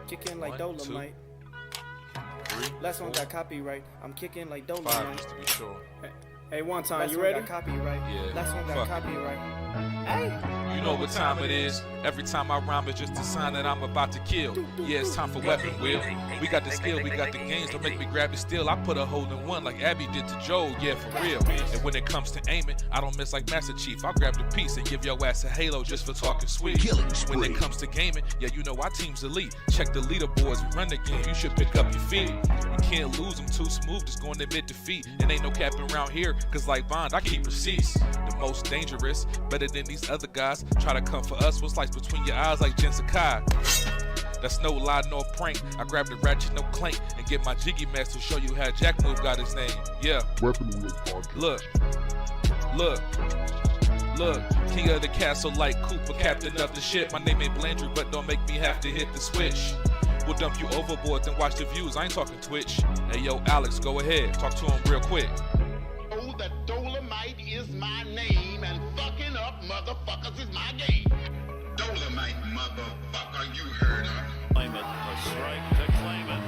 Kicking like Dolomite. 3, Last one got copyright. I'm kicking like 5 Dolomite. just to be sure. Hey, one time, you ready? Copyright. Yeah. Last one got Fuck it. copyright. Hey. You know what time it is. Every time I rhyme, it's just a sign that I'm about to kill. Yeah, it's time for weapon wheel. We got the skill, we got the games. Don't make me grab it still. I put a hole in one like Abby did to Joe. Yeah, for real. And when it comes to aiming, I don't miss like Master Chief. I'll grab the piece and give your ass a halo just for talking sweet. When it comes to gaming, yeah, you know our team's elite. Check the leaderboards, we run the game. You should pick up your feet. You can't lose them too smooth, just going to admit defeat. And ain't no capping around here, cause like Bond, I keep receipts. The most dangerous, better than these other guys. Try to come for us, what's like between your eyes like Jen Sakai. That's no lie, no prank. I grab the ratchet, no clank, and get my jiggy mask to show you how Jack Move got his name. Yeah. Weapon Wheel Podcast. Look. King of the castle like Cooper, captain of the ship. My name ain't Blandry, but don't make me have to hit the switch. We'll dump you overboard, then watch the views. I ain't talking Twitch. Hey, yo, Alex, go ahead. Talk to him real quick. Oh, the Dolomite is my name, and fucking up motherfuckers is my game. Dolomite, motherfucker, you heard her. Claim it, a strike to claim it.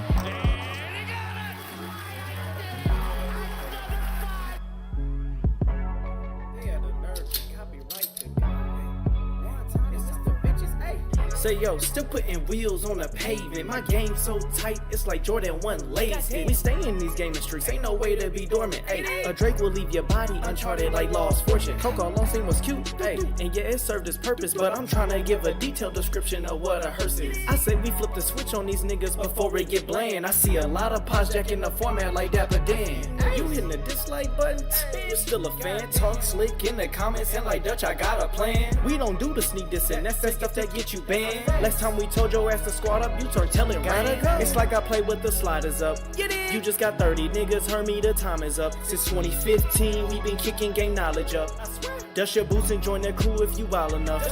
They had the nerve to copyright the guy. It's just the bitches. Hey. Say yo, still putting wheels on the pavement. My game so tight, it's like Jordan 1 lazy. We stay in these gaming streets, ain't no way to be dormant. Hey, a Drake will leave your body uncharted like Lost Fortune. Coco Long scene was cute, hey, and yeah, it served its purpose. But I'm trying to give a detailed description of what a hearse is. I say we flip the switch on these niggas before it get bland. I see a lot of pods jacking the format like Dapper Dan. You hitting the dislike button? You still a fan? Talk slick in the comments and like Dutch, I got a plan. We don't do the sneak diss and that's that stuff that get you banned. Last time we told your ass to squat up, you turned telling right. It's like I play with the sliders up. You just got 30 niggas, heard me, the time is up. Since 2015, we been kicking gang knowledge up. Dust your boots and join the crew if you wild enough.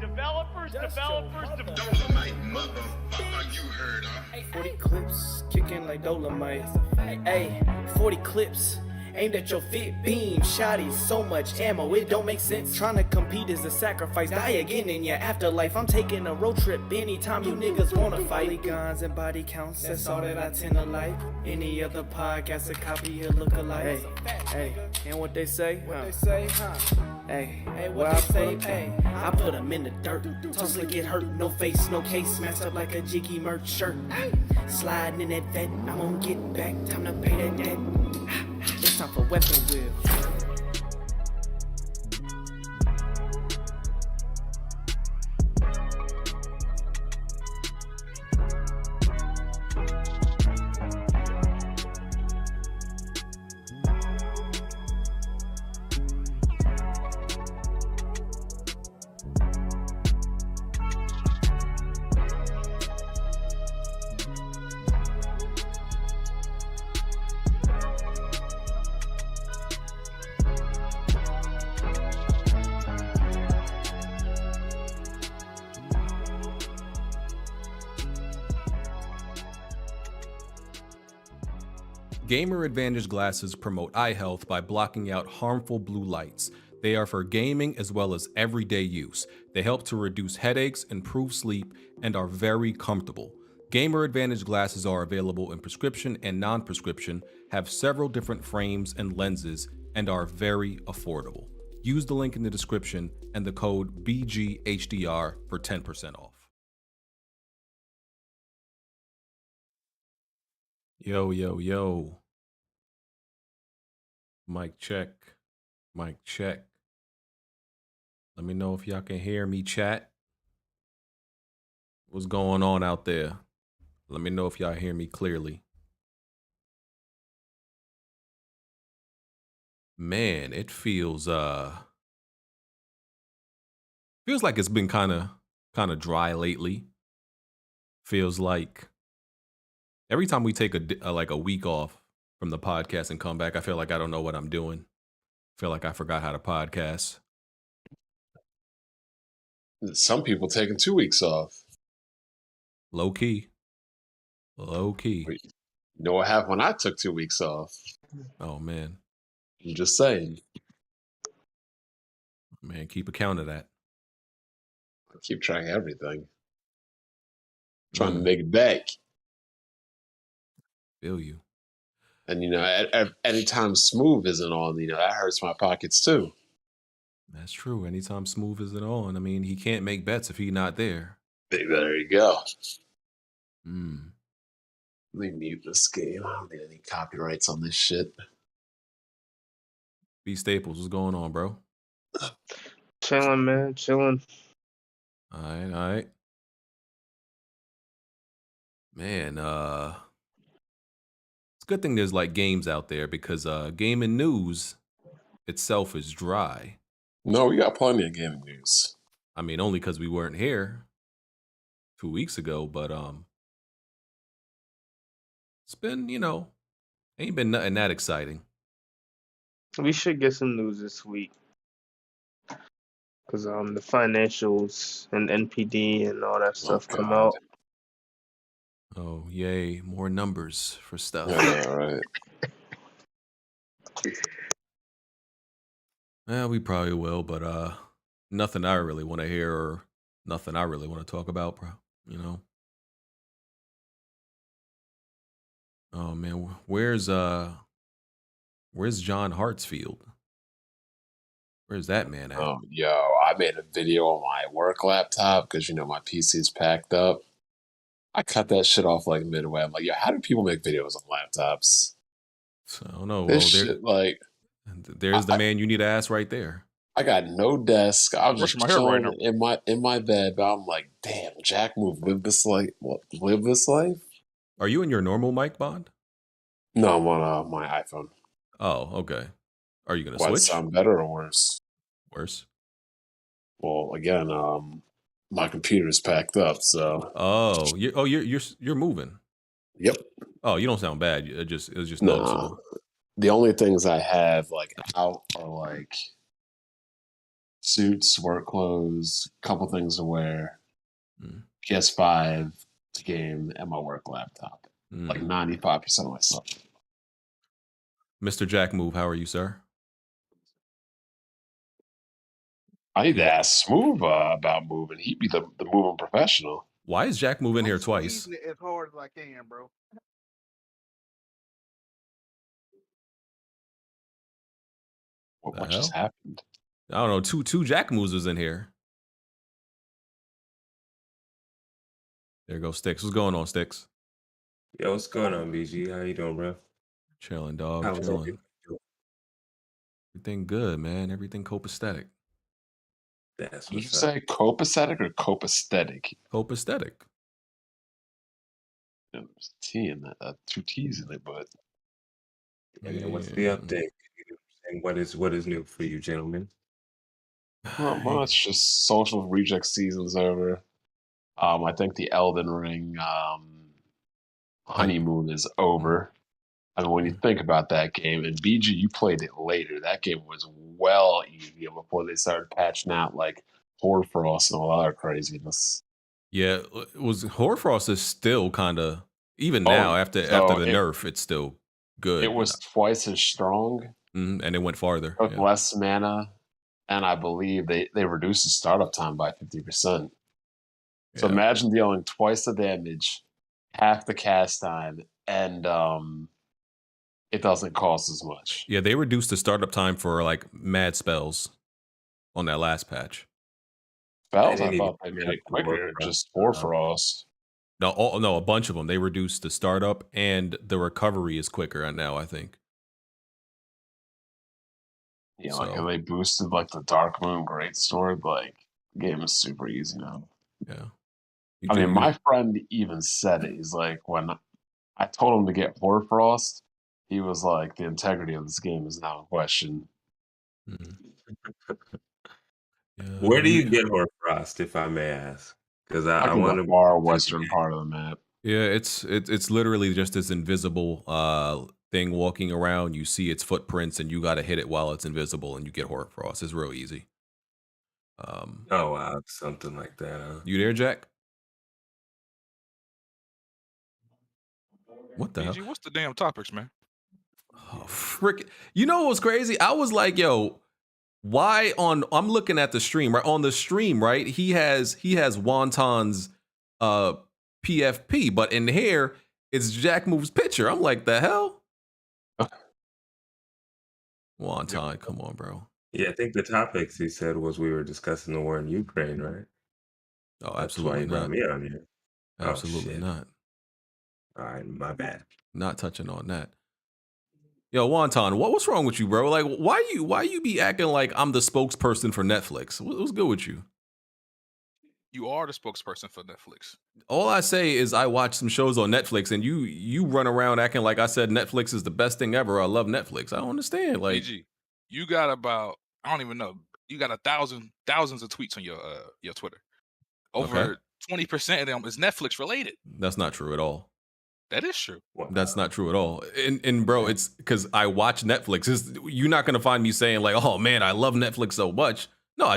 Developers. Dolomite, motherfucker, you heard her. 40 clips, kicking like Dolomite. Hey, 40 clips. Aimed at your fit beam, shotties, so much ammo, it don't make sense. Trying to compete is a sacrifice, die again in your afterlife. I'm taking a road trip anytime you niggas wanna fight. Guns and body counts, that's all that I tend to like. Any other podcast, a copy or look alike. Hey, and what they say? Hey, what they say? Hey, I put them in the dirt. Tussle get hurt, no face, no case, smashed up like a jiggy merch shirt. Sliding in that vet, I'm gonna get back, time to pay that debt. It's time for weapon wheel. Gamer Advantage glasses promote eye health by blocking out harmful blue lights. They are for gaming as well as everyday use. They help to reduce headaches, improve sleep, and are very comfortable. Gamer Advantage glasses are available in prescription and non-prescription, have several different frames and lenses, and are very affordable. Use the link in the description and the code VGHDR for 10% off. Yo. Mic check. Mic check. Let me know if y'all can hear me, chat. What's going on out there? Let me know if y'all hear me clearly. Man, it feels like it's been kind of dry lately. Feels like every time we take a week off from the podcast and come back, I feel like I don't know what I'm doing. I feel like I forgot how to podcast. Some people taking 2 weeks off. Low key. You know what happened when I took 2 weeks off? Oh, man. I'm just saying. Man, keep account of that. keep track of everything. Trying to make it back. Feel you. And, anytime Smooth isn't on, that hurts my pockets too. That's true. Anytime Smooth isn't on, I mean, he can't make bets if he's not there. There you go. Let Hmm. me mute this game. I don't need any copyrights on this shit. B Staples, what's going on, bro? Chilling, man. Chilling. All right. Man, it's a good thing there's like games out there because gaming news itself is dry. No, we got plenty of gaming news. I mean, only because we weren't here 2 weeks ago, but it's been, ain't been nothing that exciting. We should get some news this week. Because the financials and NPD and all that stuff come out. Oh, yay. More numbers for stuff. Yeah, right. Yeah, we probably will, but nothing I really want to hear or nothing I really want to talk about, bro. Oh man, where's John Hartsfield? Where's that man at? Oh, yo, I made a video on my work laptop because my PC's packed up. I cut that shit off like midway. I'm like, yo, how do people make videos on laptops? So, I don't know. This shit, there's the man you need to ask right there. I got no desk. I'm just my hair right chilling in my bed. But I'm like, damn, Jack Move live this life. Live this life? Are you in your normal mic, Bond? No, I'm on my iPhone. Oh, okay. Are you gonna Why switch? does it sound better or worse? Worse. Well, again, my computer's packed up, so. Oh, you're moving. Yep. Oh, you don't sound bad. It was just noticeable. The only things I have out are suits, work clothes, couple things to wear, PS5 to game, and my work laptop. 95% of my stuff. Mr. Jack Move, how are you, sir? I need to ask Smooth about moving. He'd be the moving professional. Why is Jack Move in here twice? As hard as I can, bro. What just happened? I don't know. Two Jack Moves was in here. There goes Sticks. What's going on, Sticks? Yo, what's going on, BG? How you doing, bro? Chilling, dog. Chilling. Everything good, man. Everything copacetic. That's Did you say copacetic or copacetic? Copacetic. There's a T in that, 2 T's in it, but. And what's the update? And what is new for you, gentlemen? Not much. Just Social Reject season's over. I think the Elden Ring honeymoon is over. I mean, when you think about that game, and BG, you played it later. That game was well easier before they started patching out Hoarfrost and all that other craziness. Yeah, Hoarfrost is still kind of even now after the nerf, it's still good. It was twice as strong, and it went farther. Took less mana, and I believe they reduced the startup time by 50%. So imagine dealing twice the damage, half the cast time, and it doesn't cost as much. Yeah, they reduced the startup time for mad spells on that last patch. Spells, I thought they made it quicker, just Hoarfrost. No, a bunch of them. They reduced the startup and the recovery is quicker now, I think. Yeah, and they boosted the Dark Moon Greatsword. The game is super easy now. Yeah. I mean, my friend even said it. He's like, when I told him to get Hoarfrost, he was like, the integrity of this game is now in question. Where do you get Hoarfrost, if I may ask? Because I want the far western part of the map. Yeah, it's literally just this invisible thing walking around. You see its footprints, and you got to hit it while it's invisible, and you get Hoarfrost. It's real easy. Oh wow, something like that. Huh? You there, Jack? What the hell? What's the damn topics, man? Oh, frick. You know what's crazy? I was like, yo, why on? I'm looking at the stream, right? On the stream, right? He has Wonton's PFP, but in here it's Jack Move's picture. I'm like, the hell? Wonton, come on, bro. Yeah, I think the topics he said was we were discussing the war in Ukraine, right? Oh, That's why absolutely he brought not. me on here. Absolutely shit. not. All right, my bad. Not touching on that. Yo, Wonton, what's wrong with you, bro? Like, why you be acting like I'm the spokesperson for Netflix? What's good with you? You are the spokesperson for Netflix. All I say is I watch some shows on Netflix, and you run around acting like I said Netflix is the best thing ever. I love Netflix. I don't understand. Like, PG, you got about, I don't even know, you got thousands of tweets on your Twitter. Over 20% of them is Netflix related. That's not true at all. That is true. That's not true at all. And bro, it's because I watch Netflix. You're not gonna find me saying like, oh man, I love Netflix so much. No,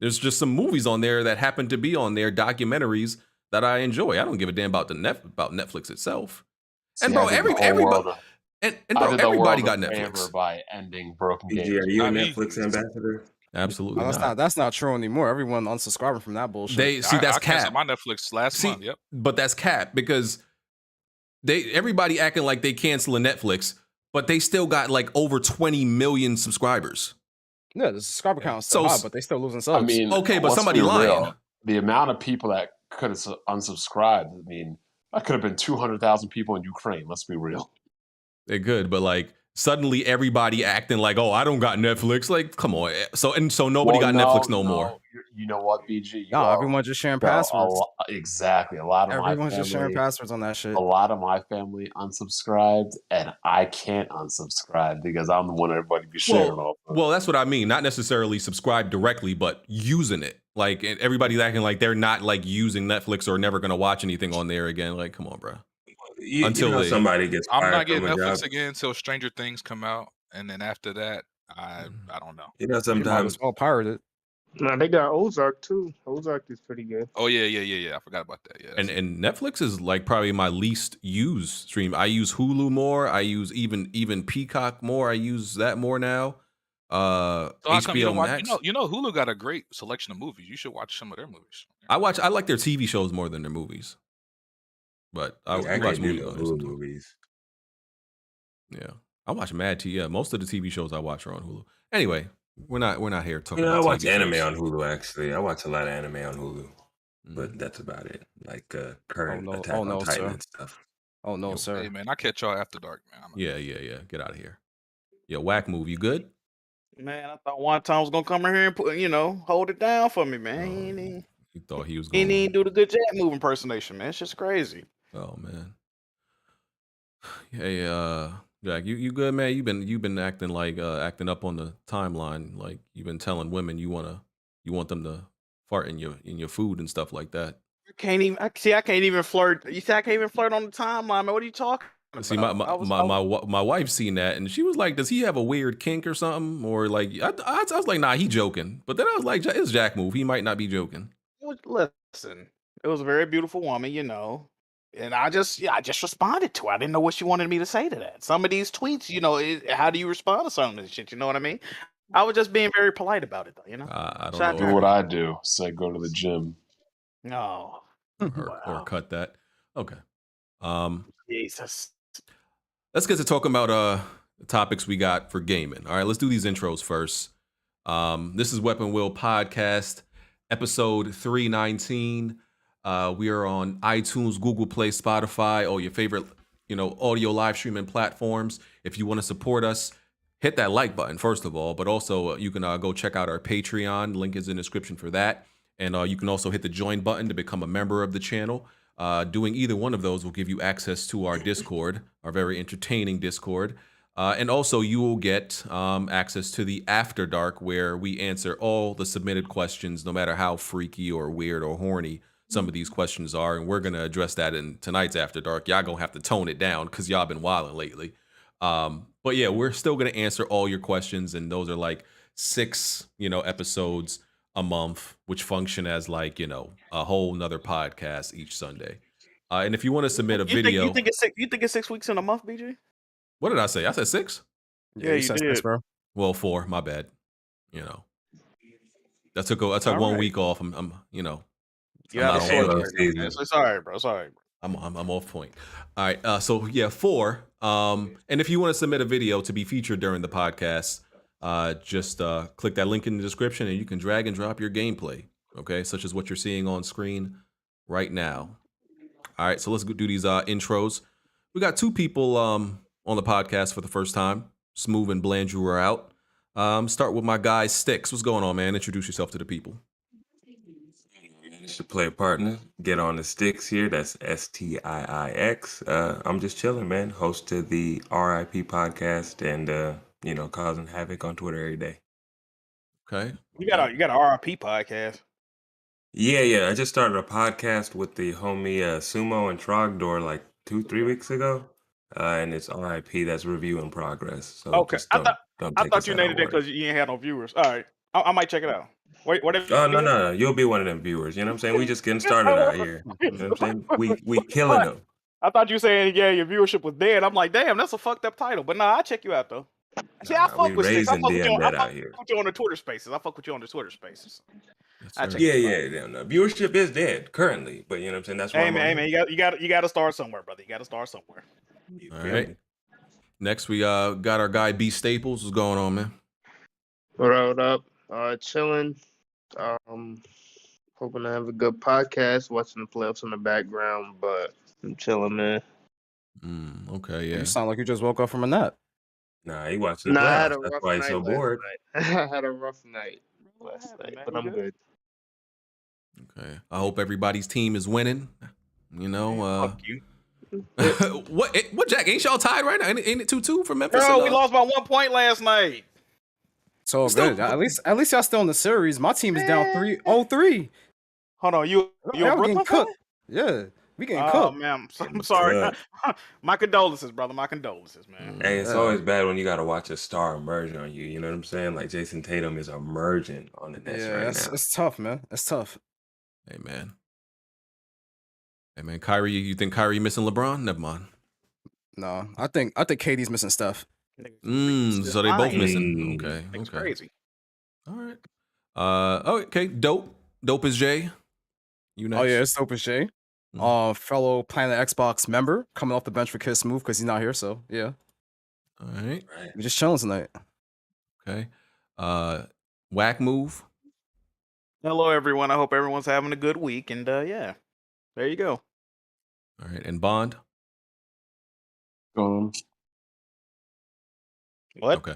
there's just some movies on there that happen to be on there, documentaries that I enjoy. I don't give a damn about about Netflix itself. And bro, everybody got Netflix by ending Broken Games. Are you a Netflix ambassador? Absolutely not. That's not true anymore. Everyone unsubscribing from that bullshit. That's I cap. canceled my Netflix last month. Yep. But that's cap because everybody acting like they canceling Netflix, but they still got like over 20 million subscribers. Yeah, the subscriber count is so high, but they still losing subs. I mean, okay, but somebody lying. The amount of people that could have unsubscribed, I mean, that could have been 200,000 people in Ukraine. Let's be real. They're good, but like suddenly everybody acting like, oh, I don't got Netflix. Like, come on. So nobody got Netflix no more. You know what, BG? No, everyone's just sharing passwords. Exactly. A lot of everyone's just sharing passwords on that shit. A lot of my family unsubscribed, and I can't unsubscribe because I'm the one everybody be sharing off of. Well, that's what I mean. Not necessarily subscribe directly, but using it. Like everybody's acting like they're not like using Netflix or never gonna watch anything on there again. Like, come on, bro. Until somebody gets fired. I'm not getting from a Netflix job. again until Stranger Things come out, and then after that, I don't know. You know, sometimes all pirated. No, they got Ozark too. Ozark is pretty good. Oh yeah. I forgot about that. Yeah. And Netflix is like probably my least used stream. I use Hulu more. I use even Peacock more. I use that more now. So how come you HBO don't watch? Max. You know, Hulu got a great selection of movies. You should watch some of their movies. I like their TV shows more than their movies. But I watch movies. Yeah, I watch Mad TV. Yeah, most of the TV shows I watch are on Hulu. Anyway, we're not here talking. I about watch TV anime shows. on Hulu. Actually, I watch a lot of anime on Hulu, but that's about it. Like current Attack on Titan and stuff. Oh no, sir. Hey man, I catch y'all after dark, man. Yeah. Get out of here. Yo, Whack Move, you good? Man, I thought one time was gonna come in here and put, hold it down for me, man. He thought he was He going. didn't even do the good Jack Move impersonation, man. It's just crazy. Oh man. Hey, Jack, you good, man? You've been acting like acting up on the timeline, like you've been telling women you want them to fart in your food and stuff like that. I can't even flirt. You say I can't even flirt on the timeline, man. What are you talking about? See, my wife seen that and she was like, "Does he have a weird kink or something?" Or like, I was like, "Nah, he joking." But then I was like, "It's Jack Move. He might not be joking." Listen, it was a very beautiful woman, and I just responded to her. I didn't know what she wanted me to say to that. Some of these tweets, how do you respond to some of this shit? You know what I mean? I was just being very polite about it, though. I don't know. Do what I do. Say go to the gym. No. Or cut that. Okay. Jesus. Let's get to talking about the topics we got for gaming. All right, let's do these intros first. This is Weapon Wheel Podcast, episode 319. We are on iTunes, Google Play, Spotify, all your favorite, audio live streaming platforms. If you want to support us, hit that like button, first of all, but also you can go check out our Patreon. Link is in the description for that. And you can also hit the join button to become a member of the channel. Doing either one of those will give you access to our Discord, our very entertaining Discord. And also you will get access to the After Dark, where we answer all the submitted questions, no matter how freaky or weird or horny some of these questions are. And we're going to address that in tonight's After Dark. Y'all going to have to tone it down because y'all been wilding lately. But yeah, we're still going to answer all your questions. And those are like 6, episodes a month, which function as like, a whole nother podcast each Sunday. And if you want to submit a video. You think it's 6 weeks in a month, BJ? What did I say? I said 6? Yeah, you said did. 6, bro. Well, 4, my bad. You know, I took 1 week off. I'm you know, You I'm have a not sword. on It's all right, bro. It's all right, bro. I'm off point. All right. So yeah, 4. And if you want to submit a video to be featured during the podcast, just click that link in the description and you can drag and drop your gameplay. Okay, such as what you're seeing on screen right now. All right. So let's go do these intros. We got 2 people on the podcast for the first time. Smooth and Blandrew are out. Start with my guy Sticks. What's going on, man? Introduce yourself to the people. It's your player partner. Get on the Sticks here. That's STIIX. I'm just chilling, man. Host to the RIP podcast and you know, causing havoc on Twitter every day. Okay. You got a RIP podcast. Yeah. I just started a podcast with the homie Sumo and Trogdor like 2-3 weeks ago. And it's RIP. That's review in progress. So Okay. just don't I take thought us you at our named it word. because you ain't had no viewers. All right. I might check it out. Wait, what? Oh, no. You'll be one of them viewers. You know what I'm saying? We just getting started out here. You know what I'm saying? We killing them. I thought you saying, yeah, your viewership was dead. I'm like, damn, that's a fucked up title. But I'll check you out, though. See, I fuck with Sticks. I fuck with you on the Twitter Spaces. I fuck with you on the Twitter Spaces. Yeah. No. Viewership is dead currently, but you know what I'm saying? That's why. Hey, man, you got to start somewhere, brother. You got to start somewhere. All right. Next, we got our guy B Staples. What's going on, man? What up? Chilling. Hoping to have a good podcast. Watching the playoffs in the background, but I'm chilling, man. Okay, yeah. You sound like you just woke up from a nap. Nah, he watching the playoffs. That's why he's so bored. I had a rough night last night, but I'm good. Okay. I hope everybody's team is winning. You know, Fuck you. what Jack? Ain't y'all tied right now? Ain't it 2-2 for Memphis? Bro, we lost by 1 point last night. So good. At least y'all still in the series. My team is down 3-0-3. Hold on, you a Brooklyn fan? Yeah, we getting cooked. Oh man, I'm sorry. My condolences, brother. My condolences, man. Hey, it's always bad when you got to watch a star emerge on you. You know what I'm saying? Like Jason Tatum is emerging on the Nets right now. It's tough, man. It's tough. Hey man, Kyrie. You think Kyrie missing LeBron? Never mind. No, I think KD's missing Steph. So they both missing. Okay. It's crazy. All right. Okay. Dope is Jay. You next. Oh yeah, it's Dope as Jay. Fellow Planet Xbox member coming off the bench for Kid Smooth because he's not here. So yeah. All right. We're just chilling tonight. Okay. Whack Move. Hello, everyone. I hope everyone's having a good week. And yeah, there you go. All right. And Bond. What? Okay.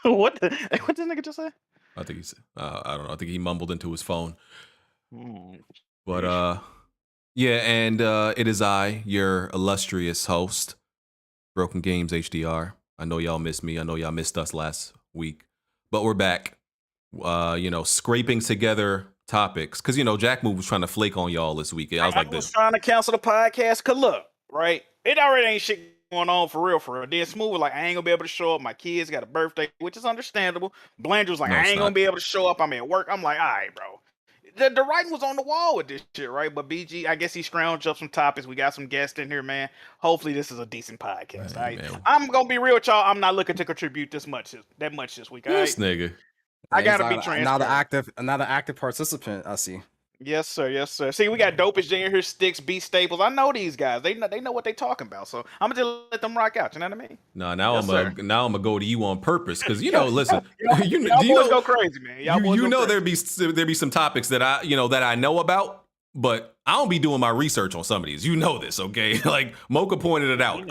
What did this nigga just say? I think he's. I don't know. I think he mumbled into his phone. But yeah, and it is I, your illustrious host, Broken Games HDR. I know y'all missed me. I know y'all missed us last week, but we're back. You know, scraping together topics because you know Jack Move was trying to flake on y'all this week. I was trying to cancel the podcast. Cause look, right, it already ain't shit going on for real. Then Smooth was like, I ain't gonna be able to show up. My kids got a birthday, which is understandable. Blandrew was like, I ain't gonna be able to show up. I'm at work. I'm like, all right, bro. The writing was on the wall with this shit, right? But BG, I guess he scrounged up some topics. We got some guests in here, man. Hopefully, this is a decent podcast. Right? I'm gonna be real with y'all. I'm not looking to contribute that much this week. This nigga. I gotta be transparent. Another active participant. I see. Yes, sir. See, we got Dope as Jay in here, Sticks, B Staples. I know these guys. They know what they talking about. So I'm gonna just let them rock out. You know what I mean? No, now I'm gonna go to you on purpose because you know, listen, y'all boys go crazy, man. You know there be some topics that I know about, but I don't be doing my research on some of these. You know this, okay? Like Mocha pointed it out.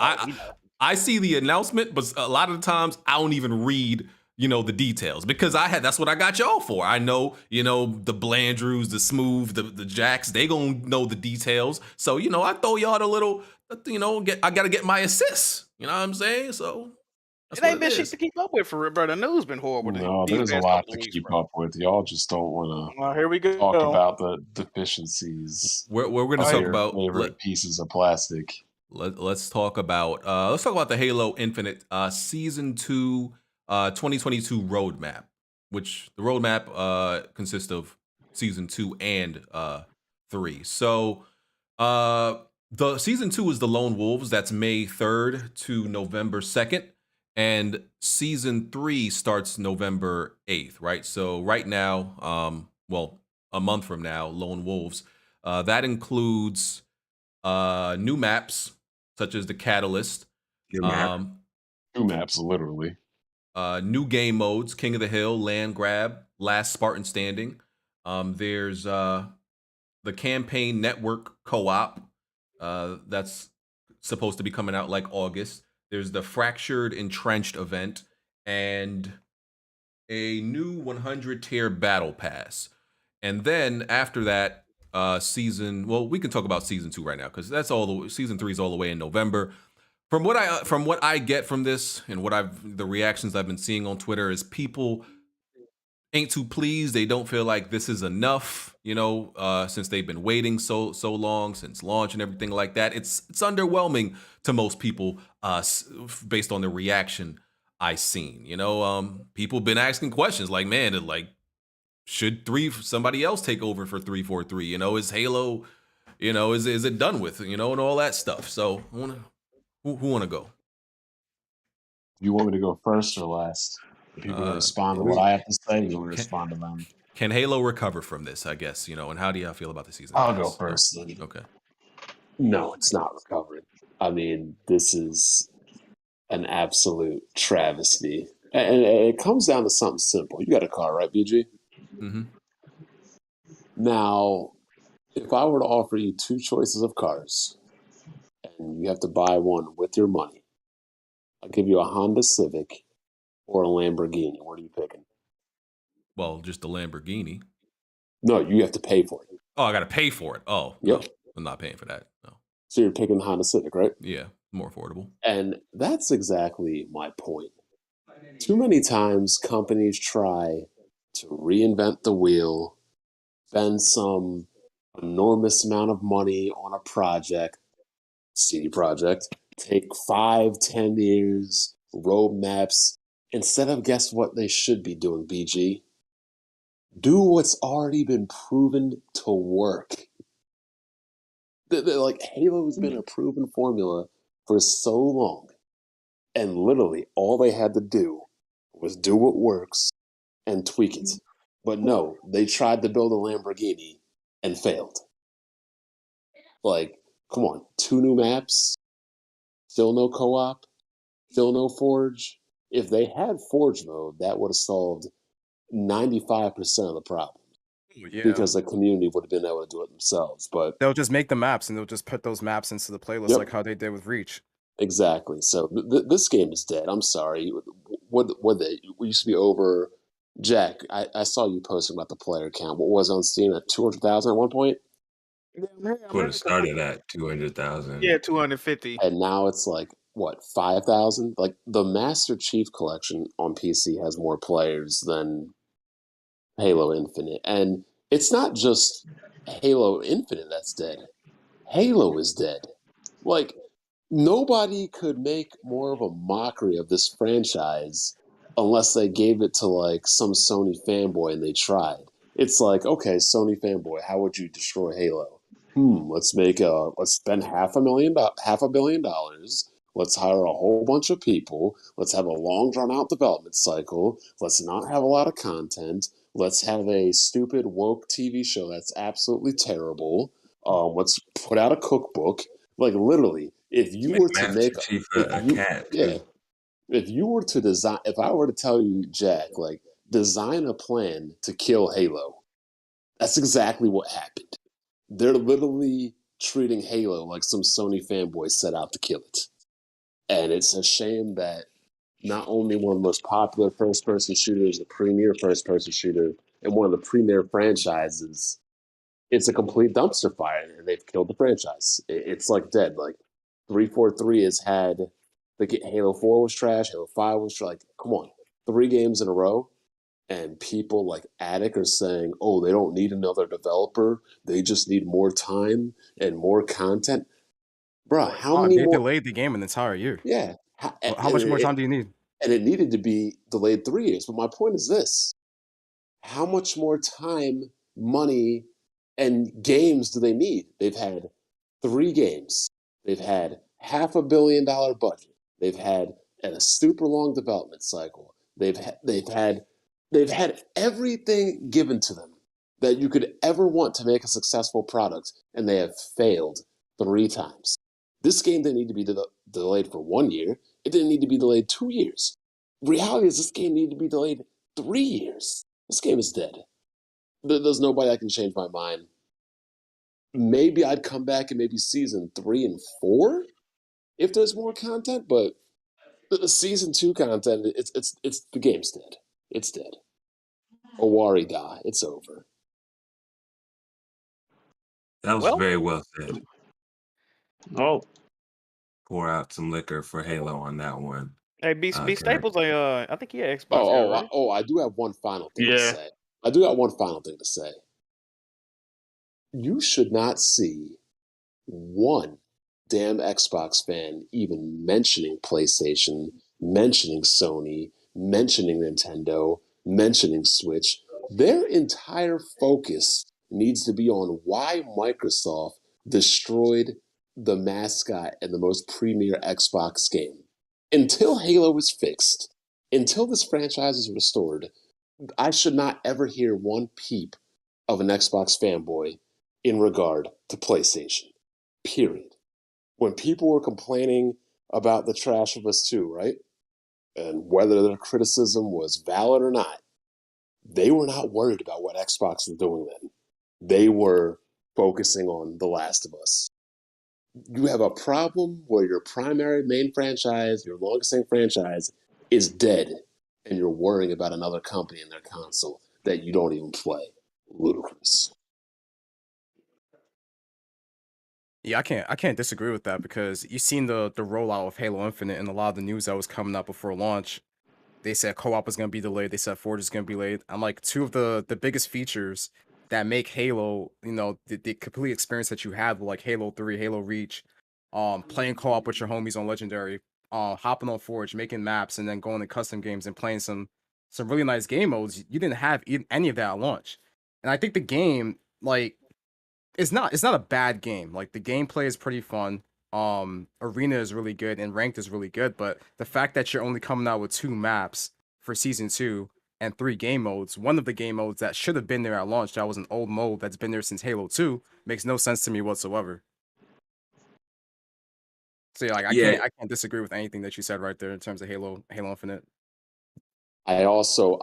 I see the announcement, but a lot of the times I don't even read the details because that's what I got y'all for. I know, the Blandrews, the Smooth, the Jacks, they gonna know the details. So, I throw y'all the little, I gotta get my assists. You know what I'm saying? So it ain't been shit to keep up with for real, bro. The news been horrible. No, there's a lot to keep up with. Y'all just don't want to here we go. talk about the deficiencies. We're gonna talk about favorite pieces of plastic. Let's talk about the Halo Infinite Season 2 2022 roadmap, which the roadmap consists of Season 2 and 3. So the Season 2 is the Lone Wolves. That's May 3rd to November 2nd. And season 3 starts November 8th, right? So right now, well, a month from now, Lone Wolves, that includes new maps such as the Catalyst, New map. Two maps, literally. new game modes, King of the Hill, Land Grab, Last Spartan Standing. There's the Campaign Network co-op that's supposed to be coming out like August. There's the Fractured Entrenched event and a new 100 tier battle pass. And then after that, we can talk about season 2 right now because that's season 3 is all the way in November. From what I get from this and the reactions I've been seeing on Twitter is people ain't too pleased. They don't feel like this is enough, since they've been waiting so long since launch and everything like that. It's underwhelming to most people, based on the reaction I've seen. People been asking questions like, man, should somebody else take over for 343? Is Halo, is it done with? And all that stuff. So who want to go? You want me to go first or last? People respond to what I have to say. You want to respond to them? Can Halo recover from this? I guess and how do you feel about the season? I'll go first. Then. Okay. No, it's not recovering. I mean, this is an absolute travesty, and it comes down to something simple. You got a car, right, BG? Mm-hmm. Now, if I were to offer you 2 choices of cars, and you have to buy one with your money, I'll give you a Honda Civic or a Lamborghini. What are you picking? Well, just the Lamborghini. No, you have to pay for it. Oh, I got to pay for it. Oh, yep. No, I'm not paying for that. No. So you're picking the Honda Civic, right? Yeah, more affordable. And that's exactly my point. Too many times companies try to reinvent the wheel, spend some enormous amount of money on a project, CD project, take 5-10 years, roadmaps, instead of guess what they should be doing, BG? Do what's already been proven to work. Like Halo's been a proven formula for so long. And literally all they had to do was do what works and tweak it. But no, they tried to build a Lamborghini and failed. Like, come on, 2 new maps, still no co-op, still no Forge. If they had Forge mode, that would have solved 95% of the problem. Yeah. Because the community would have been able to do it themselves. But they'll just make the maps and they'll just put those maps into the playlist like how they did with Reach. Exactly. So this game is dead. I'm sorry. What used to be over. Jack, I saw you posting about the player count. What was on Steam at 200,000 at one point? Would have started at 200,000. Yeah, 250. And now it's like, what, 5,000? Like, the Master Chief Collection on PC has more players than Halo Infinite. And it's not just Halo Infinite that's dead. Halo is dead. Like, nobody could make more of a mockery of this franchise unless they gave it to, like, some Sony fanboy and they tried. It's like, okay, Sony fanboy, how would you destroy Halo? Let's spend $500 million. Let's hire a whole bunch of people. Let's have a long drawn out development cycle. Let's not have a lot of content. Let's have a stupid woke TV show that's absolutely terrible. Let's put out a cookbook. Like, literally, if you were to make a cat, if you were to design, if I were to tell you, Jack, like, design a plan to kill Halo, that's exactly what happened. They're literally treating Halo like some Sony fanboy set out to kill it. And it's a shame that not only one of the most popular first-person shooters, the premier first-person shooter, and one of the premier franchises, it's a complete dumpster fire, and they've killed the franchise. It's like dead. Like, 343 has had, Halo 4 was trash, Halo 5 was trash. Like, come on, 3 games in a row, and people like Attic are saying, oh, they don't need another developer. They just need more time and more content. Bruh, how many they more? delayed the game an entire year. Yeah. How much more time do you need? And it needed to be delayed 3 years. But my point is this. How much more time, money, and games do they need? They've had 3 games. They've had $500 million budget. They've had and a super long development cycle. They've had everything given to them that you could ever want to make a successful product, and they have failed 3 times. This game didn't need to be delayed for 1 year. It didn't need to be delayed 2 years. Reality is this game needed to be delayed 3 years. This game is dead. There's nobody that can change my mind. Maybe I'd come back in maybe season 3 and 4 if there's more content, but the season 2 content, it's the game's dead. It's dead. Owari da. It's over. That was very well said. Oh, Pour out some liquor for Halo on that one. Hey, B Staples, I think he had Xbox. I do have one final thing to Yeah. say. I do have one final thing to say. You should not see one damn Xbox fan even mentioning PlayStation, mentioning Sony, mentioning Nintendo, mentioning Switch. Their entire focus needs to be on why Microsoft destroyed the mascot and the most premier Xbox game. Until Halo is fixed, until this franchise is restored, I should not ever hear one peep of an Xbox fanboy in regard to PlayStation. Period. When people were complaining about the Trash of Us 2, right? And whether their criticism was valid or not, they were not worried about what Xbox was doing then. They were focusing on The Last of Us. You have a problem where your primary main franchise, your longest-standing franchise, is dead, and you're worrying about another company and their console that you don't even play. Ludicrous. Yeah, I can't disagree with that because you've seen the rollout of Halo Infinite and a lot of the news that was coming out before launch. They said co-op was going to be delayed. They said Forge is going to be delayed. I'm like, two of the biggest features that make Halo, the complete experience that you have with like Halo 3, Halo Reach, playing co-op with your homies on Legendary, hopping on Forge, making maps, and then going to custom games and playing some really nice game modes. You didn't have any of that at launch. And I think the game, like, it's not a bad game. Like, the gameplay is pretty fun. Arena is really good and ranked is really good, but the fact that you're only coming out with 2 maps for season 2 and 3 game modes, one of the game modes that should have been there at launch, that was an old mode that's been there since Halo 2, makes no sense to me whatsoever. So yeah, like I can't disagree with anything that you said right there in terms of Halo Infinite. I also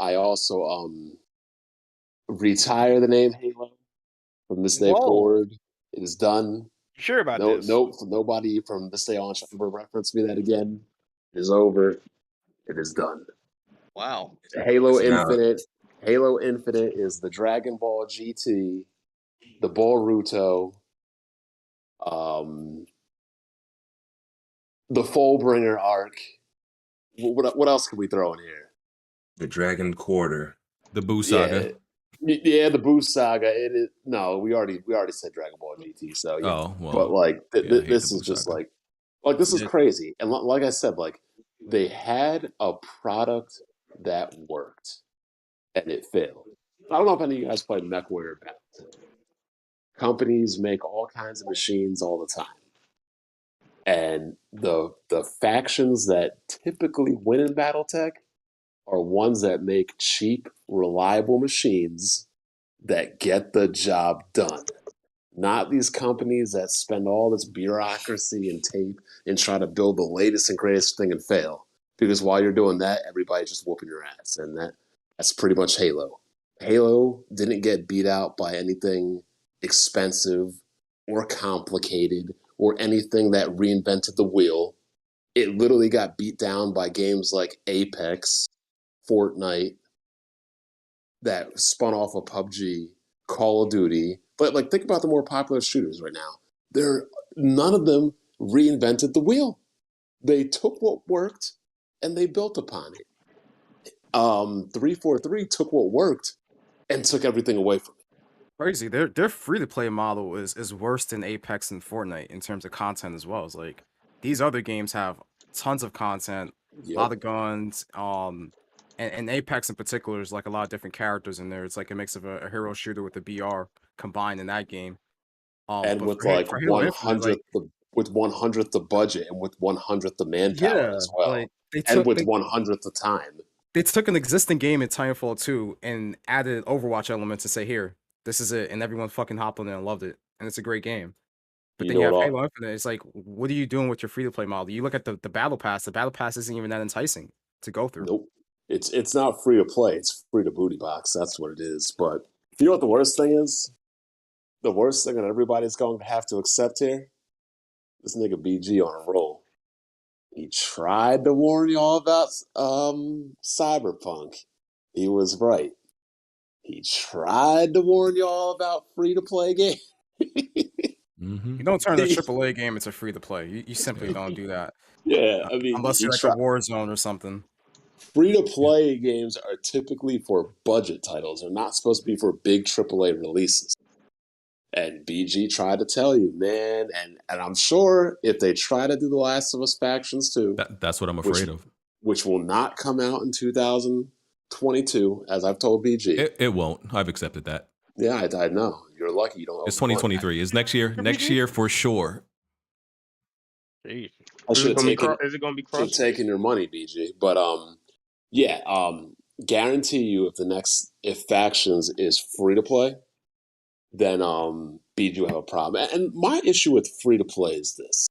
retire the name Halo from this day forward. It is done. You sure about this? Nope. Nobody from this day on should ever reference me that again. It is over. It is done. Wow. Halo Infinite is the Dragon Ball GT, the Boruto, the Fullbringer arc. What else can we throw in here? The Dragon Quarter. The Boo Saga. Yeah, the Boo Saga. It is we already said Dragon Ball GT. So yeah. Oh well. But like this is just like this is crazy. And like I said, like they had a product that worked, and it failed. I don't know if any of you guys played MechWarrior Battletech. Companies make all kinds of machines all the time, and the factions that typically win in BattleTech are ones that make cheap, reliable machines that get the job done. Not these companies that spend all this bureaucracy and tape and try to build the latest and greatest thing and fail. Because while you're doing that, everybody's just whooping your ass. And that's pretty much Halo. Halo didn't get beat out by anything expensive or complicated or anything that reinvented the wheel. It literally got beat down by games like Apex, Fortnite, that spun off of PUBG, Call of Duty. But like, think about the more popular shooters right now. None of them reinvented the wheel. They took what worked and they built upon it. 343 took what worked and took everything away from it. Crazy. Their free-to-play model is worse than Apex and Fortnite in terms of content as well. It's like these other games have tons of content, a lot of guns, and Apex in particular is like a lot of different characters in there. It's like a mix of a hero shooter with a BR combined in that game. And with like 1/100th with 1/100th the budget and with 1/100th the manpower Yeah, as well, like and with 1/100th the time. they took an existing game in Titanfall 2 and added Overwatch elements to say, here, this is it, and everyone fucking hopped on it and loved it, and it's a great game. But You then you know have what? Halo Infinite. It's like, what are you doing with your free to play model? You look at the battle pass. The battle pass isn't even that enticing to go through. Nope. It's not free to play. It's free to booty box. That's what it is. But you know what the worst thing is? The worst thing that everybody's going to have to accept here? This nigga BG on a roll. He tried to warn y'all about Cyberpunk. He was right. He tried to warn y'all about free to play games. You don't turn a AAA game into free to play. You simply don't do that. Yeah, I mean, unless you're like a Warzone or something. Free to play games are typically for budget titles. They're not supposed to be for big AAA releases. And BG tried to tell you, man, and I'm sure if they try to do The Last of Us Factions 2, that's what I'm afraid of. Which will not come out in 2022, as I've told BG. It won't. I've accepted that. Yeah, I know. You're lucky you don't. It's 2023. It's next year. Next year for sure. I should have taken. Is it going to be should have taken your money, BG. But guarantee you, if Factions is free to play, then BG will have a problem. And my issue with free to play is this: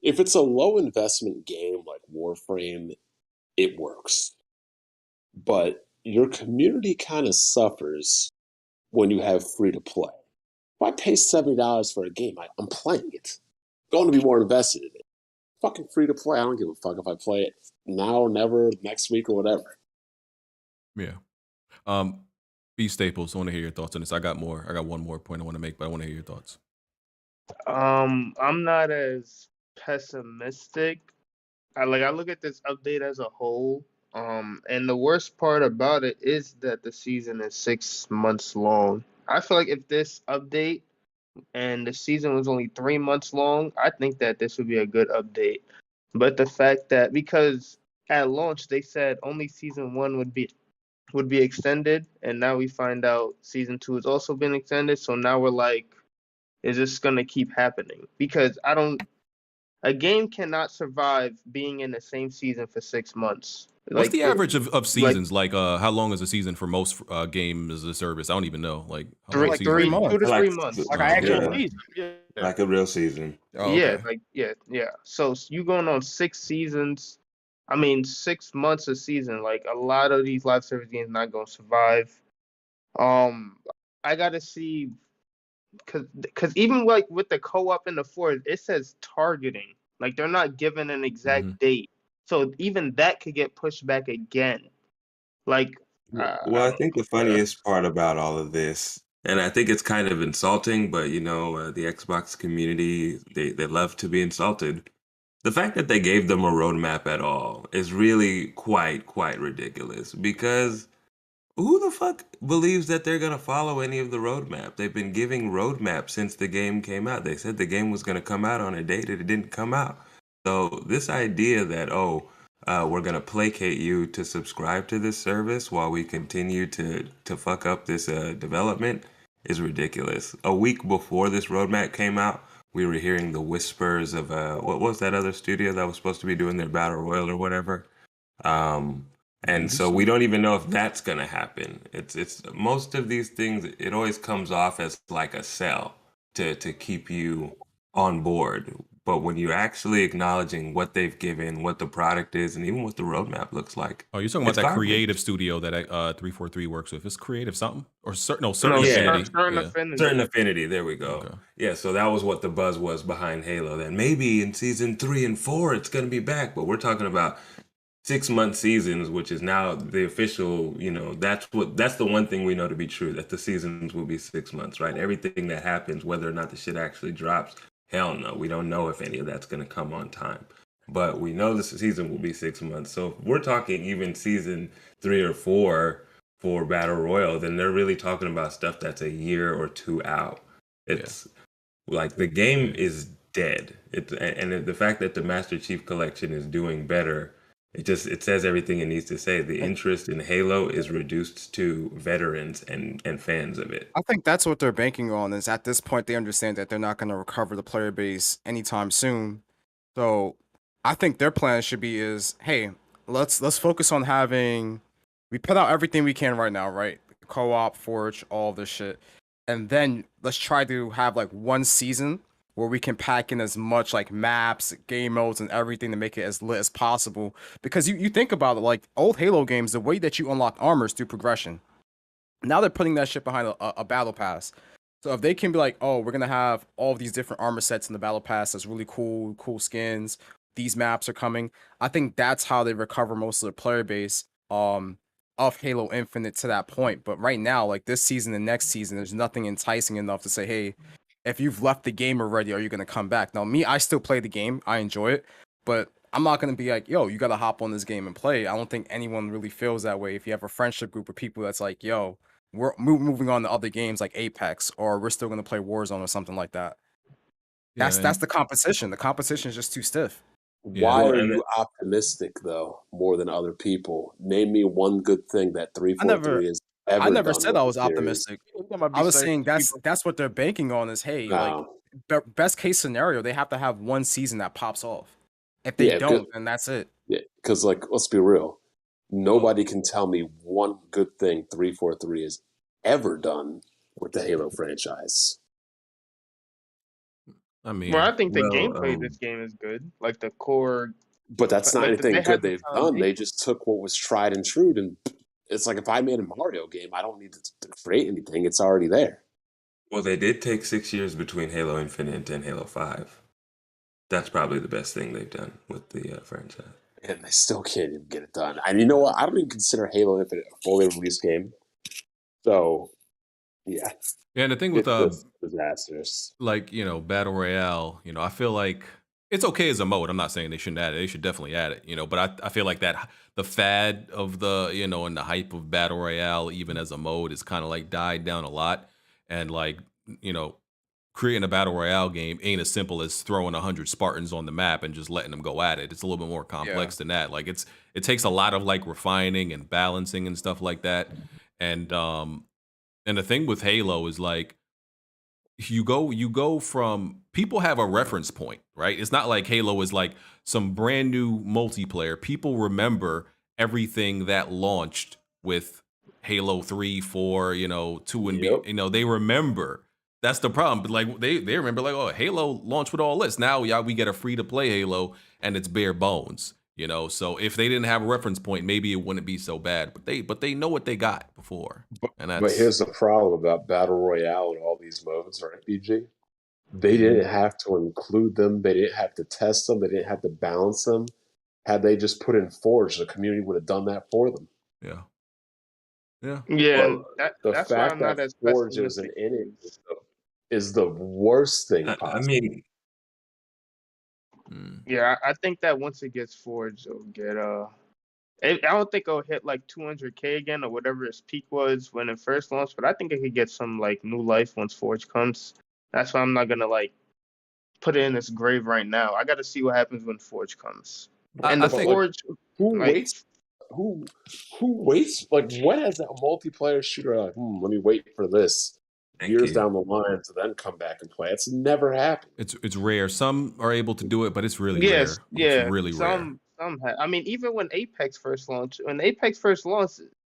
if it's a low investment game like Warframe, it works. But your community kind of suffers when you have free to play. If I pay $70 for a game, I'm playing it. I'm going to be more invested in it. Fucking free to play. I don't give a fuck if I play it now, never, next week, or whatever. Yeah. B Staples, I want to hear your thoughts on this. I got more. I got one more point I want to make, but I want to hear your thoughts. I'm not as pessimistic. I look at this update as a whole. And the worst part about it is that the season is 6 months long. I feel like if this update and the season was only 3 months long, I think that this would be a good update. But the fact that, because at launch they said only season 1 would be extended, and now we find out season 2 has also been extended. So now we're like, is this gonna keep happening? Because a game cannot survive being in the same season for 6 months. What's the average of seasons? How long is a season for most games as a service? I don't even know. Like 3 months. 2 to 3 months. Like an actual season. Yeah. Like a real season. Oh, yeah, okay. yeah. So you going on 6 seasons. 6 months a season. Like, a lot of these live service games not gonna survive. I gotta see, because even like with the co-op in the Forest, it says targeting. Like, they're not given an exact date. So even that could get pushed back again. Like, well, I think the funniest part about all of this, and I think it's kind of insulting, but the Xbox community, they love to be insulted. The fact that they gave them a roadmap at all is really quite ridiculous, because who the fuck believes that they're going to follow any of the roadmap? They've been giving roadmap since the game came out. They said the game was going to come out on a date and it didn't come out. So this idea that, we're going to placate you to subscribe to this service while we continue to fuck up this development is ridiculous. A week before this roadmap came out, we were hearing the whispers of, what was that other studio that was supposed to be doing their Battle Royale or whatever? And so we don't even know if that's going to happen. It's most of these things, it always comes off as like a sell to keep you on board. But when you're actually acknowledging what they've given, what the product is, and even what the roadmap looks like. Oh, you're talking about that garbage. creative studio that 343 works with. It's Creative something? Or certain Affinity. Affinity. Certain Affinity, there we go. Okay. Yeah, so that was what the buzz was behind Halo. That maybe in season 3 and 4 it's going to be back. But we're talking about 6-month seasons, which is now the official, that's the one thing we know to be true, that the seasons will be 6 months, right? Everything that happens, whether or not the shit actually drops, hell no. We don't know if any of that's going to come on time. But we know the season will be 6 months. So if we're talking even season 3 or 4 for Battle Royale, then they're really talking about stuff that's a year or 2 out. It's like the game is dead. And the fact that the Master Chief Collection is doing better It says everything it needs to say. The interest in Halo is reduced to veterans and fans of it. I think that's what they're banking on. Is at this point they understand that they're not going to recover the player base anytime soon. So I think their plan should be is, hey, let's focus on having. We put out everything we can right now, right? Co-op, Forge, all this shit, and then let's try to have like one season where we can pack in as much like maps, game modes, and everything to make it as lit as possible. Because you think about it, like old Halo games, the way that you unlock armor is through progression. Now they're putting that shit behind a battle pass. So if they can be like, oh, we're gonna have all of these different armor sets in the battle pass, that's really cool skins. These maps are coming. I think that's how they recover most of the player base of Halo Infinite to that point. But right now, like this season and next season, there's nothing enticing enough to say, hey, if you've left the game already, are you gonna come back? Now, me, I still play the game. I enjoy it, but I'm not gonna be like, yo, you gotta hop on this game and play. I don't think anyone really feels that way. If you have a friendship group of people that's like, yo, we're moving on to other games like Apex, or we're still gonna play Warzone or something like that. That's the competition. The competition is just too stiff. Why are you optimistic though, more than other people? Name me one good thing that 343 is ever I never done said with I the was series. optimistic. I was saying that's what they're banking on is, hey, No. like best case scenario, they have to have one season that pops off. If they don't, then that's it. Yeah, because like let's be real, nobody can tell me one good thing 343 has ever done with the Halo franchise. I mean, Well, I think the gameplay of this game is good. Like the core. But that's not like, anything they good had the they've done. foundation. They just took what was tried and true, and it's like if I made a Mario game, I don't need to create anything; it's already there. Well, they did take 6 years between Halo Infinite and Halo 5. That's probably the best thing they've done with the franchise. And they still can't even get it done. And you know what? I don't even consider Halo Infinite a fully released game. So, yeah. Yeah, and the thing with disasters, like, you know, Battle Royale, you know, I feel like it's okay as a mode. I'm not saying they shouldn't add it. They should definitely add it, you know, but I feel like that the fad of the, you know, and the hype of Battle Royale, even as a mode, is kind of like died down a lot. And like, you know, creating a Battle Royale game ain't as simple as throwing 100 Spartans on the map and just letting them go at it. It's a little bit more complex than that. Like it takes a lot of like refining and balancing and stuff like that. And the thing with Halo is like, you go from, people have a reference point, right? It's not like Halo is like some brand new multiplayer. People remember everything that launched with Halo 3, 4, you know, 2 and you know, they remember. That's the problem. But like they remember like, oh, Halo launched with all this. Now we get a free to play Halo and it's bare bones, you know. So if they didn't have a reference point, maybe it wouldn't be so bad. But they know what they got before. And but here's the problem about Battle Royale and all these modes, right, BG? They didn't have to include them. They didn't have to test them. They didn't have to balance them. Had they just put in Forge, the community would have done that for them. Yeah. Yeah. The that's fact why I'm not that as Forge isn't in it is the worst thing possible. I mean, yeah, I think that once it gets Forged, it'll get I don't think it'll hit like 200K again or whatever its peak was when it first launched, but I think it could get some like new life once Forge comes. That's why I'm not gonna like put it in its grave right now. I got to see what happens when Forge comes. And the Forge, who waits? Who waits? Like, when has that multiplayer shooter like, let me wait for this years down the line to then come back and play? It's never happened. It's rare. Some are able to do it, but it's really rare. Yeah, It's really rare. I mean, even when Apex first launched,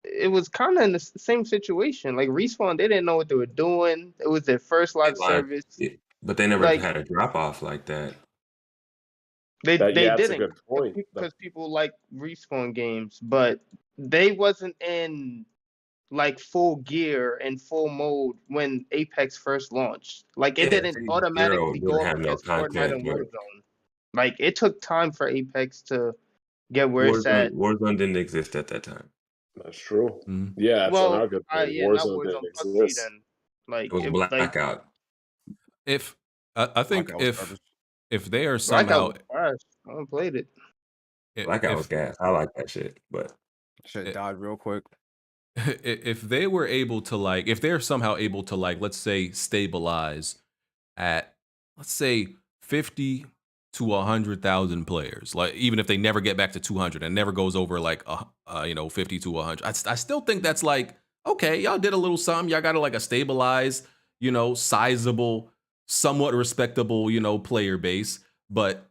it was kind of in the same situation. Like Respawn, they didn't know what they were doing. It was their first live service. But they never had a drop off like that. They that's didn't, a good point, because people like Respawn games, but they wasn't in like full gear and full mode when Apex first launched. Like it didn't automatically go up against Fortnite and Warzone. Like it took time for Apex to get where it's at. Warzone didn't exist at that time. That's true. Yeah, that's another good point. Warzone didn't exist. Then. Like it was Blackout. If I think if they are somehow, I haven't played it. Blackout was gas. I like that shit, but shit died real quick. If they were able to like, if they're somehow able to like, let's say stabilize at, let's say 50 to 100,000 players. Like even if they never get back to 200 and never goes over like 50 to 100, I still think that's like okay. Y'all did a little something. Y'all got like a stabilized, sizable, somewhat respectable, player base. But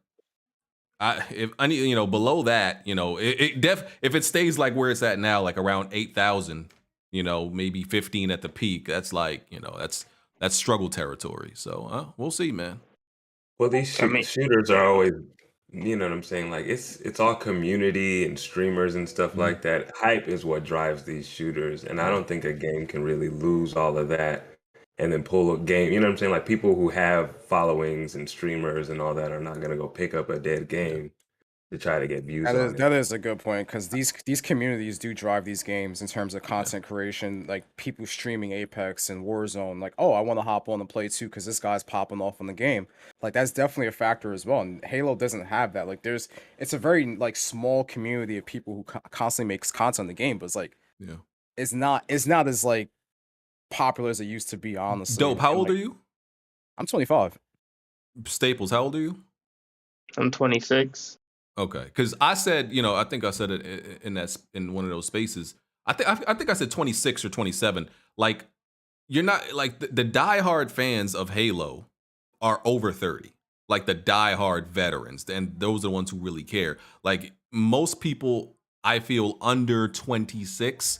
if I need, below that, if it stays like where it's at now, like around 8,000, maybe 15 at the peak, that's like, that's struggle territory. So we'll see, man. Well, these shooters are always, you know what I'm saying? Like it's all community and streamers and stuff like that. Hype is what drives these shooters, and I don't think a game can really lose all of that and then pull a game. You know what I'm saying? Like people who have followings and streamers and all that are not gonna go pick up a dead game to try to get views on it. That is a good point because these communities do drive these games in terms of content creation. Like people streaming Apex and Warzone, like, oh, I want to hop on and play too because this guy's popping off on the game. Like that's definitely a factor as well. And Halo doesn't have that. Like it's a very like small community of people who constantly makes content in the game, but it's like it's not as like popular as it used to be. Honestly, Dope. How old are you? I'm 25. Staples, how old are you? I'm 26. Okay, because I said, I think I said it in one of those spaces. I think I said 26 or 27. Like, you're not like the diehard fans of Halo are over 30. Like the diehard veterans, and those are the ones who really care. Like most people, I feel under 26.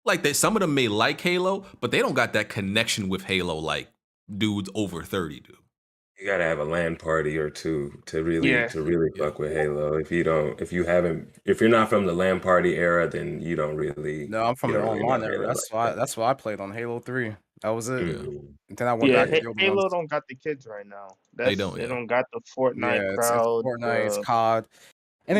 Like some of them may like Halo, but they don't got that connection with Halo like dudes over 30 do. You gotta have a LAN party or two to really fuck with Halo. If you're not from the LAN party era, then you don't really. No, I'm from the online era. That's why I played on Halo 3. That was it. And then I went back to Halo don't got the kids right now. They don't. They don't got the Fortnite crowd. It's Fortnite, it's COD. And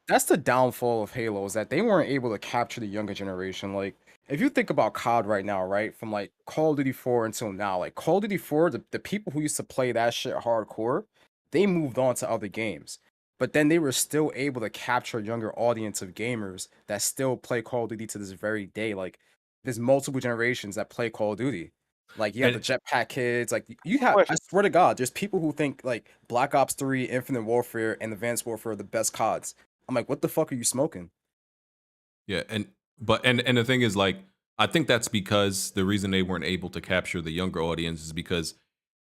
that's the downfall of Halo is that they weren't able to capture the younger generation. Like if you think about COD right now, right, from like Call of Duty 4 until now, like Call of Duty 4, the people who used to play that shit hardcore, they moved on to other games. But then they were still able to capture a younger audience of gamers that still play Call of Duty to this very day. Like there's multiple generations that play Call of Duty. Like you have the Jetpack kids, like you have. I swear to God, there's people who think like Black Ops 3, Infinite Warfare, and Advanced Warfare are the best CODs. I'm like, what the fuck are you smoking? Yeah, and the thing is, like, I think that's because the reason they weren't able to capture the younger audience is because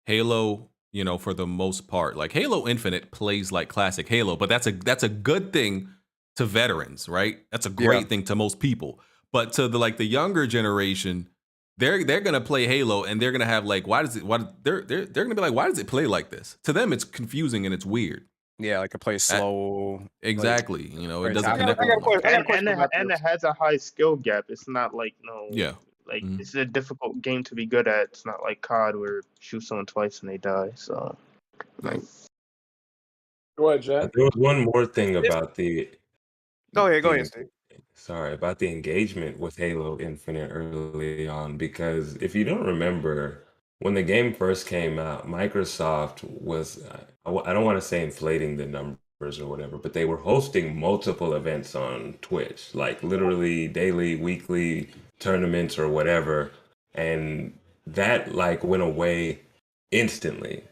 Halo, for the most part, like Halo Infinite plays like classic Halo, but that's a good thing to veterans, right? That's a great thing to most people, but to the younger generation. They're gonna play Halo and they're gonna have like they're gonna be like, why does it play like this? To them, it's confusing and it's weird. Yeah, like it plays slow. Exactly. It doesn't connect. And it has a high skill gap. It's not like it's a difficult game to be good at. It's not like COD where shoot someone twice and they die. So go ahead, Jack. There was one more thing about the. Go ahead, Steve. Sorry, about the engagement with Halo Infinite early on, because if you don't remember, when the game first came out, Microsoft was, I don't want to say inflating the numbers or whatever, but they were hosting multiple events on Twitch, like literally daily, weekly tournaments or whatever, and that like went away instantly.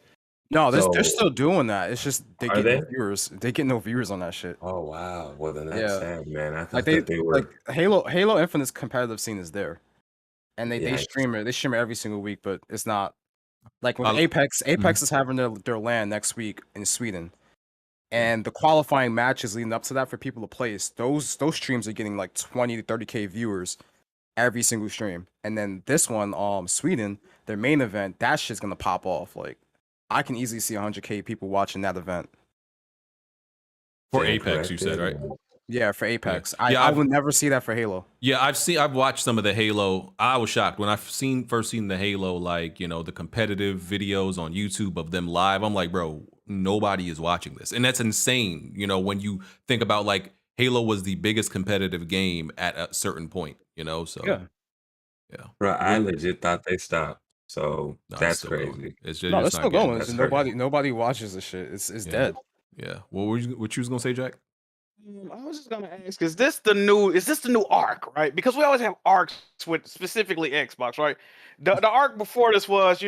No, they're still doing that. It's just they get no viewers. They get no viewers on that shit. Oh wow. Well then that's sad, man. I thought like that they were like Halo Infinite's competitive scene is there. And they stream it. They stream it every single week, but it's not like when Apex is having their LAN next week in Sweden. And the qualifying matches leading up to that for people to place, those streams are getting like 20 to 30K viewers every single stream. And then this one, Sweden, their main event, that shit's gonna pop off. Like I can easily see 100K people watching that event. For Apex, you said, right? Yeah, for Apex. I would never see that for Halo. Yeah, I've watched some of the Halo. I was shocked when I first seen the Halo, like, the competitive videos on YouTube of them live. I'm like, bro, nobody is watching this. And that's insane, when you think about like Halo was the biggest competitive game at a certain point, so yeah. Bro, I legit thought they stopped. So that's crazy. Going. It's still going. Nobody watches this shit. It's dead. Yeah. What you was gonna say, Jack? I was just gonna ask: Is this the new arc, right? Because we always have arcs with specifically Xbox, right? the arc before this was,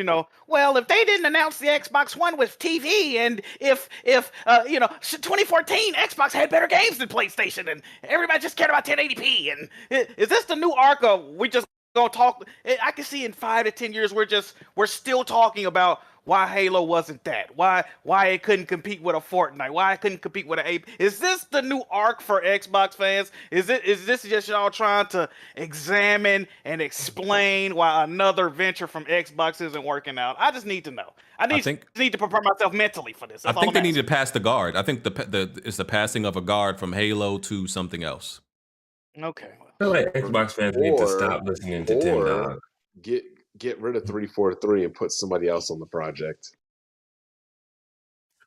well, if they didn't announce the Xbox One with TV, and if 2014 Xbox had better games than PlayStation, and everybody just cared about 1080p, and is this the new arc of we just gonna talk? I can see in 5 to 10 years we're still talking about why Halo wasn't that, why it couldn't compete with a Fortnite, why it couldn't compete with an Ape. Is this the new arc for Xbox fans? Is this just y'all trying to examine and explain why another venture from Xbox isn't working out? I just need to know. I need to prepare myself mentally for this. That's I think they need to pass the guard. I think it's the passing of a guard from Halo to something else. Okay. I feel like Xbox fans need to stop listening to Tim Dog. Get rid of 343 and put somebody else on the project.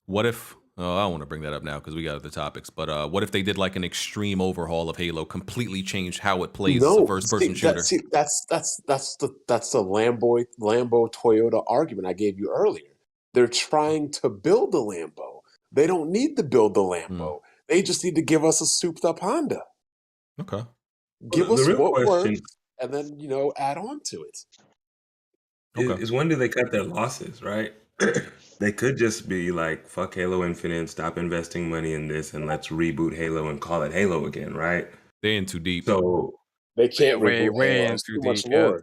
What if? Oh, I don't want to bring that up now because we got other topics. But what if they did like an extreme overhaul of Halo, completely changed how it plays as a first-person shooter? That's the Lambo Toyota argument I gave you earlier. They're trying to build a Lambo. They don't need to build the Lambo. They just need to give us a souped-up Honda. Okay. Give us what works, and then add on to it. Is when do they cut their losses, right? They could just be like, fuck Halo Infinite, stop investing money in this, and let's reboot Halo and call it Halo again, right? They're in too deep. So they can't reboot Halo. It's too much lore.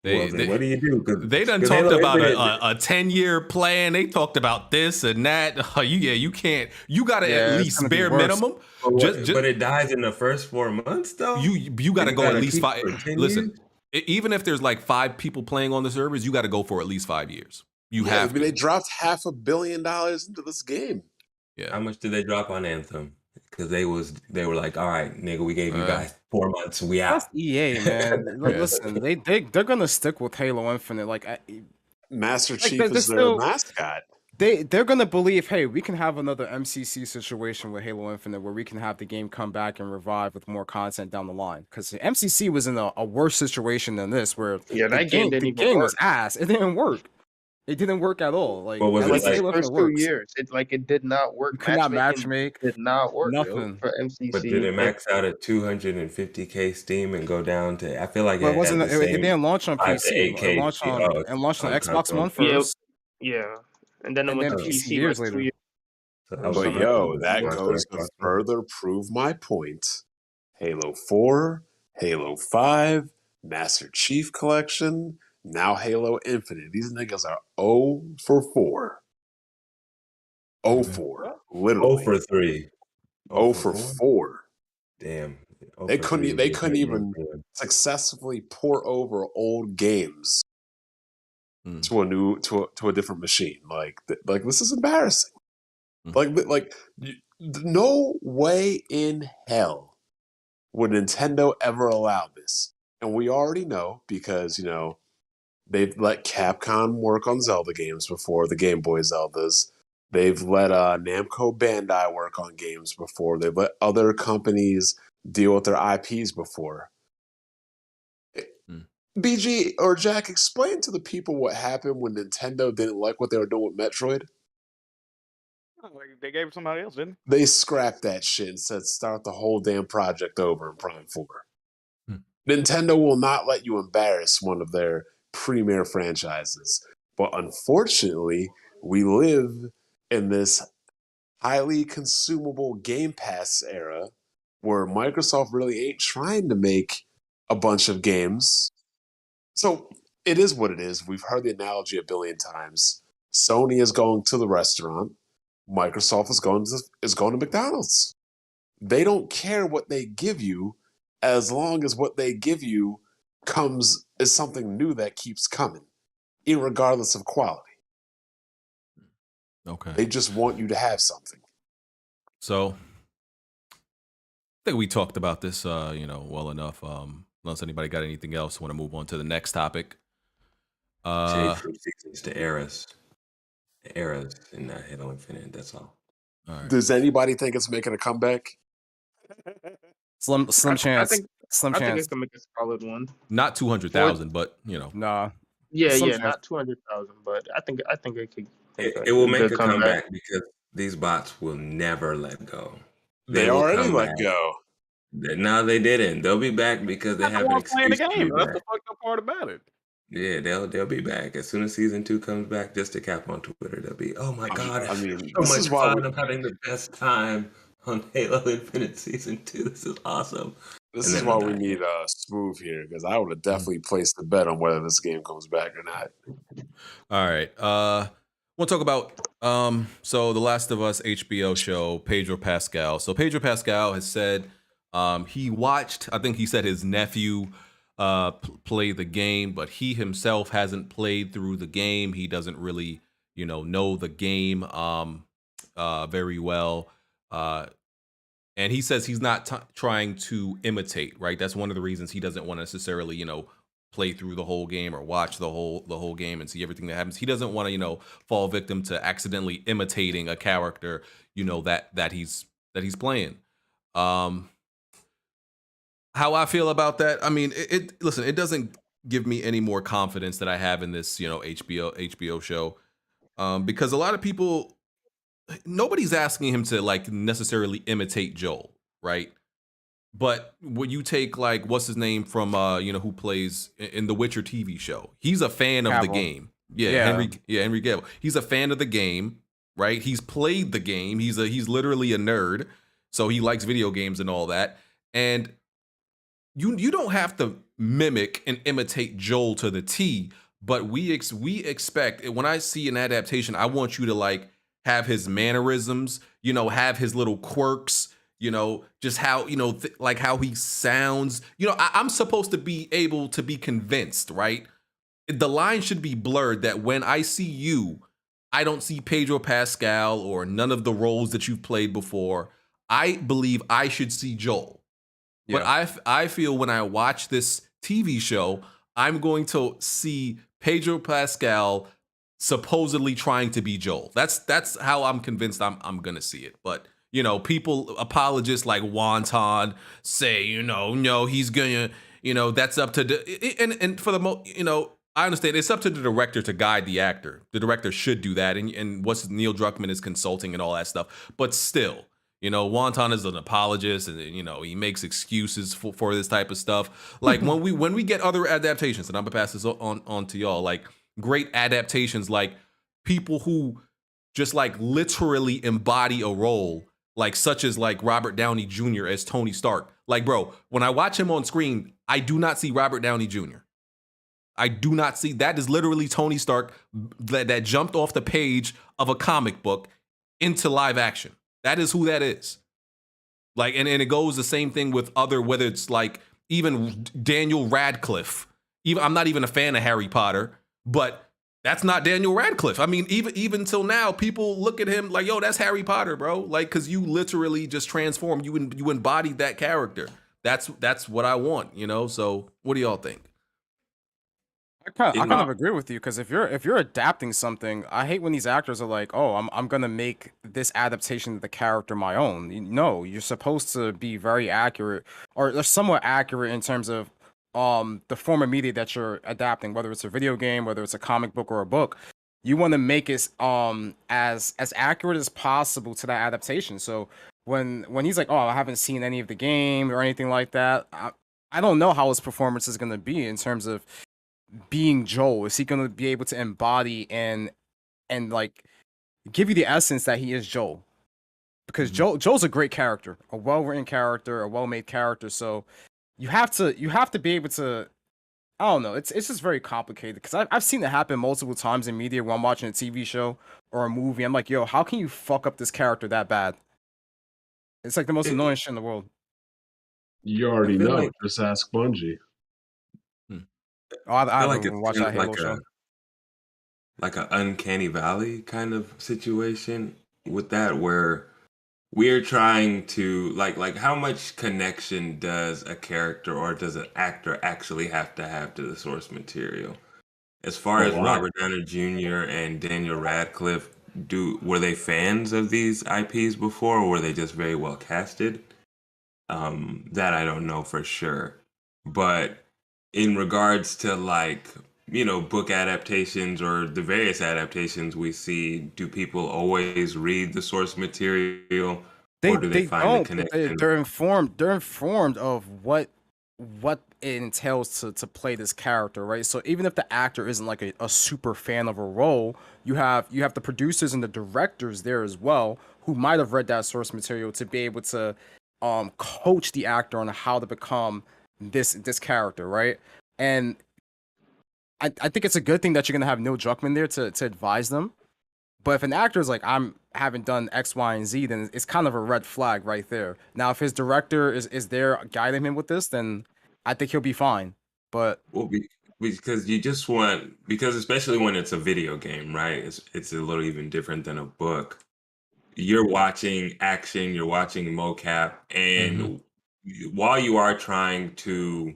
What do you do? They done talked about a 10-year plan. They talked about this and that. You can't. You got to at least bare minimum. But it dies in the first 4 months, though. You got to go at least 5. Listen. Even if there's like 5 people playing on the servers, you got to go for at least 5 years. They dropped $500 million into this game. Yeah. How much did they drop on Anthem? Because they were like, all right, nigga, we gave you guys 4 months, we out. That's EA, man. Listen, they're gonna stick with Halo Infinite. Like Master Chief is their mascot. They're gonna believe, hey, we can have another MCC situation with Halo Infinite where we can have the game come back and revive with more content down the line. Because MCC was in a worse situation than this, where that game was ass. It didn't work. It didn't work at all. Like, was it like first 2 years, it did not work. You could not matchmake. Did not work. Nothing for MCC. But did it max out at 250k Steam and go down to? I feel like it wasn't. It didn't launch on PC. It launched on Xbox One first. Yeah. And then it went to PC years later. 2 years. But that goes to further prove my point. Halo 4, Halo 5, Master Chief Collection, now Halo Infinite. These niggas are 0 for 4. 0 for, literally. 0 for 3. 0 for 4. Damn. They couldn't even successfully port over old games to a different machine. Like this is embarrassing. Like no way in hell would Nintendo ever allow this. And we already know because they've let Capcom work on Zelda games before, the Game Boy Zeldas. They've let Namco Bandai work on games before. They've let other companies deal with their IPs before. BG or Jack, explain to the people what happened when Nintendo didn't like what they were doing with Metroid. They gave it to somebody else, didn't they? They scrapped that shit and said start the whole damn project over in Prime 4. Nintendo will not let you embarrass one of their premier franchises. But unfortunately, we live in this highly consumable Game Pass era where Microsoft really ain't trying to make a bunch of games. So it is what it is. We've heard the analogy a billion times. Sony is going to the restaurant. Microsoft is going to McDonald's. They don't care what they give you as long as what they give you is something new that keeps coming, irregardless of quality. Okay. They just want you to have something. So I think we talked about this well enough. Unless anybody got anything else, want to move on to the next topic. Change from seasons to eras. Eras in Halo Infinite, that's all. Right. Does anybody think it's making a comeback? Slim chance. I think it's gonna make a solid one. Not 200,000, but Nah. Yeah, not 200,000, but I think it could. It will make a comeback because these bots will never let go. They already let go. No, they didn't. They'll be back because they Not the have an ones playing the excuse to game. be That's back. the fucked up part about it. Yeah, they'll be back as soon as season 2 comes back. Just to cap on Twitter, they'll be, oh my god, I mean, so this much is why fun! I'm having the best time on Halo Infinite season 2. This is awesome. this And is then why they'll we die. need Smooth here, because I would have definitely placed a bet on whether this game comes back or not. All right. We'll talk about so the Last of Us HBO show, Pedro Pascal. So Pedro Pascal has said he watched, I think he said his nephew play the game, but he himself hasn't played through the game. He doesn't really, know the game very well. And he says he's not trying to imitate, right? That's one of the reasons he doesn't want to necessarily, play through the whole game or watch the whole game and see everything that happens. He doesn't want to, fall victim to accidentally imitating a character, that he's playing. How I feel about that, I mean, listen, it doesn't give me any more confidence that I have in this, HBO show, because a lot of people, nobody's asking him to like necessarily imitate Joel, right? But when you take like what's his name from who plays in the Witcher TV show, he's a fan of the game. Yeah. Henry Cavill. He's a fan of the game, right? He's played the game. He's literally a nerd, so he likes video games and all that. And you don't have to mimic and imitate Joel to the T, but we expect, when I see an adaptation, I want you to like have his mannerisms, have his little quirks, just how, like how he sounds. I'm supposed to be able to be convinced, right? The line should be blurred that when I see you, I don't see Pedro Pascal or none of the roles that you've played before. I believe I should see Joel. Yeah. But I feel when I watch this TV show, I'm going to see Pedro Pascal supposedly trying to be Joel. That's how I'm convinced I'm gonna see it. But people, apologists like Wonton say, no, he's gonna, that's up to the, and for the most, I understand it's up to the director to guide the actor. The director should do that, and what's Neil Druckmann is consulting and all that stuff. But still, Wonton is an apologist, and he makes excuses for this type of stuff. Like when we get other adaptations, and I'm gonna pass this on to y'all, like great adaptations, like people who just like literally embody a role, like such as like Robert Downey Jr. as Tony Stark. Like, bro, when I watch him on screen, I do not see Robert Downey Jr. I do not see, that is literally Tony Stark that jumped off the page of a comic book into live action. That is who that is. Like, and it goes the same thing with other, whether it's like even Daniel Radcliffe. I'm not even a fan of Harry Potter, but that's not Daniel Radcliffe. I mean, even till now, people look at him like, yo, that's Harry Potter, bro. Like, because you literally just transformed. You embodied that character. That's what I want, So what do y'all think? I kind of agree with you, because if you're adapting something, I hate when these actors are like, oh, I'm gonna make this adaptation of the character my own. No, you're supposed to be very accurate, or somewhat accurate in terms of the form of media that you're adapting, whether it's a video game, whether it's a comic book or a book. You want to make it as accurate as possible to that adaptation. So when he's like, oh, I haven't seen any of the game or anything like that, I don't know how his performance is going to be in terms of being Joel. Is he going to be able to embody and like give you the essence that he is Joel? Because Joel's a great character, a well-written character, a well-made character. So you have to be able to, I don't know, it's just very complicated, because I've seen it happen multiple times in media when I'm watching a TV show or a movie. I'm like, yo, how can you fuck up this character that bad? It's like the most annoying shit in the world. You already know. Like, just ask Bungie. Oh, I haven't watched that Halo show. Like an uncanny valley kind of situation with that, where we're trying to like how much connection does a character or does an actor actually have to the source material? As far as Robert Downey Jr. and Daniel Radcliffe, were they fans of these IPs before, or were they just very well casted? That I don't know for sure. But in regards to book adaptations or the various adaptations we see, do people always read the source material Or do they find the don't. But connection? they're informed. They're informed of what it entails to play this character, right? So even if the actor isn't like a super fan of a role, you have the producers and the directors there as well who might have read that source material to be able to coach the actor on how to become this character, right? And I think it's a good thing that you're gonna have Neil Druckmann there to advise them. But if an actor is like, I haven't done X, Y, and Z, then it's kind of a red flag right there. Now, if his director is there guiding him with this, then I think he'll be fine. But Well, because you just want, because especially when it's a video game, right? It's a little even different than a book. You're watching action, you're watching mocap, and while you are trying to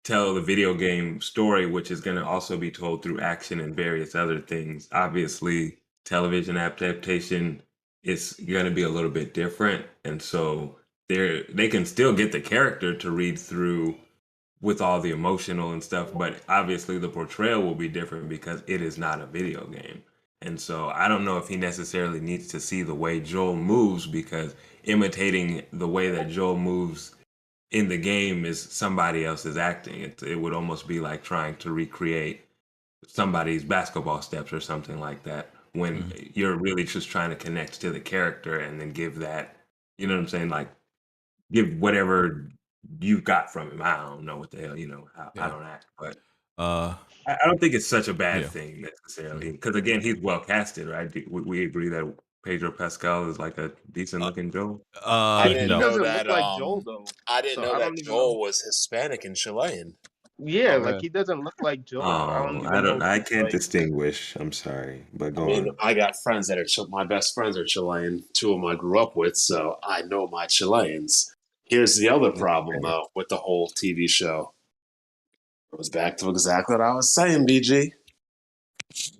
tell the video game story, which is going to also be told through action and various other things, obviously television adaptation is going to be a little bit different, and so they can still get the character to read through with all the emotional and stuff, but obviously the portrayal will be different because it is not a video game. And so I don't know if he necessarily needs to see the way Joel moves, because imitating the way that Joel moves in the game is somebody else's acting. It would almost be like trying to recreate somebody's basketball steps or something like that, when you're really just trying to connect to the character and then give that, you know what I'm saying? Like, give whatever you got from him. I don't know what the hell, I don't act, but I don't think it's such a bad thing necessarily, because again, he's well casted, right? We agree that Pedro Pascal is like a decent looking Joel. I didn't He know doesn't that. look like Joel though. I didn't So know I that don't even Joel know. was Hispanic and Chilean. Yeah, Oh, like really? he doesn't look like Joel. I don't Oh, even know if I he's can't like. distinguish. I'm sorry, but I go mean, on. I got friends that are my best friends are Chilean. Two of them I grew up with, so I know my Chileans. Here's the other problem, though, with the whole TV show. It goes back to exactly what I was saying, BG.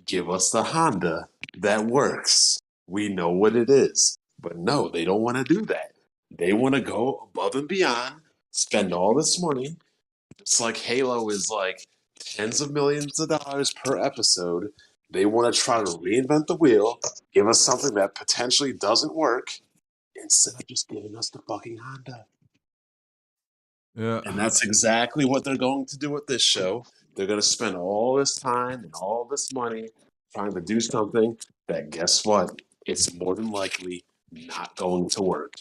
Give us the Honda that works. We know what it is. But no, they don't want to do that. They want to go above and beyond, spend all this money. It's like Halo is like tens of millions of dollars per episode. They want to try to reinvent the wheel, give us something that potentially doesn't work, instead of just giving us the fucking Honda. Yeah. And that's exactly what they're going to do with this show. They're going to spend all this time and all this money trying to do something that, guess what? It's more than likely not going to work.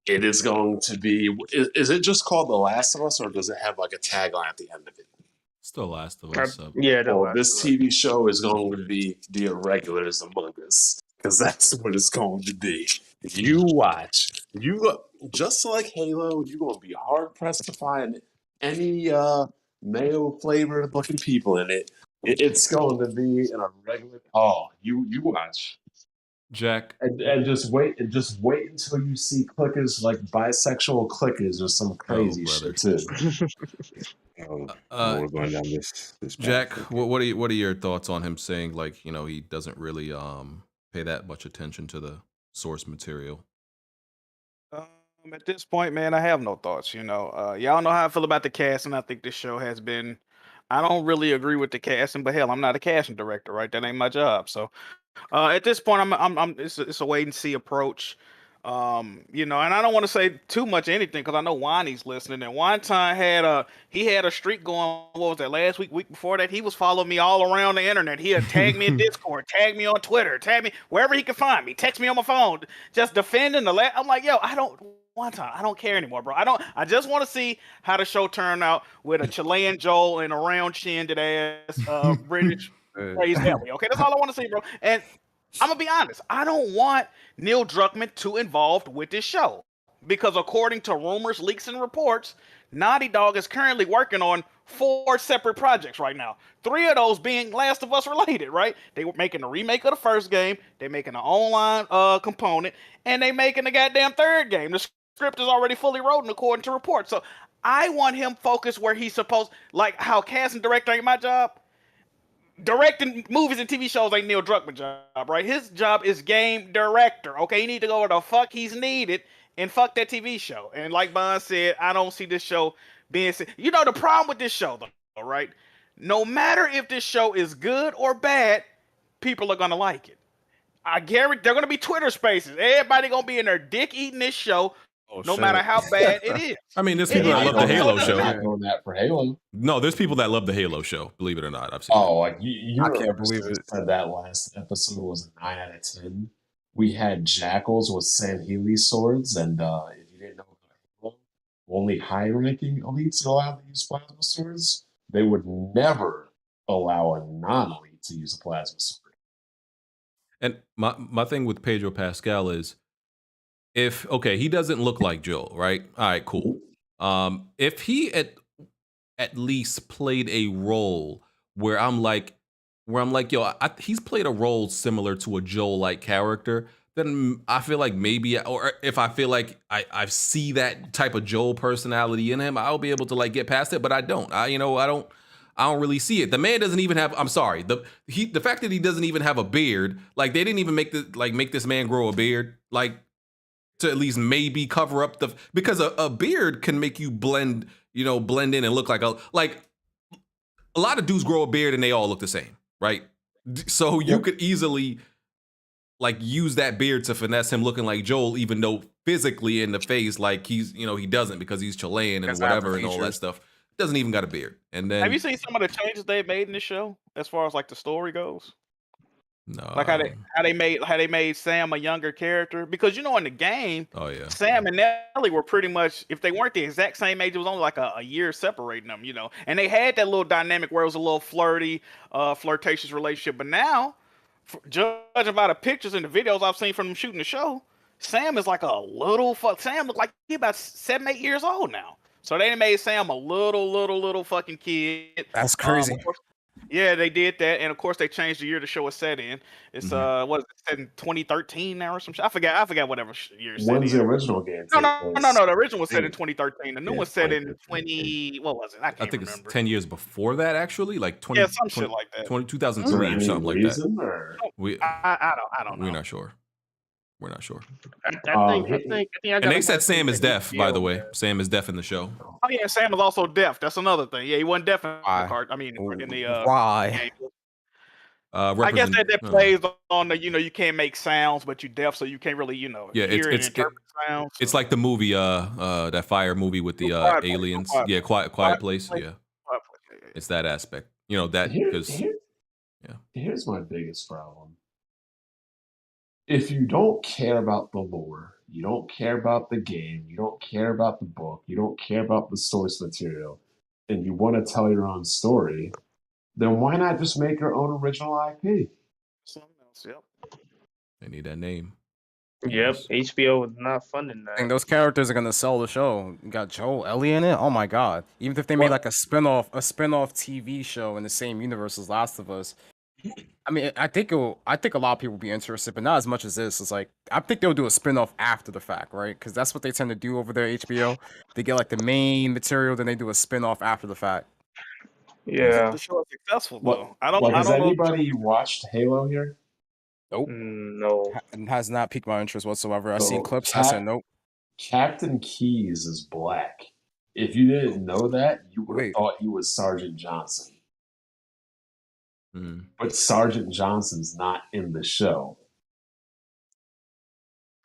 It is going to be. Is it just called The Last of Us, or does it have like a tagline at the end of it? Still Last of Us. Yeah, the Well, last this one. TV show is going to be The Irregulars Among Us, because that's what it's going to be. You watch. Just like Halo, you're going to be hard pressed to find any mayo flavored looking people in it. It's going to be in a regular. Oh, you watch. Jack. And just wait until you see clickers, like bisexual clickers or some crazy shit too. We're going down this path. Jack, Okay. what are your thoughts on him saying, like, he doesn't really pay that much attention to the source material? At this point, man, I have no thoughts. Y'all know how I feel about the cast, and I think this show has been. I don't really agree with the casting, but hell, I'm not a casting director, right? That ain't my job. So, at this point, it's a wait and see approach. And I don't want to say too much anything because I know Wani's listening. And one time had a streak going. What was that, last week before that? He was following me all around the internet. He had tagged me in Discord, tagged me on Twitter, tagged me wherever he could find me, text me on my phone, just defending I'm like, yo, I don't care anymore, bro. I just want to see how the show turned out with a Chilean Joel and a round chinned ass British Praise Ellie. Okay, that's all I want to see, bro. And I'm gonna be honest, I don't want Neil Druckmann too involved with this show because according to rumors, leaks, and reports, Naughty Dog is currently working on 4 separate projects right now. 3 of those being Last of Us related, right? They were making a remake of the first game, they're making an online component, and they making the goddamn 3rd game. The script is already fully written according to reports. So I want him focused where he's supposed, like how casting director ain't my job. Directing movies and TV shows ain't Neil Druckmann's job, right? His job is game director. Okay, he need to go where the fuck he's needed and fuck that TV show. And like Bond said, I don't see this show being. The problem with this show, though, right? No matter if this show is good or bad, people are gonna like it. I guarantee they're gonna be Twitter Spaces. Everybody gonna be in their dick eating this show, no shit. matter how bad it is. I mean, there's people that love the Halo show. Not doing that for Halo. No, there's people that love the Halo show. Believe it or not, I've seen. Oh, like you I can't believe it. Said that last episode was a 9 out of 10. We had jackals with Sanheili swords, and if you didn't know about Halo, only high-ranking elites are allowed to use plasma swords. They would never allow a non-elite to use a plasma sword. And my thing with Pedro Pascal is, if he doesn't look like Joel, right? All right, cool. If he at least played a role where I'm like, yo, he's played a role similar to a Joel-like character, then I feel like maybe, or if I feel like I see that type of Joel personality in him, I'll be able to like get past it. But I don't. I don't really see it. The man doesn't even have. I'm sorry. The fact that he doesn't even have a beard, like they didn't even make this man grow a beard, like to at least maybe cover up because a beard can make you blend in and look like a lot of dudes grow a beard and they all look the same, right? So you could easily like use that beard to finesse him looking like Joel, even though physically in the face, like he's he doesn't, because he's Chilean and whatever and all that stuff. Doesn't even got a beard. And then have you seen some of the changes they've made in the show as far as like the story goes? No. Like how they made Sam a younger character, because in the game, Sam and Ellie were pretty much, if they weren't the exact same age, it was only like a year separating them, and they had that little dynamic where it was a little flirtatious relationship. But now, judging by the pictures and the videos I've seen from them shooting the show, Sam is like Sam looked like he about 7-8 years old now. So they made Sam a little fucking kid. That's crazy. Yeah, they did that, and of course they changed the year the show was set in. It's what is it, set in 2013 now or some shit? I forgot whatever year it's set in. When's the original game? No. The original was set in 2013. The new one's set in 20. What was it? I can't remember. It's 10 years before that, actually, like 20. Yeah, some shit like that. 2003 or something like that. I don't know. We're not sure. I think and they said Sam is deaf, by the way. Sam is deaf in the show. Oh yeah, Sam is also deaf. That's another thing. Yeah, he wasn't deaf in the card. I mean, in the why? I guess that plays on the you can't make sounds, but you're deaf, so you can't really hear and interpret sounds. It's like the movie that fire movie with the aliens. Quiet Place. Yeah, it's that aspect. That because here's my biggest problem. If you don't care about the lore, you don't care about the game, you don't care about the book, you don't care about the source material, and you want to tell your own story, then why not just make your own original IP? Something else, yep. They need that name. Yep, HBO is not funding that. I think those characters are gonna sell the show. You got Joel, Ellie in it. Oh my god! Even if they made like a spin-off TV show in the same universe as Last of Us, I mean, I think a lot of people will be interested, but not as much as this. It's like I think they'll do a spin-off after the fact, right? Because that's what they tend to do over there at HBO. They get like the main material, then they do a spin-off after the fact. Yeah, the show is successful though. Has anybody watched Halo here? Nope. No. It has not piqued my interest whatsoever. I've seen clips. I said nope. Captain Keyes is black. If you didn't know that, you would have thought he was Sergeant Johnson. But Sergeant Johnson's not in the show.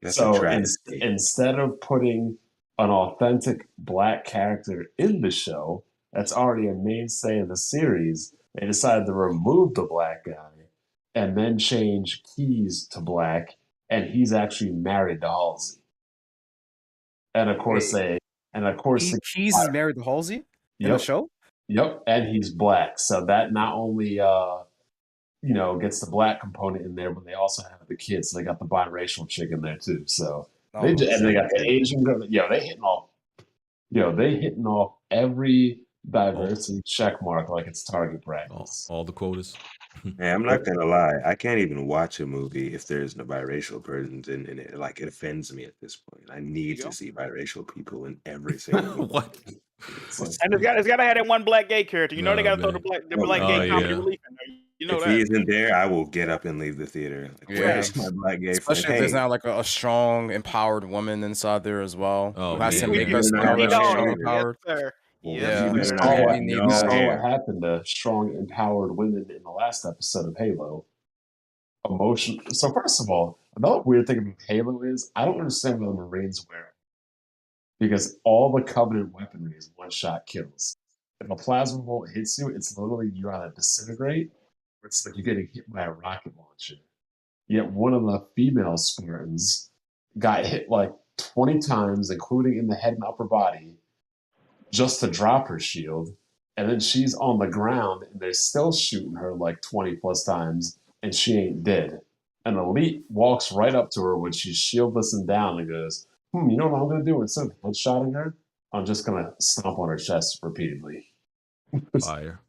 So instead of putting an authentic black character in the show that's already a mainstay in the series, they decided to remove the black guy and then change Keyes to black, and he's actually married to Halsey. And of course Keyes is married to Halsey in the show? Yep, and he's black. So that not only gets the black component in there, but they also have the kids. So they got the biracial chick in there too. So they got the Asian girl. They hitting off every diversity check mark like it's target practice. All the quotas. Hey, I'm not gonna lie. I can't even watch a movie if there's no biracial persons in it. Like, it offends me at this point. I need to see biracial people in every single movie. What? And it's got to have that one black gay character. They got to throw the black gay comedy relief in there. If he isn't there, I will get up and leave the theater. Like, where's my black gay Especially friend? if there's not like a strong, empowered woman inside there as well. Oh, who has yeah. to make us empowered. You saw what happened to strong, empowered women in the last episode of Halo. emotion. So first of all, another weird thing about Halo is I don't understand why the Marines wear it because all the Covenant weaponry is one-shot kills. If a plasma bolt hits you, it's literally you gotta disintegrate. It's like you're getting hit by a rocket launcher. Yet one of the female Spartans got hit like 20 times, including in the head and upper body, just to drop her shield. And then she's on the ground and they're still shooting her like 20 plus times and she ain't dead. An elite walks right up to her when she's shieldless and down and goes, you know what I'm going to do? Instead of headshotting her, I'm just going to stomp on her chest repeatedly. Fire.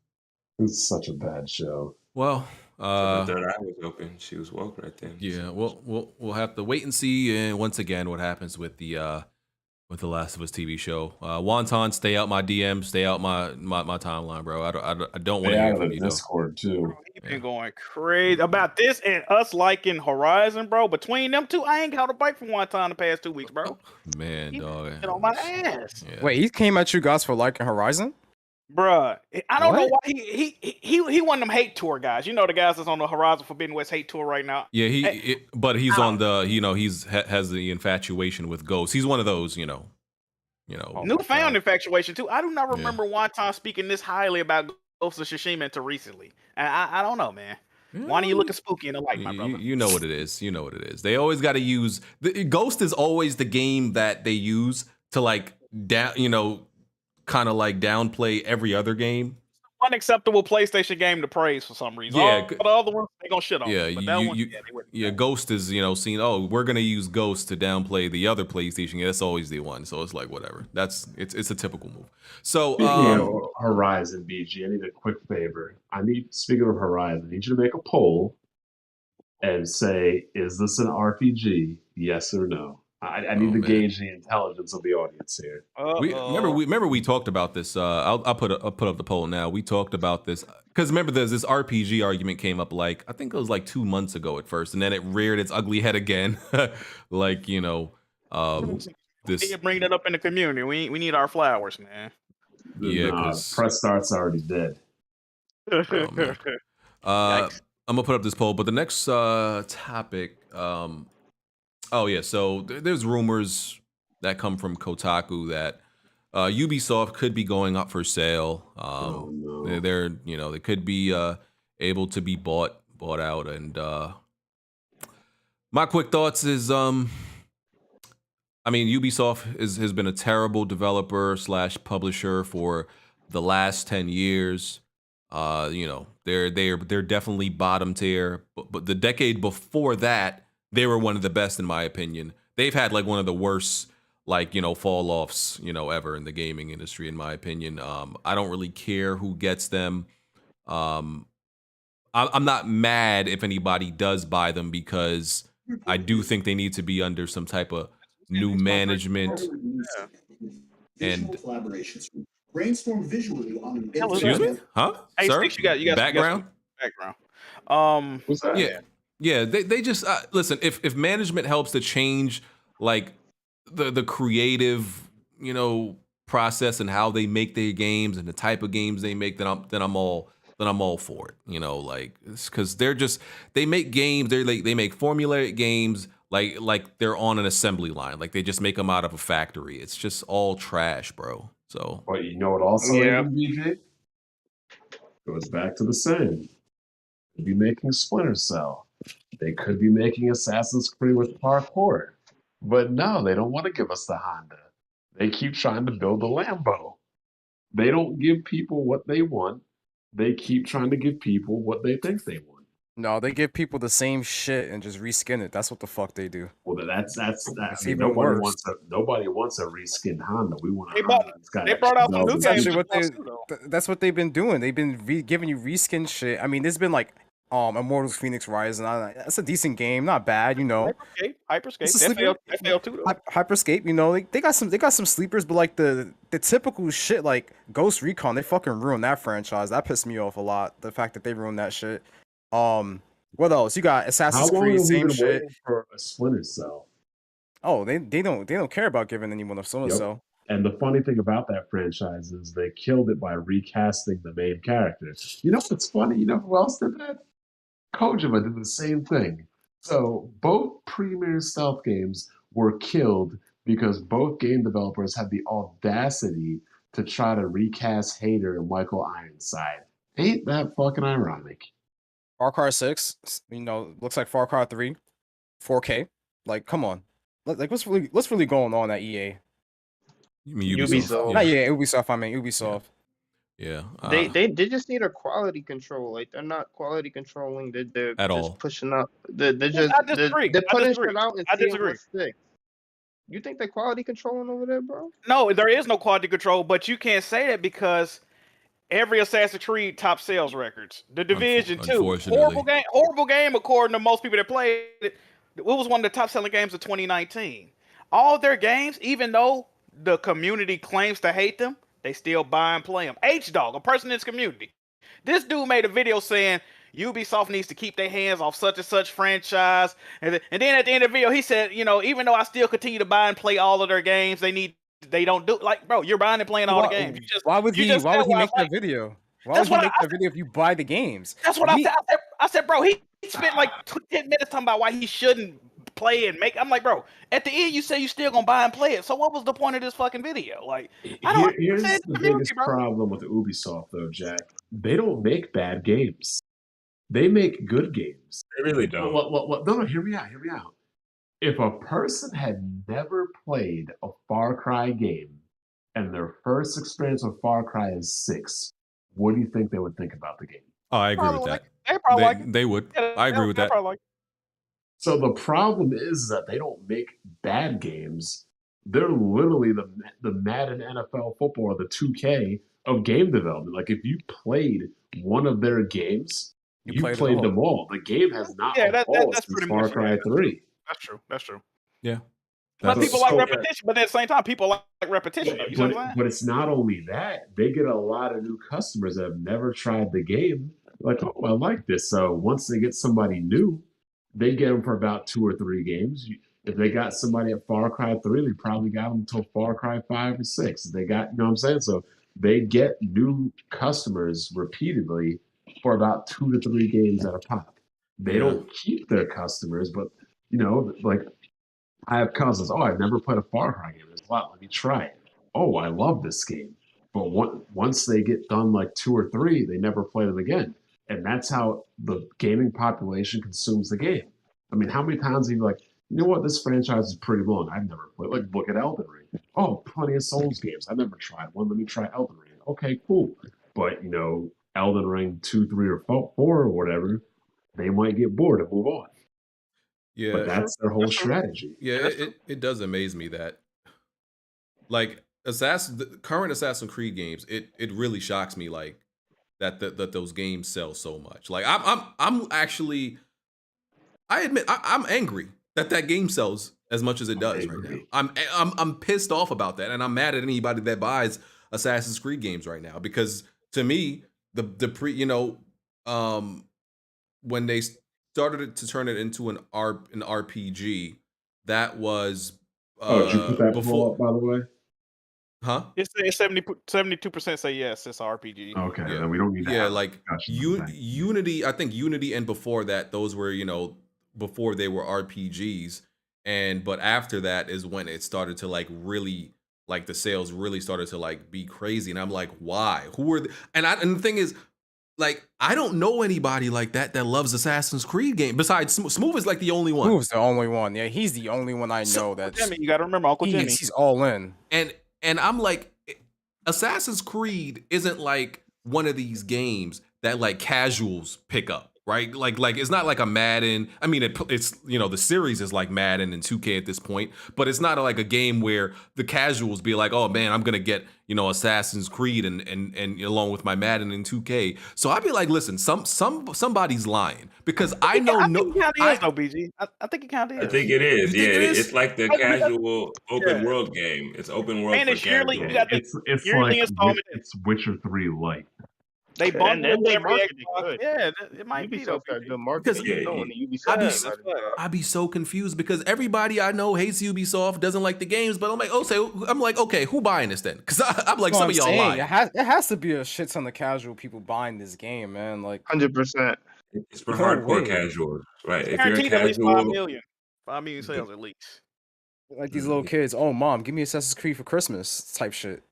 It's such a bad show. Well, the third eye was open. She was woke right then. Yeah, we'll have to wait and see. And once again, what happens with the Last of Us TV show? Wonton, stay out my DM, stay out my timeline, bro. I don't want to hear from you. Discord too. He's been going crazy about this and us liking Horizon, bro. Between them two, I ain't got a bite from Wonton the past 2 weeks, bro. Man, dog. Get on my ass. Yeah. Wait, he came at you guys for liking Horizon? Bruh, I don't know why he one of them hate tour guys. You know the guys that's on the Horizon Forbidden West hate tour right now. Yeah, but he's on the has the infatuation with Ghost. He's one of those, newfound infatuation too. I do not remember Wonton speaking this highly about Ghost of Tsushima until recently. And I don't know, man. Why are you looking spooky in the light, my brother? You know what it is. You know what it is. They always got to use Ghost is always the game that they use to like kind of like downplay every other game. Unacceptable PlayStation game to praise for some reason. Yeah, the other ones they gonna shit on. Yeah, Ghost is seen. Oh, we're gonna use Ghost to downplay the other PlayStation game. That's always the one. So it's like whatever. It's a typical move. So Horizon BG, I need a quick favor. Speaking of Horizon, I need you to make a poll and say, is this an RPG? Yes or no? I need to gauge the intelligence of the audience here. Remember we talked about this. I'll put up the poll now. We talked about this because remember this RPG argument came up like I think it was like 2 months ago at first, and then it reared its ugly head again. Like this. Bring that up in the community. We need our flowers, man. Yeah, press start's already dead. Oh, man. I'm gonna put up this poll, but the next topic. Oh yeah, so there's rumors that come from Kotaku that Ubisoft could be going up for sale. They could be able to be bought out. And my quick thoughts is, Ubisoft has been a terrible developer / publisher for the last 10 years. They're definitely bottom tier, but the decade before that, they were one of the best in my opinion. They've had like one of the worst fall offs ever in the gaming industry in my opinion. I don't really care who gets them. I'm not mad if anybody does buy them because I do think they need to be under some type of new management and collaborations. Brainstorm visually on. Excuse me? Huh? Hey, Sir? Sticks, you got background? What's that? Yeah, they just listen. If management helps to change like the creative, process and how they make their games and the type of games they make, then I'm all for it. Because they make games. They make formulaic games like they're on an assembly line. Like they just make them out of a factory. It's just all trash, bro. So. But you know what also BJ? Goes back to the same. Could be making Splinter Cell. They could be making Assassin's Creed with parkour. But no, they don't want to give us the Honda. They keep trying to build the Lambo. They don't give people what they want. They keep trying to give people what they think they want. No, they give people the same shit and just reskin it. That's what the fuck they do. Well, that's even nobody worse. Nobody wants a reskinned Honda. We want a They Honda that's got they brought out some new games. That's what they've been doing. They've been giving you reskin shit. I mean, there's been like Immortals Phoenix Rising. That's a decent game, not bad, Hyperscape. They failed too, though. Hyperscape, they got some sleepers, but like the typical shit like Ghost Recon, they fucking ruined that franchise. That pissed me off a lot. The fact that they ruined that shit. What else? You got Assassin's Creed, same shit. For a Splinter Cell. Oh, they don't care about giving anyone a Splinter Cell. And the funny thing about that franchise is they killed it by recasting the main character. You know what's funny? You know who else did that? Kojima did the same thing. So both premier stealth games were killed because both game developers had the audacity to try to recast Hader and Michael Ironside. Ain't that fucking ironic? Far Cry 6, looks like Far Cry 3, 4K. Like, come on. Like, what's really going on at EA? You mean Ubisoft? Ubisoft. Not Ubisoft. I mean Ubisoft. Yeah. They just need a quality control. Like they're not quality controlling. They're At just all. pushing up. They're just I disagree. they're I putting disagree. shit out and I seeing disagree. what sticks. You think they're quality controlling over there, bro? No, there is no quality control, but you can't say that because every Assassin's Creed top sales records. The Division 2, Unfortunately. horrible game according to most people that played it. It was one of the top selling games of 2019. All their games, even though the community claims to hate them, they still buy and play them. H-Dog, a person in this community. This dude made a video saying Ubisoft needs to keep their hands off such and such franchise. And then at the end of the video, he said, even though I still continue to buy and play all of their games, they don't do like, bro, you're buying and playing all the games. Why would he make that video? Why would he make that video if you buy the games? That's what I said. I said, bro, he spent like 10 minutes talking about why he shouldn't play and make. I'm like, bro, at the end you say you still gonna buy and play it. So what was the point of this fucking video? Like, Here's the biggest problem with Ubisoft, though, Jack. They don't make bad games. They make good games. They really don't. No, hear me out. If a person had never played a Far Cry game and their first experience with Far Cry is 6, what do you think they would think about the game? Oh, I agree with that. They probably like it. They would. I agree with that. So the problem is that they don't make bad games. They're literally the Madden NFL football or the 2K of game development. Like if you played one of their games, you played them all. The game has not evolved since Far Cry 3. That's true. Yeah. But people like repetition, but at the same time, people like repetition. You know what I'm saying? But it's not only that. They get a lot of new customers that have never tried the game. Like, oh, I like this. So once they get somebody new, they get them for about 2 or 3 games. If they got somebody at Far Cry 3, they probably got them until Far Cry 5 or 6. They got, you know what I'm saying? So they get new customers repeatedly for about 2 to 3 games at a pop. They don't keep their customers, but, like I have cousins. Oh, I've never played a Far Cry game. There's a lot. Let me try it. Oh, I love this game. But once they get done like 2 or 3, they never play them again. And that's how the gaming population consumes the game. I mean, how many times have you like, you know what, this franchise is pretty long. I've never played. Like, look at Elden Ring. Oh, plenty of Souls games. I've never tried one. Let me try Elden Ring. Okay, cool. But, Elden Ring 2, 3, or 4 or whatever, they might get bored and move on. Yeah. But that's their whole strategy. Yeah, it does amaze me that, like, the current Assassin's Creed games, it really shocks me, like, that those games sell so much. Like, I'm actually, I admit, I'm angry that game sells as much as it does right now. I'm pissed off about that, and I'm mad at anybody that buys Assassin's Creed games right now, because to me, when they started to turn it into an RPG, that was did you put that before up, by the way? Huh? It's 72% say yes. It's an RPG. Okay, then we don't need to. Yeah, have like Unity. I think Unity and before that, those were before they were RPGs, but after that is when it started to like really, like the sales really started to like be crazy, and I'm like, why? Who are and the thing is, like, I don't know anybody like that loves Assassin's Creed game besides Smooth is like the only one. Smooth's the only one. Yeah, he's the only one I know that's. Jimmy, you got to remember Uncle Jimmy. He's all in. And I'm like, Assassin's Creed isn't like one of these games that like casuals pick up, right? Like it's not like a Madden. I mean, it's the series is like Madden and 2K at this point, but it's not like a game where the casuals be like, oh man, I'm gonna get Assassin's Creed and along with my Madden and 2K. So I'd be like, listen, somebody's lying, because I think it kind of is. I think it is. Yeah, it's like the casual open world game. It's open world. And it's yearly. It's Witcher 3 light. They bought and they marketed good. Yeah, it might Ubisoft be. got good marketing. I'd be so confused because everybody I know hates Ubisoft, doesn't like the games, but I'm like, okay, who buying this then? Because I'm like, some of y'all lying. It has to be a shit ton of casual people buying this game, man. Like 100%. It's for No hardcore way. casuals, right? It's If you're a guaranteed at least 5 casual, million. 5 million sales at least. Like these little kids, oh mom, give me Assassin's Creed for Christmas type shit.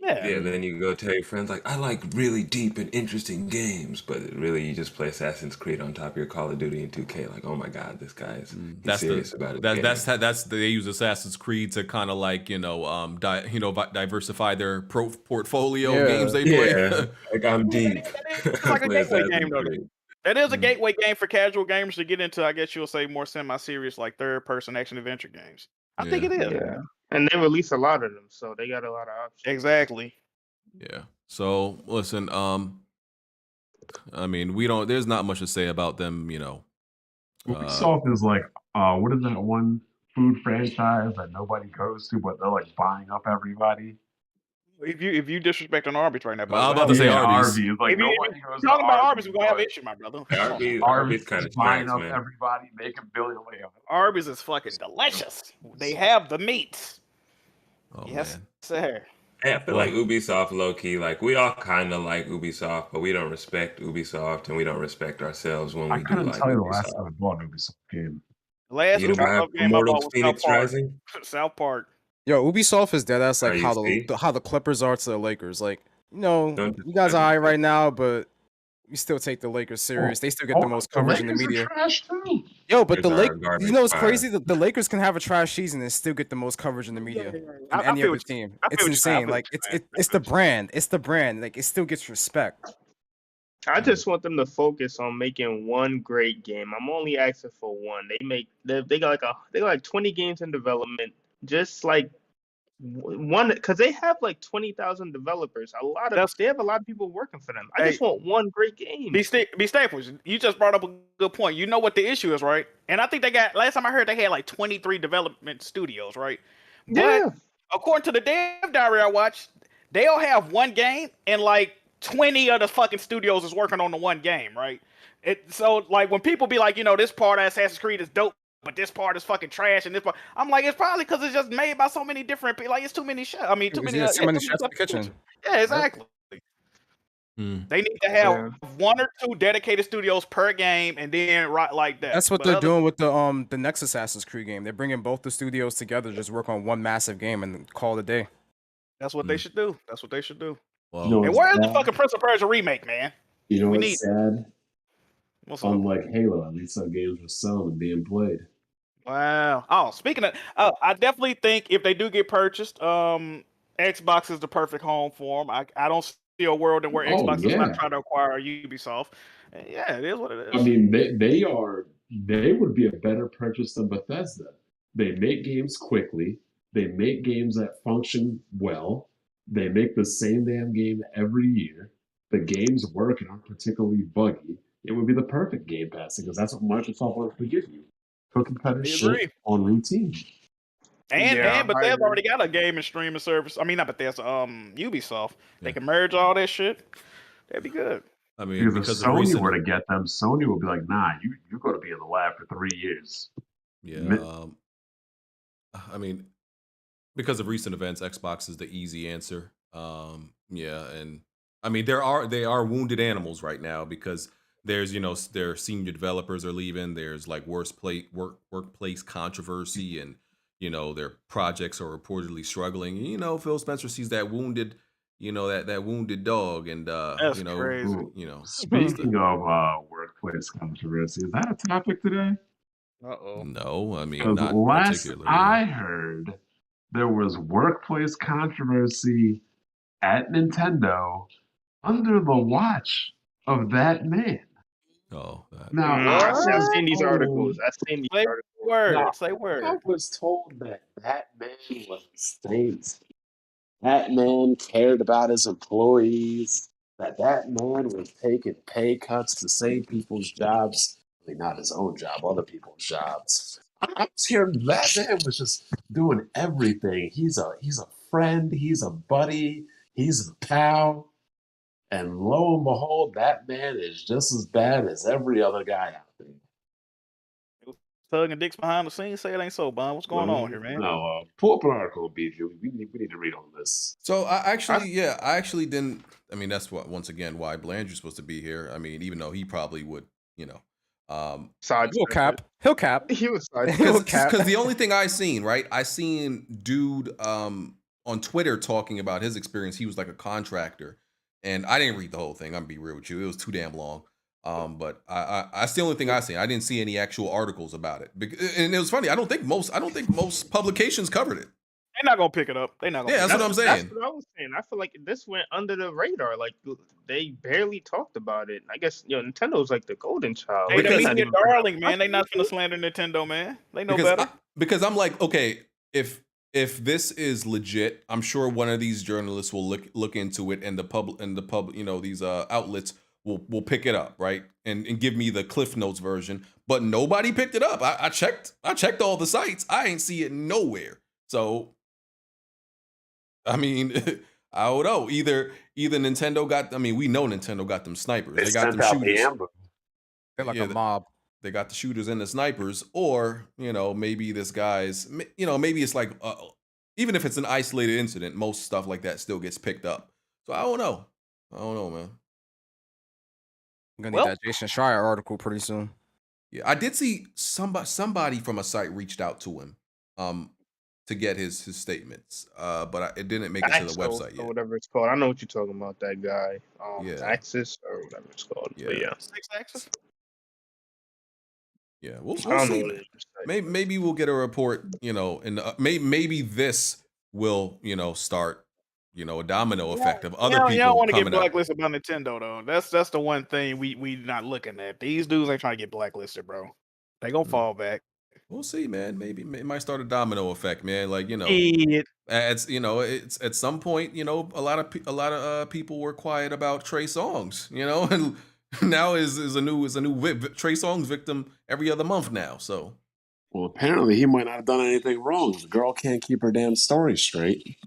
Yeah. yeah, then you go tell your friends like, I like really deep and interesting games, but really you just play Assassin's Creed on top of your Call of Duty and 2K. Like, oh my god, this guy's he's serious about it. That's they use Assassin's Creed to kind of like diversify their portfolio games they play. Yeah, like I'm deep. It's like a Play gateway Assassin's game though. Creed. That is a gateway game for casual gamers to get into, I guess you'll say, more semi-serious like third-person action adventure games. I think it is. Yeah, and they release a lot of them, so they got a lot of options. Exactly. Yeah. So listen, I mean, there's not much to say about them, Ubisoft is like, what is that one food franchise that nobody goes to, but they're like buying up everybody? If you disrespect an Arby's right now, I was about to say Arby's. Like, if you nobody goes to talking about Arby's, Arby's, we're gonna have an issue, my brother. Arby's kind of buying tracks, up man. everybody, making billion. Arby's is fucking delicious. They have the meats. Oh, yes, man. sir. Yeah, I feel like Ubisoft low key, like we all kind of like Ubisoft, but we don't respect Ubisoft and we don't respect ourselves when we do couldn't like tell you the Ubisoft. last time I bought an Ubisoft game. The last You don't buy Ubisoft game I Immortals bought was Phoenix South Park. Rising? South Park. Yo, Ubisoft is dead ass like Are you how see? the Clippers are to the Lakers. Like, Don't you guys are high right now, but we still take the Lakers serious. They still get the most coverage in the media. Trash too. Yo, but the Lakers are Lakers, garbage you know what's fire. crazy? The Lakers can have a trash season and still get the most coverage in the media than I any feel other what you- team. I feel It's what you're saying. I insane. feel Like what you're it's the brand. It's the brand. Like it still gets respect. I just want them to focus on making one great game. I'm only asking for one. They got like 20 games in development. Just like one, because they have like 20,000 developers. They have a lot of people working for them. I just want one great game. Be Staples, you just brought up a good point. You know what the issue is, right? And I think last time I heard they had like 23 development studios, right? Yeah. But according to the dev diary I watched, they'll have one game and like 20 of the fucking studios is working on the one game, right? So like when people be like, this part of Assassin's Creed is dope, but this part is fucking trash, and this part, I'm like, it's probably because it's just made by so many different people. Like it's too many chefs. I mean, too many chefs in the stuff. kitchen. Yeah, exactly. They need to have one or two dedicated studios per game, and then right like that. That's what But they're other- doing with the next Assassin's Creed game. They're bringing both the studios together, just work on one massive game and call it a day. That's what they should do. That's what they should do. Well, You know And what's where's the sad? fucking Prince of Persia remake, man? You know We what's need- sad? What's up? Unlike Halo, at least some games were selling and being played. Wow. Oh, speaking of, I definitely think if they do get purchased, Xbox is the perfect home for them. I don't see a world in where Oh, Xbox does yeah. not try to acquire Ubisoft. And yeah, it is what it is. I mean, they would be a better purchase than Bethesda. They make games quickly. They make games that function well. They make the same damn game every year. The games work and aren't particularly buggy. It would be the perfect Game Pass because that's what Microsoft wants to give you. Cooking cutter I agree. shit on routine. And Bethesda agree. already got a game and streaming service. I mean, not Bethesda, Ubisoft. They can merge all that shit. That'd be good. I mean, Because because if of Sony recent, were to get them, Sony would be like, nah, you're going to be in the lab for 3 years. yeah, I mean, because of recent events, Xbox is the easy answer. Yeah, and I mean, they are wounded animals right now because there's their senior developers are leaving. There's like workplace controversy, and their projects are reportedly struggling. And, Phil Spencer sees that wounded, that wounded dog, and That's crazy. Speaking of workplace controversy, is that a topic today? Uh-oh. No, I mean, Because not last particularly. I heard, there was workplace controversy at Nintendo under the watch of that man. Oh, Now, I've seen these articles. Say word. Now, Say word. I was told that man was saint. That man cared about his employees. That man was taking pay cuts to save people's jobs. I mean, not his own job, other people's jobs. I was hearing that man was just doing everything. He's a friend. He's a buddy. He's a pal. And lo and behold, that man is just as bad as every other guy out there. Tugging dicks behind the scenes. Say it ain't so, Bond. What's going on here, man? No, pull up an article, BG. We need to read on this. So I actually didn't. I mean, that's once again why Blandrew's supposed to be here. I mean, even though he probably would, you know. He'll cap. He'll cap. He was because the only thing I seen, right? I seen dude on Twitter talking about his experience. He was like a contractor, and I didn't read the whole thing. I'm gonna be real with you; it was too damn long. But that's the only thing I seen. I didn't see any actual articles about it, and it was funny. I don't think most publications covered it. They're not gonna pick it up. They're not gonna. Yeah, that's what I'm saying. That's what I was saying. I feel like this went under the radar. Like they barely talked about it. I guess Nintendo's like the golden child. Hey, they need darling, man. They not gonna slander Nintendo, man. They know better. Because I'm like, okay, if this is legit, I'm sure one of these journalists will look into it, and the public, these outlets will pick it up, right, and give me the Cliff Notes version. But nobody picked it up. I checked all the sites. I ain't see it nowhere. So, I mean, I don't know. Either Nintendo got. I mean, we know Nintendo got them snipers. They got them shooters. They're like a mob. They got the shooters and the snipers, or maybe this guy's. Maybe it's like even if it's an isolated incident, most stuff like that still gets picked up. So I don't know. Man. I'm gonna need that Jason Schreier article pretty soon. Yeah, I did see somebody from a site reached out to him. To get his statements, but it didn't make it to the website yet. Or whatever it's called. I know what you're talking about. That guy, Axis or whatever it's called. Yeah, but yeah. 6 Axis. Yeah, we'll see. Maybe we'll get a report. And maybe this will start a domino effect of other people. You don't want to get coming up. blacklisted by Nintendo though. That's the one thing we not looking at. These dudes ain't trying to get blacklisted, bro. They gonna fall back. We'll see, man. Maybe it might start a domino effect, man. Like it's it's at some point, a lot of people were quiet about Trey Songz, and now is a new Trey Songz victim every other month now. So, well, apparently he might not have done anything wrong. The girl can't keep her damn story straight.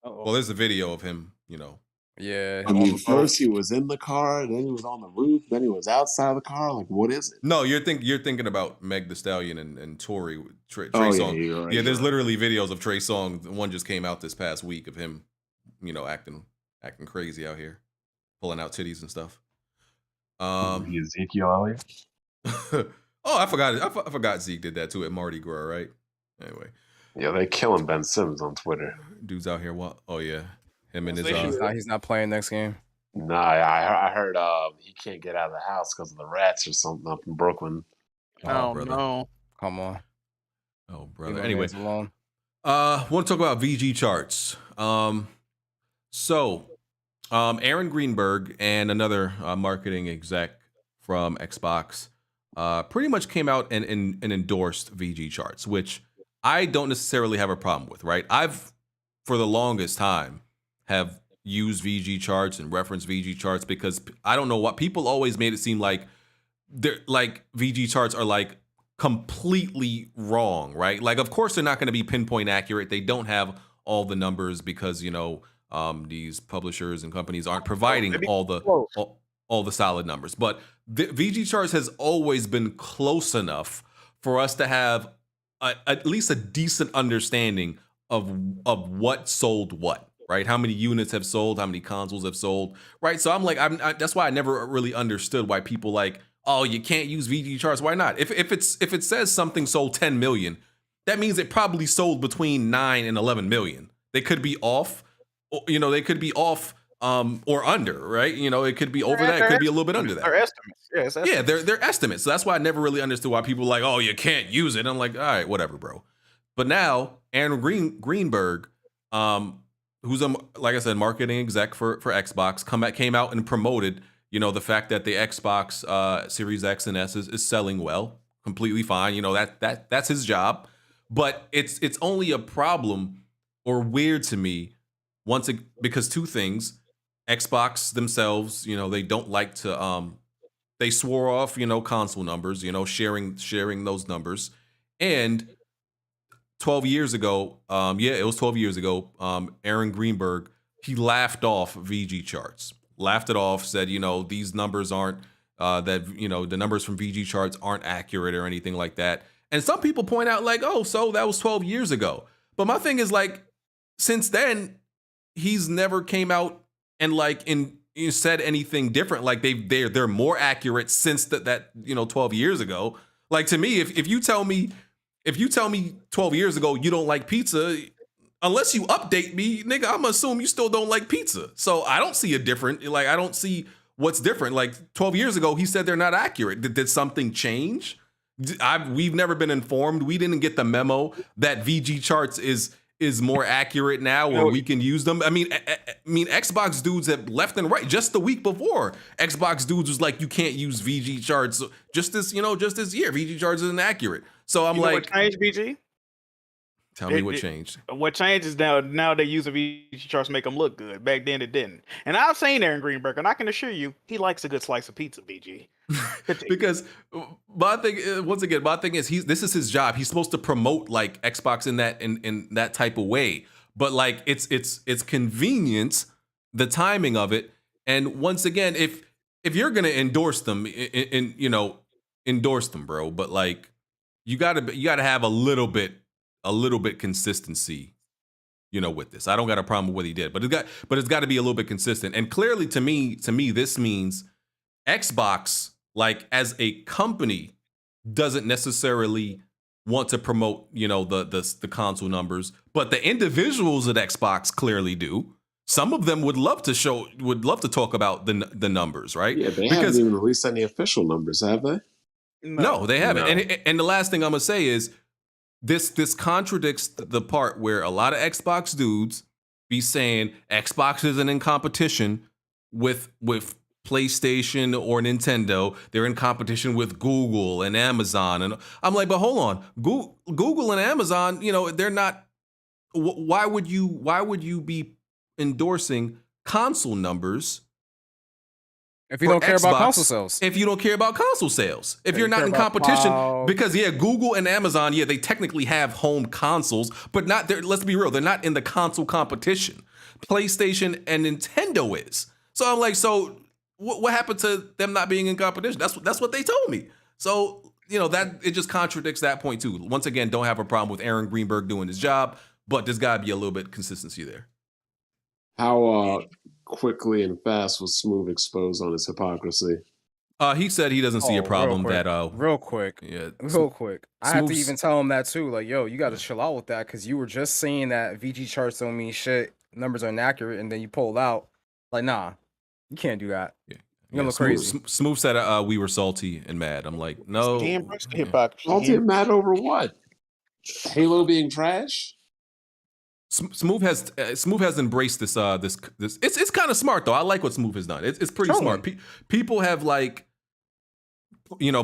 Well, there's a video of him, Yeah. I mean, first he was in the car, then he was on the roof, then he was outside the car. Like, what is it? No, you're thinking about Meg Thee Stallion and Tory Trey Songz. Yeah, right, yeah, there's literally videos of Trey Songz. One just came out this past week of him, acting crazy out here, pulling out titties and stuff. Ezekiel Elliott. Oh, I forgot Zeke did that too at Mardi Gras, right? Anyway. Yeah, they killing Ben Simmons on Twitter. Dude's out here. What? Oh yeah. Him and his he's not playing next game. Nah, I heard he can't get out of the house because of the rats or something up in Brooklyn. Oh no! Come on. Oh brother. Anyway, want to talk about VGChartz. Aaron Greenberg and another marketing exec from Xbox pretty much came out and endorsed VGChartz, which I don't necessarily have a problem with. Right? I've for the longest time have used VGChartz and referenced VGChartz because I don't know what people always made it seem like they're like VGChartz are like completely wrong, right? Like, of course they're not going to be pinpoint accurate. They don't have all the numbers because these publishers and companies aren't providing all the solid numbers. But VGChartz has always been close enough for us to have at least a decent understanding of what sold what. Right? How many units have sold? How many consoles have sold? Right? So I'm like, that's why I never really understood why people like, oh, you can't use VGChartz. Why not? If it says something sold 10 million, that means it probably sold between 9 and 11 million. They could be off, they could be off or under, right? It could be over that. It could be a little bit under that. They're estimates. Yeah, it's estimates. Yeah, they're estimates. So that's why I never really understood why people are like, oh, you can't use it. I'm like, all right, whatever, bro. But now Aaron Greenberg, who's like I said, marketing exec for Xbox, came out and promoted, the fact that the Xbox Series X and S is selling well, completely fine. That's his job, but it's only a problem or weird to me because two things: Xbox themselves, they don't like to they swore off console numbers, sharing those numbers, and 12 years ago, it was 12 years ago, Aaron Greenberg, he laughed off VGChartz. Laughed it off, said, these numbers aren't, the numbers from VGChartz aren't accurate or anything like that. And some people point out like, oh, so that was 12 years ago. But my thing is like, since then, he's never came out and like in said anything different. Like they're more accurate since that 12 years ago. Like to me, if you tell me 12 years ago you don't like pizza, unless you update me, nigga, I'm gonna assume you still don't like pizza. So I don't see a different. Like I don't see what's different. Like 12 years ago, he said they're not accurate. Did something change? We've never been informed. We didn't get the memo that VGChartz is more accurate now, or we can use them. I mean, Xbox dudes have left and right. Just the week before, Xbox dudes was like, you can't use VGChartz. Just this year, VGChartz isn't accurate. So I'm like, what changed, BG? Tell me what changed. What changes now they use a VGChartz to make them look good. Back then it didn't. And I've seen Aaron Greenberg, and I can assure you, he likes a good slice of pizza, BG. Because my thing is this is his job. He's supposed to promote like Xbox in that type of way. But like it's convenience, the timing of it. And once again, if you're gonna endorse them, endorse them, bro. But like you gotta have a little bit consistency, with this. I don't got a problem with what he did, but it's got to be a little bit consistent. And clearly to me, this means Xbox, like as a company, doesn't necessarily want to promote, the console numbers, but the individuals at Xbox clearly do. Some of them would love to talk about the numbers, right? Yeah, they haven't even released any official numbers, have they? No, they haven't. No. And the last thing I'm gonna say is this contradicts the part where a lot of Xbox dudes be saying Xbox isn't in competition with PlayStation or Nintendo. They're in competition with Google and Amazon. And I'm like, but hold on, Google and Amazon, they're not. Why would you be endorsing console numbers if you don't care about console sales? If you don't care about console sales, if you're not in competition, because Google and Amazon, they technically have home consoles, but not there. Let's be real, they're not in the console competition. PlayStation and Nintendo is. So I'm like, what happened to them not being in competition? That's what they told me. So that it just contradicts that point too. Once again, don't have a problem with Aaron Greenberg doing his job, but there's got to be a little bit of consistency there. How quickly and fast was Smooth exposed on his hypocrisy? He said he doesn't see a problem real quick. I have to even tell him that too. Like, yo, you got to chill out with that, because you were just saying that VGChartz don't mean shit, numbers are inaccurate, and then you pulled out. Like, nah, you can't do that. You're gonna look crazy. Smooth said we were salty and mad. I'm like, no. Salty and mad over what? Halo being trash? Smooth has embraced this. It's kind of smart though. I like what Smooth has done. It's pretty smart. People have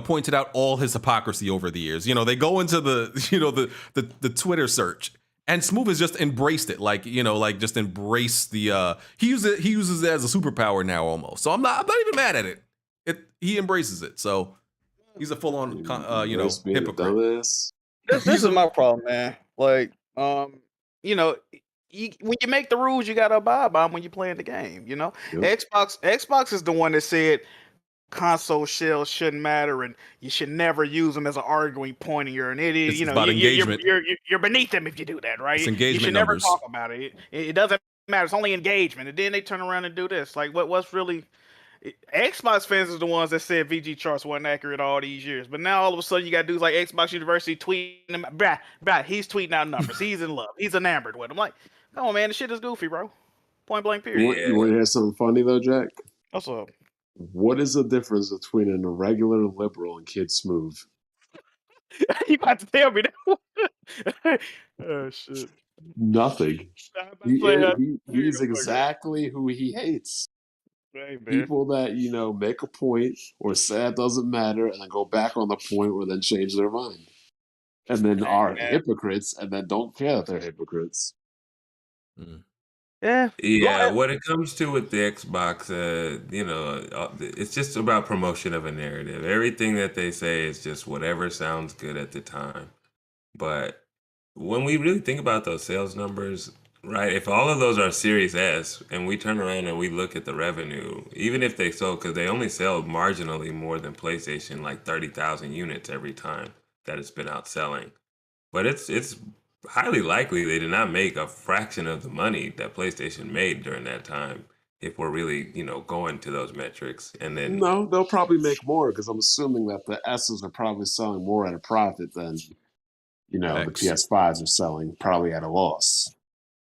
pointed out all his hypocrisy over the years. They go into the Twitter search, and Smooth has just embraced it. Just embrace the. He uses it as a superpower now almost. So I'm not even mad at it. He embraces it. So he's a full on hypocrite. This is my problem, man. When you make the rules, you gotta abide by them when you're playing the game. Yep. Xbox is the one that said console shells shouldn't matter, and you should never use them as an arguing point. And you're an idiot. It's about engagement. You're beneath them if you do that, right? It's engagement you should numbers. never talk about it. It doesn't matter. It's only engagement. And then they turn around and do this. Like, what's really? Xbox fans is the ones that said VGChartz wasn't accurate all these years, but now all of a sudden you got dudes like Xbox University tweeting him, bruh, he's tweeting out numbers. He's in love. He's enamored with him. Like, come on, man, the shit is goofy, bro. Point blank, period. You want to hear something funny though, Jack? What's up? What is the difference between an irregular liberal and Kid Smooth? You about to tell me that? Oh shit. Nothing. He's exactly who he hates. Hey, people that make a point or say it doesn't matter and then go back on the point or then change their mind, and then are hypocrites and then don't care that they're hypocrites. Yeah, when it comes to with the Xbox, it's just about promotion of a narrative. Everything that they say is just whatever sounds good at the time. But when we really think about those sales numbers, right, if all of those are Series S and we turn around and we look at the revenue, even if they sold, because they only sell marginally more than PlayStation, like 30,000 units every time that it's been out selling. But it's highly likely they did not make a fraction of the money that PlayStation made during that time. if we're really, going to those metrics. And then No, they'll probably make more because I'm assuming that the S's are probably selling more at a profit than the PS5s are selling, probably at a loss.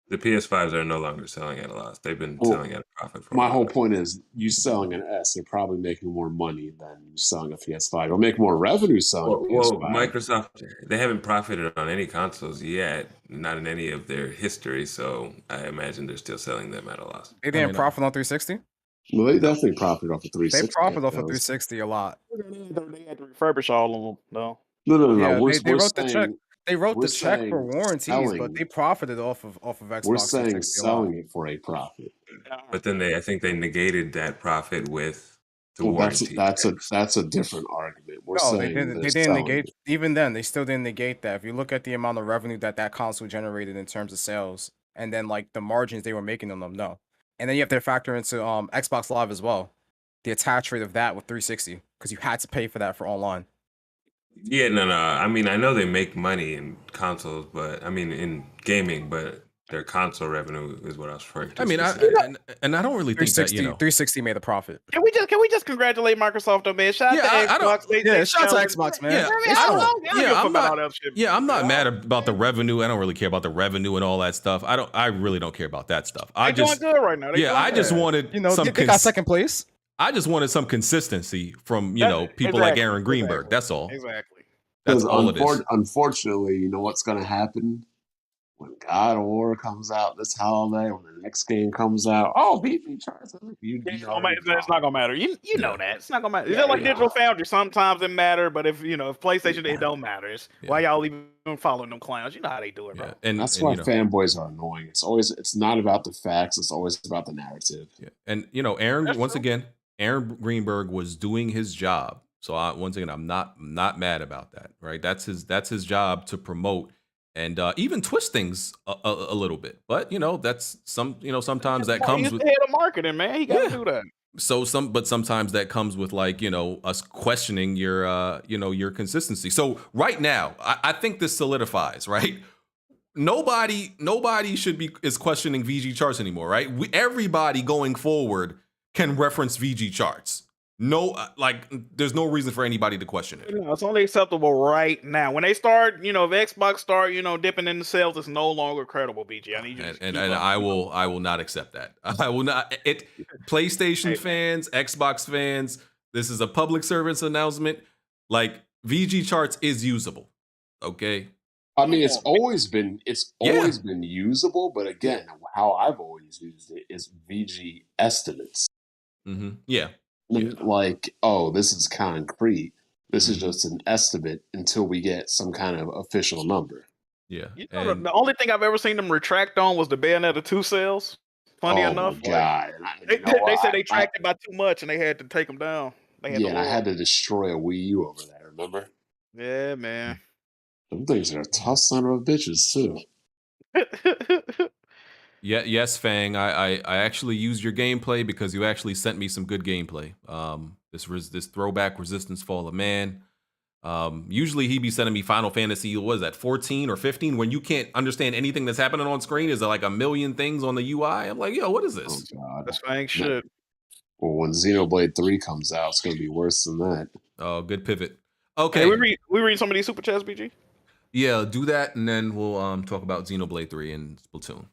the PS5s are no longer selling at a loss. They've been Well, selling at a profit for a My while. whole point is, you selling an S, they're probably making more money than you selling a PS5. You'll make more revenue selling a PS5. Microsoft, they haven't profited on any consoles yet, not in any of their history. So I imagine they're still selling them at a loss. They didn't profit on 360. Well, they definitely profited off of 360. They profit off of 360 a lot. They had to refurbish all of them, though. No. Yeah, We're they wrote saying, the check. They wrote the check for saying warranties, selling. but they profited off of Xbox. We're saying 360 a lot. selling it for a profit. But then I think they negated that profit with the Well, warranty. that's a different argument. We're No, saying they didn't negate. Even then, they still didn't negate that. If you look at the amount of revenue that console generated in terms of sales, and then like the margins they were making on them, no. And then you have to factor into Xbox Live as well, the attach rate of that with 360, because you had to pay for that for online. Yeah, no. I mean, I know they make money in consoles, but I mean in gaming, but their console revenue is what I was referring to. I mean, I don't really think that 360 made a profit. Can we just congratulate Microsoft on man? Shout out to Xbox. Shout out to Xbox, man. I'm not mad about the revenue. I don't really care about the revenue and all that stuff. I really don't care about that stuff. They're doing good right now. I just wanted some. They got second place. I just wanted some consistency from people like Aaron Greenberg. That's all. Exactly. That's all it is. Unfortunately, you know what's going to happen when God of War comes out this holiday, when the next game comes out. Oh, VGChartz. It's not gonna matter. You know that it's not gonna matter. It's just like Digital Foundry. Sometimes it matter, but if PlayStation, it don't matter. It's why y'all even following them clowns. You know how they do it, bro. And that's why fanboys are annoying. It's not about the facts. It's always about the narrative. Yeah. And Aaron Greenberg was doing his job. So once again, I'm not mad about that, right? That's his job to promote and even twist things a little bit. But that's sometimes that comes with head of marketing, man. He got to do that. So sometimes that comes with us questioning your your consistency. So right now, I think this solidifies, right? Nobody is questioning VGChartz anymore, right? Everybody going forward can reference VGChartz. No, there's no reason for anybody to question it. It's only acceptable right now. When they start, if Xbox start, dipping in the sales, it's no longer credible, BG. I need you and I will not accept that. I will not. PlayStation fans, Xbox fans, this is a public service announcement. VGChartz is usable. Okay. I mean, it's always been usable, but again, how I've always used it is VG estimates. Mm-hmm. Yeah. This is concrete. This is just an estimate until we get some kind of official number. Yeah. The only thing I've ever seen them retract on was the Bayonetta 2 sales. Funny enough. My God. They said they tracked it by too much and they had to take them down. And I had to destroy a Wii U over that, remember? Yeah, man. Them things are a tough son of a bitches, too. Yeah, yes, Fang. I actually used your gameplay because you actually sent me some good gameplay. This throwback Resistance Fall of Man. Usually he be sending me Final Fantasy, what is that, 14 or 15, when you can't understand anything that's happening on screen. Is there like a million things on the UI? I'm like, yo, what is this? Oh, God. That's Fang shit. Well, when Xenoblade 3 comes out, it's going to be worse than that. Oh, good pivot. Okay. Hey, we read some of these super chats, BG? Yeah, do that, and then we'll talk about Xenoblade 3 and Splatoon.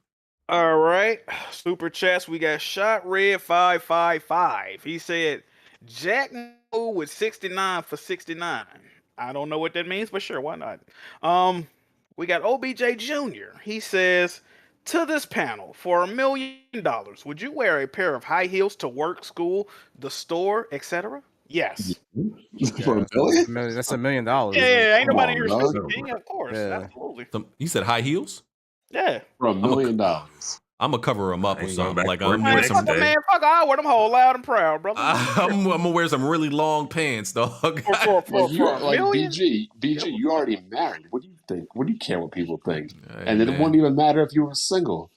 All right, super chats. We got Shot Red 555. He said Jack with 69 for 69. I don't know what that means, but sure, why not? We got OBJ Jr. He says, to this panel, for $1 million, would you wear a pair of high heels to work, school, the store, etc.? Yes. For $1 million? That's $1 million. Yeah, ain't nobody here stupid. Of course, absolutely. You said high heels? Yeah. For $1 million. I'm gonna cover them up with something. Man, I wear them whole loud and proud, brother. I'm gonna wear some really long pants, dog. BG, you already married. What do you think? What do you care what people think? And it wouldn't even matter if you were single.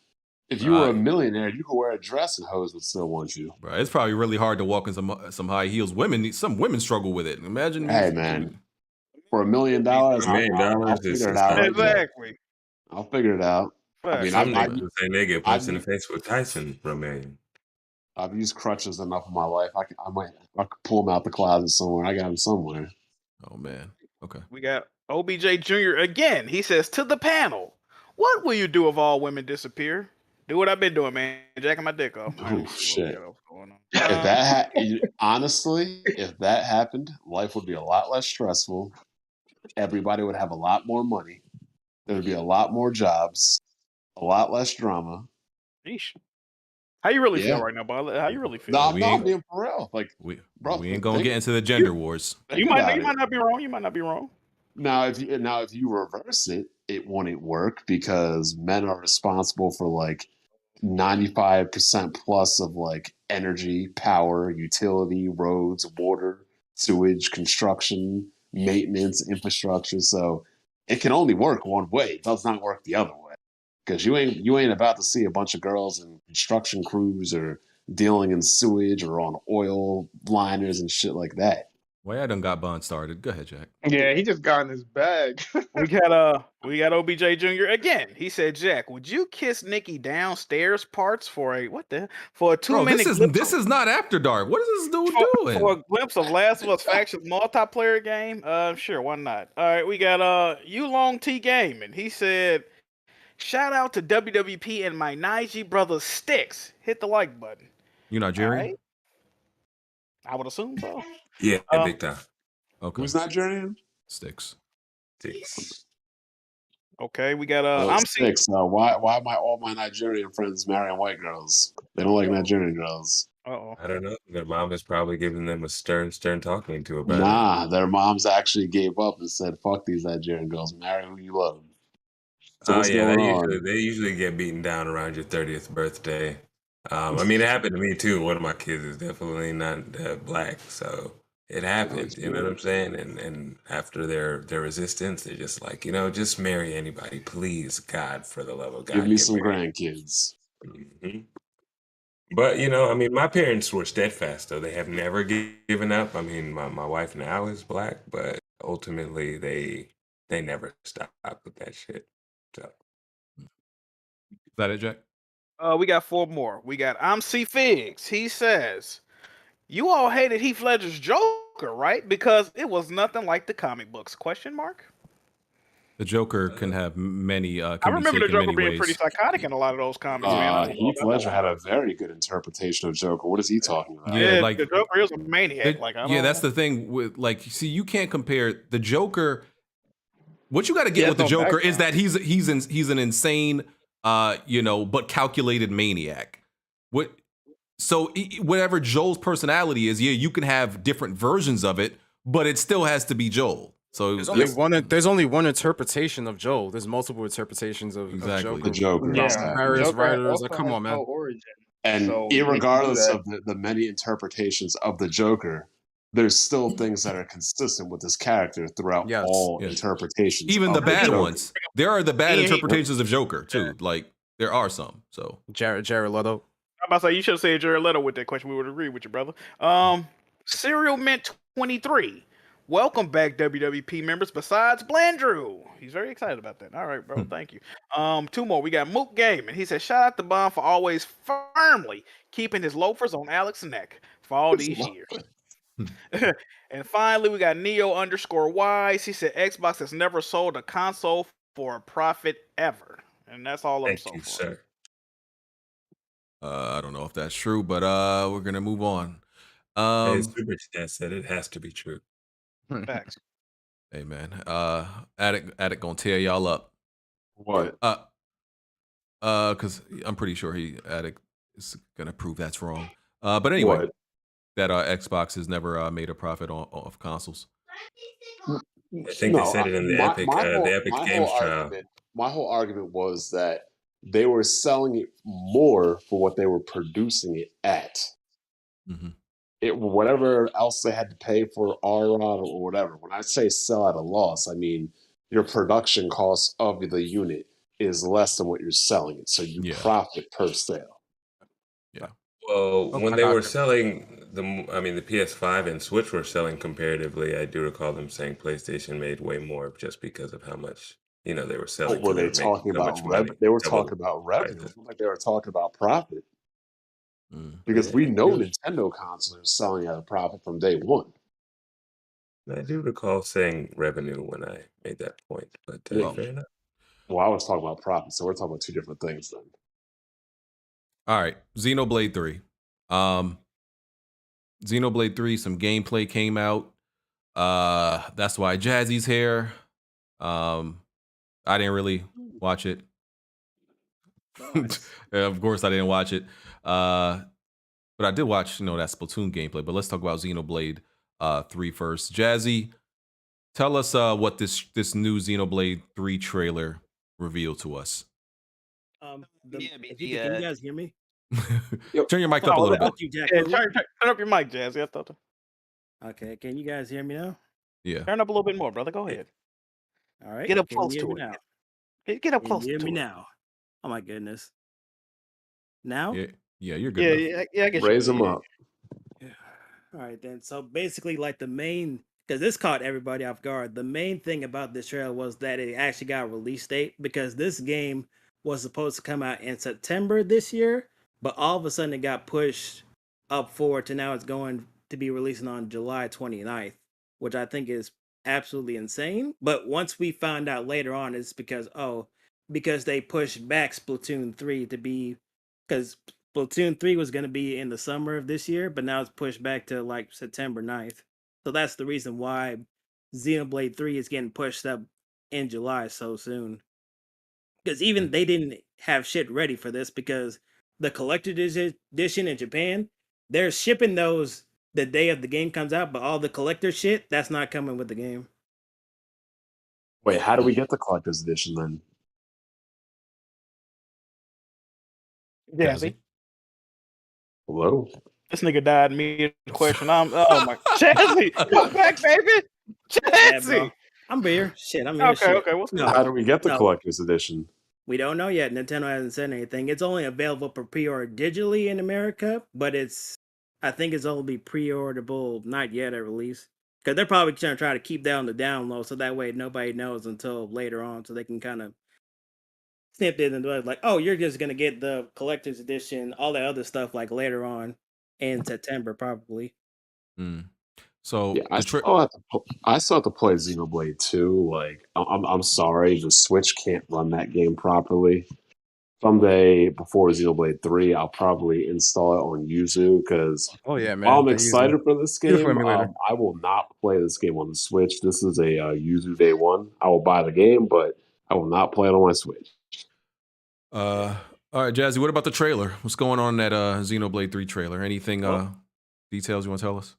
If you were a millionaire, you could wear a dress and hoes would still want you. Bro, it's probably really hard to walk in some high heels. Some women struggle with it. Imagine. Hey, man. For $1 million, I'll figure it out. Exactly. I'll figure it out. I mean, I'm not saying they get punched in the face with Tyson for $1 million. I've used crutches enough in my life. I could pull them out the closet somewhere. I got them somewhere. Oh man. Okay. We got OBJ Jr. again. He says to the panel, "What will you do if all women disappear?" Do what I've been doing, man. Jacking my dick off. Oh shit! Going on. If that honestly, if that happened, life would be a lot less stressful. Everybody would have a lot more money. There would be a lot more jobs, a lot less drama. Sheesh. How you really Yeah. feel right now, Bob? How you really feel? No, I'm being for real. Like, We bro, ain't gonna get into the gender wars. You might not be wrong. You might not be wrong. Now, if you reverse it, it wouldn't work because men are responsible for like 95% plus of like energy, power, utility, roads, water, sewage, construction, maintenance, infrastructure. So it can only work one way. It does not work the other way. Because you ain't about to see a bunch of girls in construction crews or dealing in sewage or on oil liners and shit like that. Well, I done got Bond started. Go ahead, Jack. Yeah, he just got in his bag. We got OBJ Jr. again. He said, "Jack, would you kiss Nikki downstairs parts for a 2-minute? This is not After Dark. What is this dude doing? For a glimpse of Last of Us Factions multiplayer game? Sure, why not? All right, we got Long T Gaming. He said, "Shout out to WWP and my Nige brothers Sticks. Hit the like button." You Nigerian? Right. I would assume so. Yeah, big time. Okay. Who's Nigerian? Sticks. Okay, we got Sticks. Why am all my Nigerian friends marrying white girls? They don't like Nigerian girls. Uh-oh. I don't know. Their mom is probably giving them a stern talking to about it. Nah, their moms actually gave up and said, "Fuck these Nigerian girls. Marry who you love." So what's going on? They usually get beaten down around your 30th birthday. I mean, it happened to me too. One of my kids is definitely not black, so it happened. You know what I'm saying? And after their resistance, they're just like, just marry anybody, please, God, for the love of God. Give me some grandkids. Mm-hmm. But I mean, my parents were steadfast, though. They have never given up. I mean, my wife now is black, but ultimately they never stopped with that shit. So. Is that it, Jack? We got 4 more. We got I'm C Figs. He says, "You all hated Heath Ledger's Joker, right? Because it was nothing like the comic books?" ? The Joker can have many. I remember the Joker being pretty psychotic in a lot of those comics, man. Heath Ledger had a very good interpretation of Joker. What is he talking about? Yeah, like the Joker is a maniac. That's the thing with see, you can't compare the Joker. What you got to get with the Joker is that he's an insane, but calculated maniac. So whatever Joel's personality is, you can have different versions of it, but it still has to be Joel. So there's only one interpretation of Joel. There's multiple interpretations of Joker. The Joker. Various writers. Come on, man. And irregardless of the many interpretations of the Joker, there's still things that are consistent with this character throughout all interpretations. Even the bad ones. There are the bad interpretations of Joker too. Like there are some. So Jared Leto. I'm about to say you should have said Jared Leto with that question. We would agree with you, brother. Serial Mint 23. Welcome back, WWP members. Besides Blandrew, he's very excited about that. All right, bro. Thank you. 2 more. We got Mook Gaming. He said, "Shout out to Bond for always firmly keeping his loafers on Alex's neck for all these years." And finally, we got Neo_Wise. He said, "Xbox has never sold a console for a profit ever," and that's all I'm so far. Sir. I don't know if that's true, but we're gonna move on. Superchat said it has to be true. Facts. Hey man, Attic gonna tear y'all up. What? Because I'm pretty sure Attic is gonna prove that's wrong. But anyway, that Xbox has never made a profit off consoles. I think they said it in the Epic Games trial. My whole argument was that they were selling it more for what they were producing it at. Mm-hmm. Whatever else they had to pay for ROD or whatever. When I say sell at a loss, I mean your production cost of the unit is less than what you're selling it, so you profit per sale. Yeah. Well, when they were selling the PS5 and Switch were selling comparatively, I do recall them saying PlayStation made way more just because of how much they were selling. Were they talking about revenue? They were talking about revenue. Like they were talking about profit. Because we know Nintendo consoles are selling at a profit from day one. I do recall saying revenue when I made that point, but fair enough. Well, I was talking about profit, so we're talking about two different things then. All right, Xenoblade 3. Xenoblade 3, some gameplay came out. That's why Jazzy's here. I didn't really watch it. Of course, I didn't watch it. But I did watch, that Splatoon gameplay. But let's talk about Xenoblade 3 first. Jazzy, tell us what this new Xenoblade 3 trailer revealed to us. Can you guys hear me? Turn your mic up a little bit. Turn up your mic, Jazzy. I thought. Okay, can you guys hear me now? Yeah. Turn up a little bit more, brother. Go ahead. All right. Get up Can you close hear to me it. now? Get up Can close you hear to me it. now? Oh my goodness. Now? Yeah, you're good. Yeah, I guess Raise them up. All right, then. So basically, like because this caught everybody off guard. The main thing about this trailer was that it actually got a release date, because this game was supposed to come out in September this year, but all of a sudden it got pushed up forward to now it's going to be releasing on July 29th, which I think is absolutely insane. But once we found out later on, it's because they pushed back Splatoon 3 to be, because Splatoon 3 was going to be in the summer of this year, but now it's pushed back to like September 9th. So that's the reason why Xenoblade 3 is getting pushed up in July so soon. Because even they didn't have shit ready for this, because the collector's edition in Japan, they're shipping those the day of the game comes out, but all the collector shit, that's not coming with the game. Wait, how do we get the collector's edition then? Jazzy. Hello? This nigga died mid question. Oh my Jazzy, come back, baby. Jazzy. I'm here. Shit, I'm here. Okay, what's No. How do we get the collector's edition? We don't know yet. Nintendo hasn't said anything. It's only available for pre-order digitally in America, but I think it's only pre-orderable, not yet at release. Because they're probably trying to try to keep that on the down low, so that way nobody knows until later on, so they can kind of snip it and do it like, oh, you're just gonna get the collector's edition, all that other stuff like later on in September, probably. So yeah, I still have to play Xenoblade 2. Like, I'm sorry, the Switch can't run that game properly. Someday before Xenoblade 3, I'll probably install it on Yuzu, because while I'm excited for this game, I will not play this game on the Switch. This is a Yuzu day one. I will buy the game, but I will not play it on my Switch. All right, Jazzy, what about the trailer? What's going on in that Xenoblade 3 trailer? Anything details you want to tell us?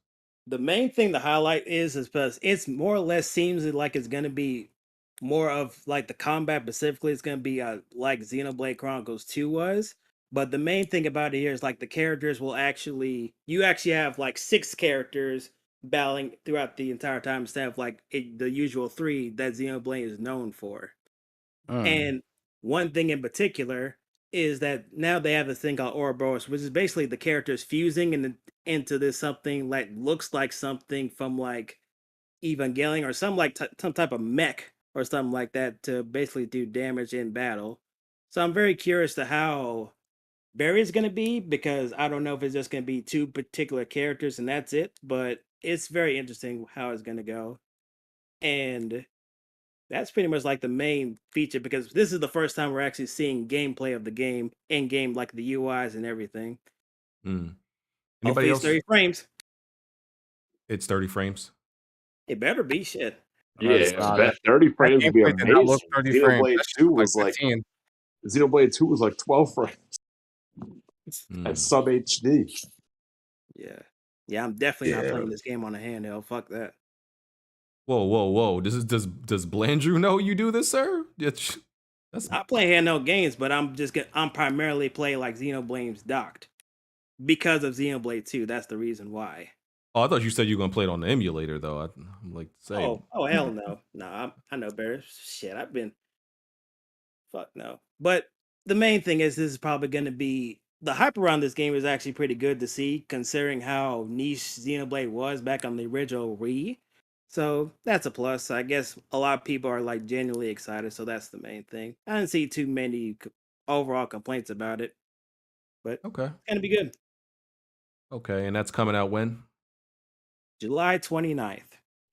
The main thing to highlight is because it's more or less seems like it's going to be more of like the combat specifically. It's going to be like Xenoblade Chronicles 2 was. But the main thing about it here is like the characters will you actually have like 6 characters battling throughout the entire time instead of like the usual 3 that Xenoblade is known for. And one thing in particular is that now they have this thing called Ouroboros, which is basically the characters fusing into this something that looks like something from like Evangelion or some like some type of mech or something like that to basically do damage in battle. So I'm very curious to how Barry is going to be, because I don't know if it's just going to be 2 particular characters and that's it, but it's very interesting how it's going to go. And that's pretty much like the main feature, because this is the first time we're actually seeing gameplay of the game in game, like the UIs and everything. Anybody else? 30 frames. It's 30 frames. It better be shit. Yeah, 30 frames would be amazing. Xenoblade 2 was like 15. Xenoblade 2 was like 12 frames. At sub HD. Yeah, I'm definitely not playing this game on a handheld. Fuck that. Whoa. Does Blandrew know you do this, sir? I play handheld games, but I'm primarily playing like Xenoblade's docked because of Xenoblade 2. That's the reason why. Oh, I thought you said you were gonna play it on the emulator, though. I'm like, saying. Oh hell no. No, I know better. Shit, fuck no. But the main thing is this is probably going to be, the hype around this game is actually pretty good to see, considering how niche Xenoblade was back on the original Wii. So that's a plus. I guess a lot of people are like genuinely excited, so that's the main thing. I didn't see too many overall complaints about it, but okay, it's gonna be good. Okay, and that's coming out when? July 29th.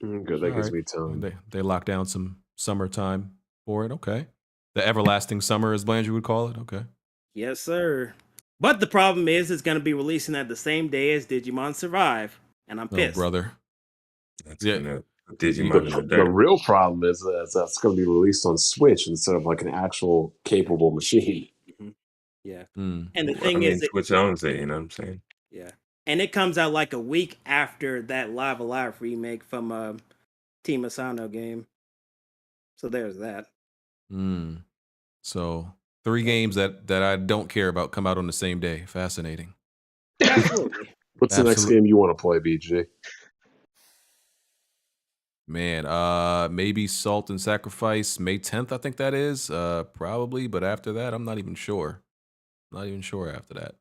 Good, that gives me time. They locked down some summertime for it. Okay, the everlasting summer, as Blandrew would call it. Okay. Yes, sir. But the problem is, it's going to be releasing at the same day as Digimon Survive, and I'm pissed. Oh, brother. That's Digimon. The real problem is that's going to be released on Switch instead of like an actual capable machine. Yeah. Mm. And the thing is, Switch owns it, you know what I'm saying? Yeah. And it comes out like a week after that Live Alive remake from Team Asano game. So there's that. So 3 games that I don't care about come out on the same day. Fascinating. Absolutely. What's the next game you want to play, BG? Man, maybe Salt and Sacrifice, May 10th, I think that is. Probably, but after that, I'm not even sure. Not even sure after that.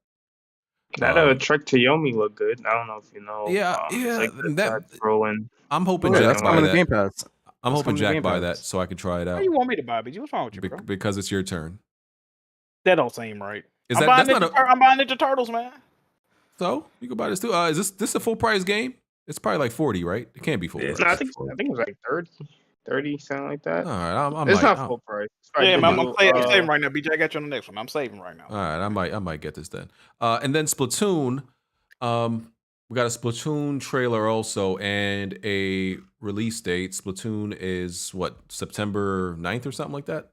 That Trek to Yomi looked good. I don't know if you know. Yeah, like that rolling. I'm hoping that's Jack buy coming to that. Game Pass. I'm hoping coming to Jack Game buy Pass. that so I can try it Why out. you want me to buy it? What's wrong with you, bro? Because it's your turn. That don't seem right. Is I'm that buying that's not I'm buying Ninja Turtles, man. So you can buy this too. Is this a full price game? It's probably like 40, right? It can't be full price. No, I think it was like 30, something like that. All right, It's not full price. Yeah, man, I'm saving right now. BJ, I got you on the next one. I'm saving right now. All right, I might get this then. And then Splatoon, we got a Splatoon trailer also and a release date. Splatoon is what, September 9th or something like that?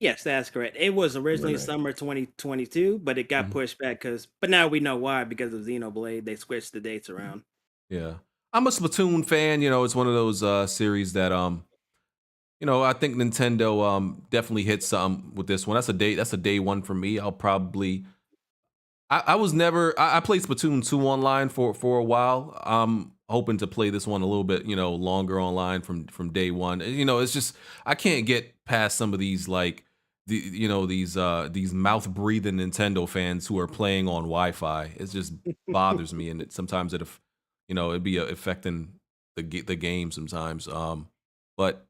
Yes, that's correct. It was originally summer 2022, but it got pushed back but now we know why, because of Xenoblade. They switched the dates around. Yeah. I'm a Splatoon fan, it's one of those series that I think Nintendo definitely hit something with this one. That's a day one for me. I'll probably I played Splatoon 2 online for a while. I'm hoping to play this one a little bit, longer online from day one. It's just I can't get past some of these these mouth breathing Nintendo fans who are playing on Wi-Fi. It just bothers me, and sometimes it'd be affecting the game sometimes. But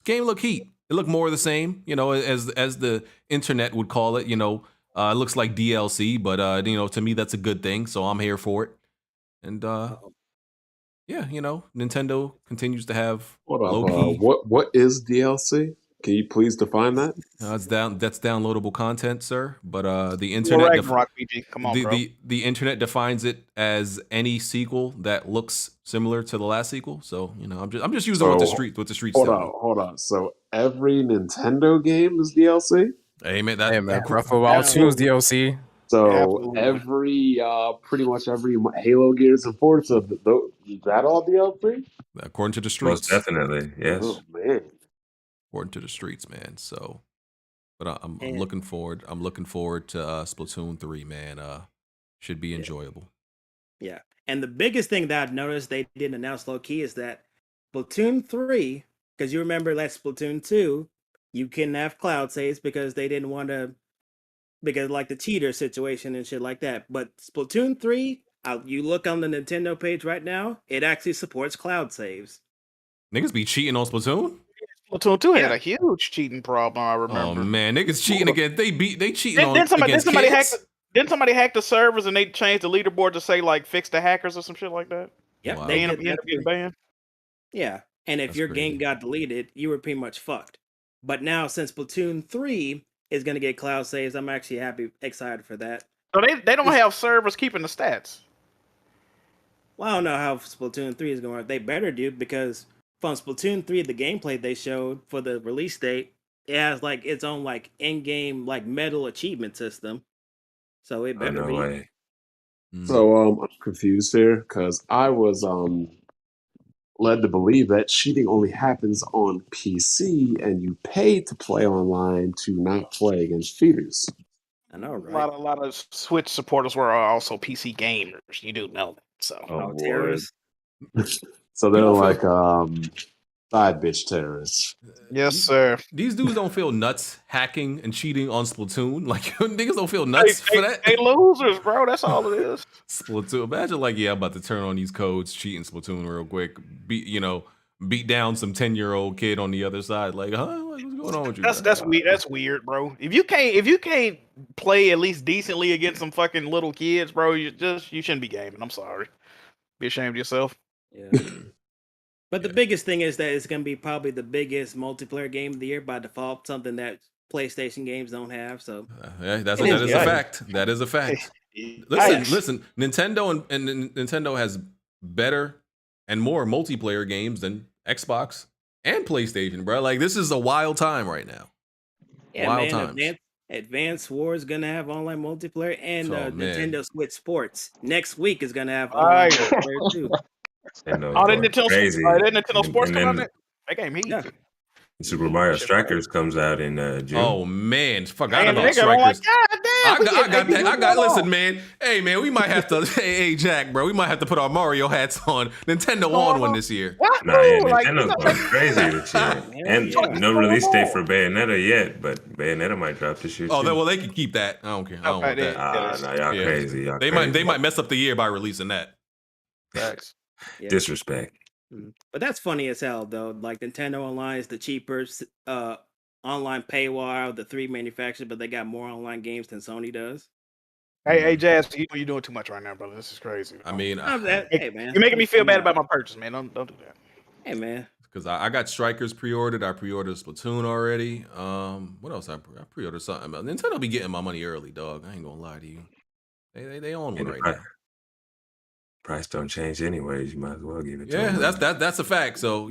game look heat. It looked more of the same, as the internet would call it. It looks like DLC, but to me that's a good thing. So I'm here for it. And yeah, Nintendo continues to have low key. What is DLC? Can you please define that? That's downloadable content, sir. But the internet the internet defines it as any sequel that looks similar to the last sequel. So I'm just using what the streets. Hold on. So every Nintendo game is DLC? Hey man, Breath of the Wild 2 is DLC. So pretty much every Halo, Gears, and Forza, is that all DLC? According to the streets, most definitely, yes. Oh man. According to the streets, man. So, but I'm looking forward. I'm looking forward to Splatoon 3, man. Should be enjoyable. Yeah, and the biggest thing that I've noticed they didn't announce low key is that Splatoon 3, because you remember that Splatoon 2, you couldn't have cloud saves because they didn't want to, because like the cheater situation and shit like that. But Splatoon 3, you look on the Nintendo page right now, it actually supports cloud saves. Niggas be cheating on Splatoon? Splatoon 2 had a huge cheating problem, I remember. Oh man, niggas cheating again. They cheating on Then somebody kids. Didn't somebody hack the servers and they changed the leaderboard to say like fix the hackers or some shit like that? Yep, Wow. They end up getting banned. Yeah, and if That's your crazy. game got deleted, you were pretty much fucked. But now, since Splatoon 3 is going to get cloud saves, I'm actually excited for that. So they don't have servers keeping the stats. Well, I don't know how Splatoon 3 is going to work. They better do, because from Splatoon 3, the gameplay they showed for the release date, it has like its own like in-game like medal achievement system. So it better be. Way. So I'm confused here because I was led to believe that cheating only happens on PC and you pay to play online to not play against cheaters. I know, right? A lot of Switch supporters were also PC gamers. You do know that. So terrorists. So they're like side bitch terrorists. Yes, sir. These dudes don't feel nuts hacking and cheating on Splatoon. Like niggas don't feel nuts for that. They losers, bro. That's all it is. Splatoon. Imagine I'm about to turn on these codes, cheating Splatoon real quick. beat down some 10-year-old kid on the other side. Like, huh? Like, what's going on with you? That's weird. That's weird, bro. If you can't play at least decently against some fucking little kids, bro, you shouldn't be gaming. I'm sorry. Be ashamed of yourself. Yeah. But the biggest thing is that it's going to be probably the biggest multiplayer game of the year by default, something that PlayStation games don't have. So that is a fact. That is a fact. Listen. Nintendo and Nintendo has better and more multiplayer games than Xbox and PlayStation, bro. Like, this is a wild time right now. Yeah, wild man, times. Advance Wars is gonna have online multiplayer, and Nintendo Switch Sports next week is gonna have online multiplayer too. Nintendo Sports coming out. That game heat. Yeah. Super Mario Strikers comes out in June. Oh man, forgot about Strikers. I got. Listen, man. Hey, man, we might have to. hey, Jack, bro, we might have to put our Mario hats on. Nintendo on one this year. Nah, yeah, Nintendo's going crazy this year, and no release date for Bayonetta yet, but Bayonetta might drop this year. Oh, well, they can keep that. I don't care. I don't want that. Nah, y'all crazy. Y'all they might mess up the year by releasing that. Facts. Disrespect. But that's funny as hell, though. Like, Nintendo Online is the cheapest online paywall of the three manufacturers, but they got more online games than Sony does. Hey, Jazz, you're doing too much right now, brother. This is crazy. I mean, hey, man, you're making me feel bad about my purchase, man. Don't do that. Hey, man. Because I got Strikers pre-ordered. I pre-ordered Splatoon already. What else? I pre-ordered something. Nintendo be getting my money early, dog. I ain't gonna lie to you. They own one right now. Price don't change anyways. You might as well give it. Yeah, that's a fact. So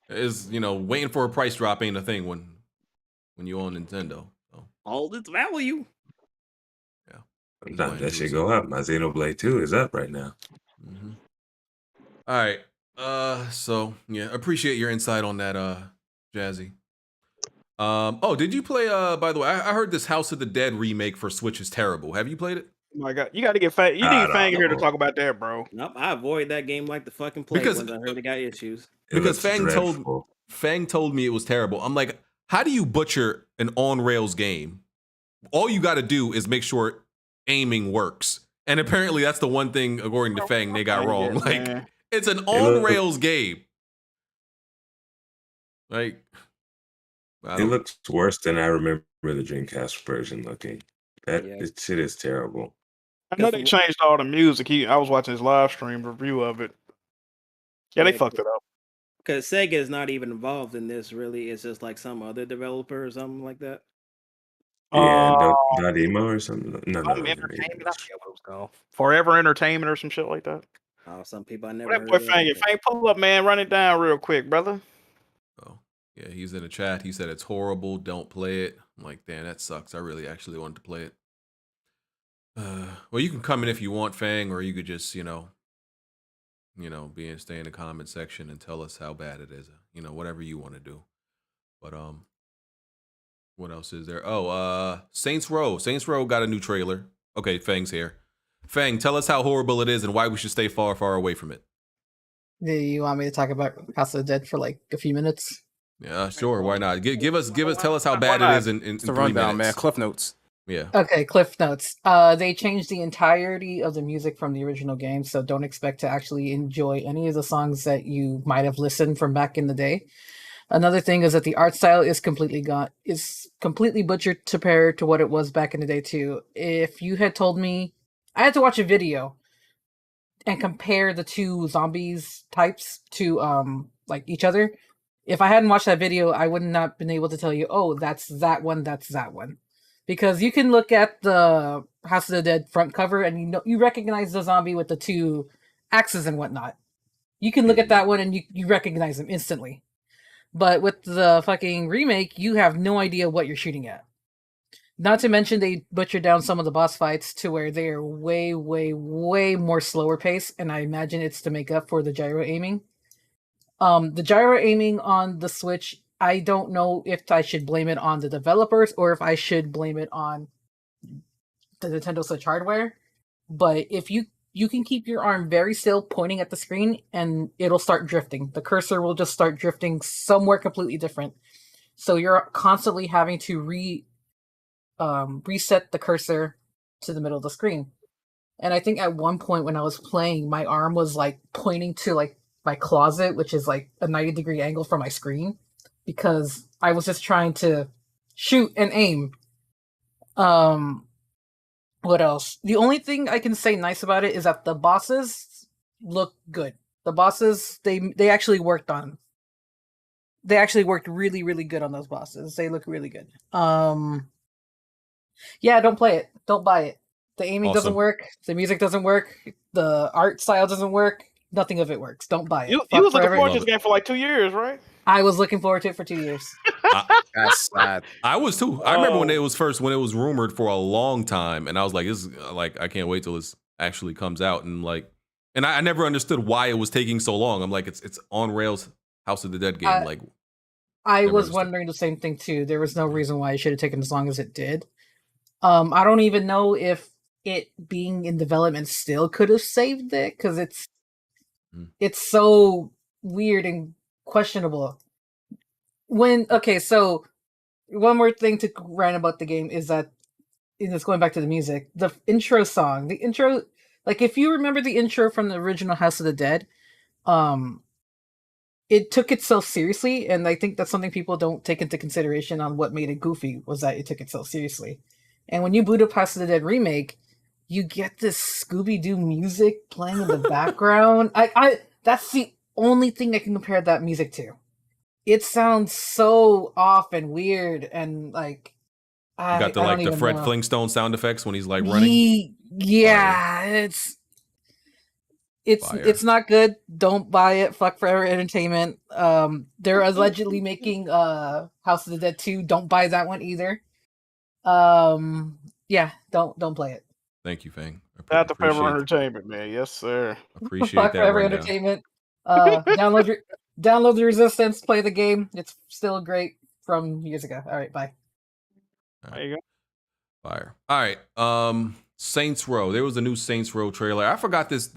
waiting for a price drop ain't a thing when you own Nintendo. So. All its value. Yeah. Sometimes that shit go up. My Xenoblade 2 is up right now. Mm-hmm. All right. So yeah, appreciate your insight on that, Jazzy. Did you play? By the way, I heard this House of the Dead remake for Switch is terrible. Have you played it? Oh my God, you got to get Fang. You need Fang here to talk about that, bro. Nope, I avoid that game like the fucking plague when I heard they got issues. Because Fang told me it was terrible. I'm like, how do you butcher an on-rails game? All you got to do is make sure aiming works. And apparently that's the one thing, according to Fang, they got wrong. Like, it's an on-rails game. Like, it looks worse than I remember the Dreamcast version looking. That shit is terrible. I know they changed all the music. I was watching his live stream review of it. Yeah, they fucked it up. Because SEGA is not even involved in this, really. It's just like some other developer or something like that. Yeah, Dot.emo or something. No, Entertainment. I forget what it was called. Forever Entertainment or some shit like that. Oh, some people I never heard of. Fang, pull up, man. Run it down real quick, brother. Oh, yeah, he's in the chat. He said it's horrible. Don't play it. I'm like, damn, that sucks. I really actually wanted to play it. Well, you can come in if you want, Fang, or you could just, stay in the comment section and tell us how bad it is. Whatever you want to do. But what else is there? Oh, Saints Row. Saints Row got a new trailer. Okay, Fang's here. Fang, tell us how horrible it is and why we should stay far, far away from it. Do you want me to talk about House of the Dead for like a few minutes? Yeah, sure. Why not? Tell us how bad it is in 3 minutes. Man. Cliff notes. Yeah. Okay, Cliff notes. They changed the entirety of the music from the original game, so don't expect to actually enjoy any of the songs that you might have listened from back in the day. Another thing is that the art style is completely butchered compared to what it was back in the day too. If you had told me, I had to watch a video and compare the two zombies types to like each other. If I hadn't watched that video, I would not have been able to tell you, oh, that's that one. Because you can look at the House of the Dead front cover and you recognize the zombie with the two axes and whatnot. You can look at that one and you recognize them instantly. But with the fucking remake, you have no idea what you're shooting at. Not to mention they butchered down some of the boss fights to where they are way, way, way more slower pace, and I imagine it's to make up for the gyro aiming. The gyro aiming on the Switch, I don't know if I should blame it on the developers or if I should blame it on the Nintendo Switch hardware. But if you can keep your arm very still pointing at the screen and it'll start drifting. The cursor will just start drifting somewhere completely different. So you're constantly having to reset the cursor to the middle of the screen. And I think at one point when I was playing, my arm was like pointing to like my closet, which is like a 90-degree angle from my screen, because I was just trying to shoot and aim. What else? The only thing I can say nice about it is that the bosses look good. The bosses, they actually worked on. They actually worked really, really good on those bosses. They look really good. Yeah, don't play it. Don't buy it. The aiming doesn't work. The music doesn't work. The art style doesn't work. Nothing of it works. Don't buy it. You was looking forward to this game for like 2 years, right? I was looking forward to it for 2 years. That's sad. I was too. I remember when it was rumored for a long time, and I was like, "This is like I can't wait till this actually comes out." And like, and I never understood why it was taking so long. I'm like, it's on rails, House of the Dead game. Like, I was wondering the same thing too. There was no reason why it should have taken as long as it did. I don't even know if it being in development still could have saved it, because it's so weird and questionable. So one more thing to rant about the game is that, it's going back to the music, the intro song, like if you remember the intro from the original House of the Dead, it took itself seriously, and I think that's something people don't take into consideration on what made it goofy, was that it took itself seriously. And when you boot up House of the Dead Remake, you get this Scooby-Doo music playing in the background. I that's the only thing I can compare that music to. It sounds so off and weird, and like you got the Fred Flintstone sound effects when he's like running. Yeah, it's not good. Don't buy it. Fuck Forever Entertainment. They're allegedly making House of the Dead 2. Don't buy that one either. Yeah, don't play it. Thank you, Fang. Not the Forever Entertainment, man. Yes, sir. Appreciate Fuck that. Forever Entertainment. Download the Resistance, play the game. It's still great from years ago. All right, bye. There you go. Fire. All right. Saints Row. There was a new Saints Row trailer. I forgot this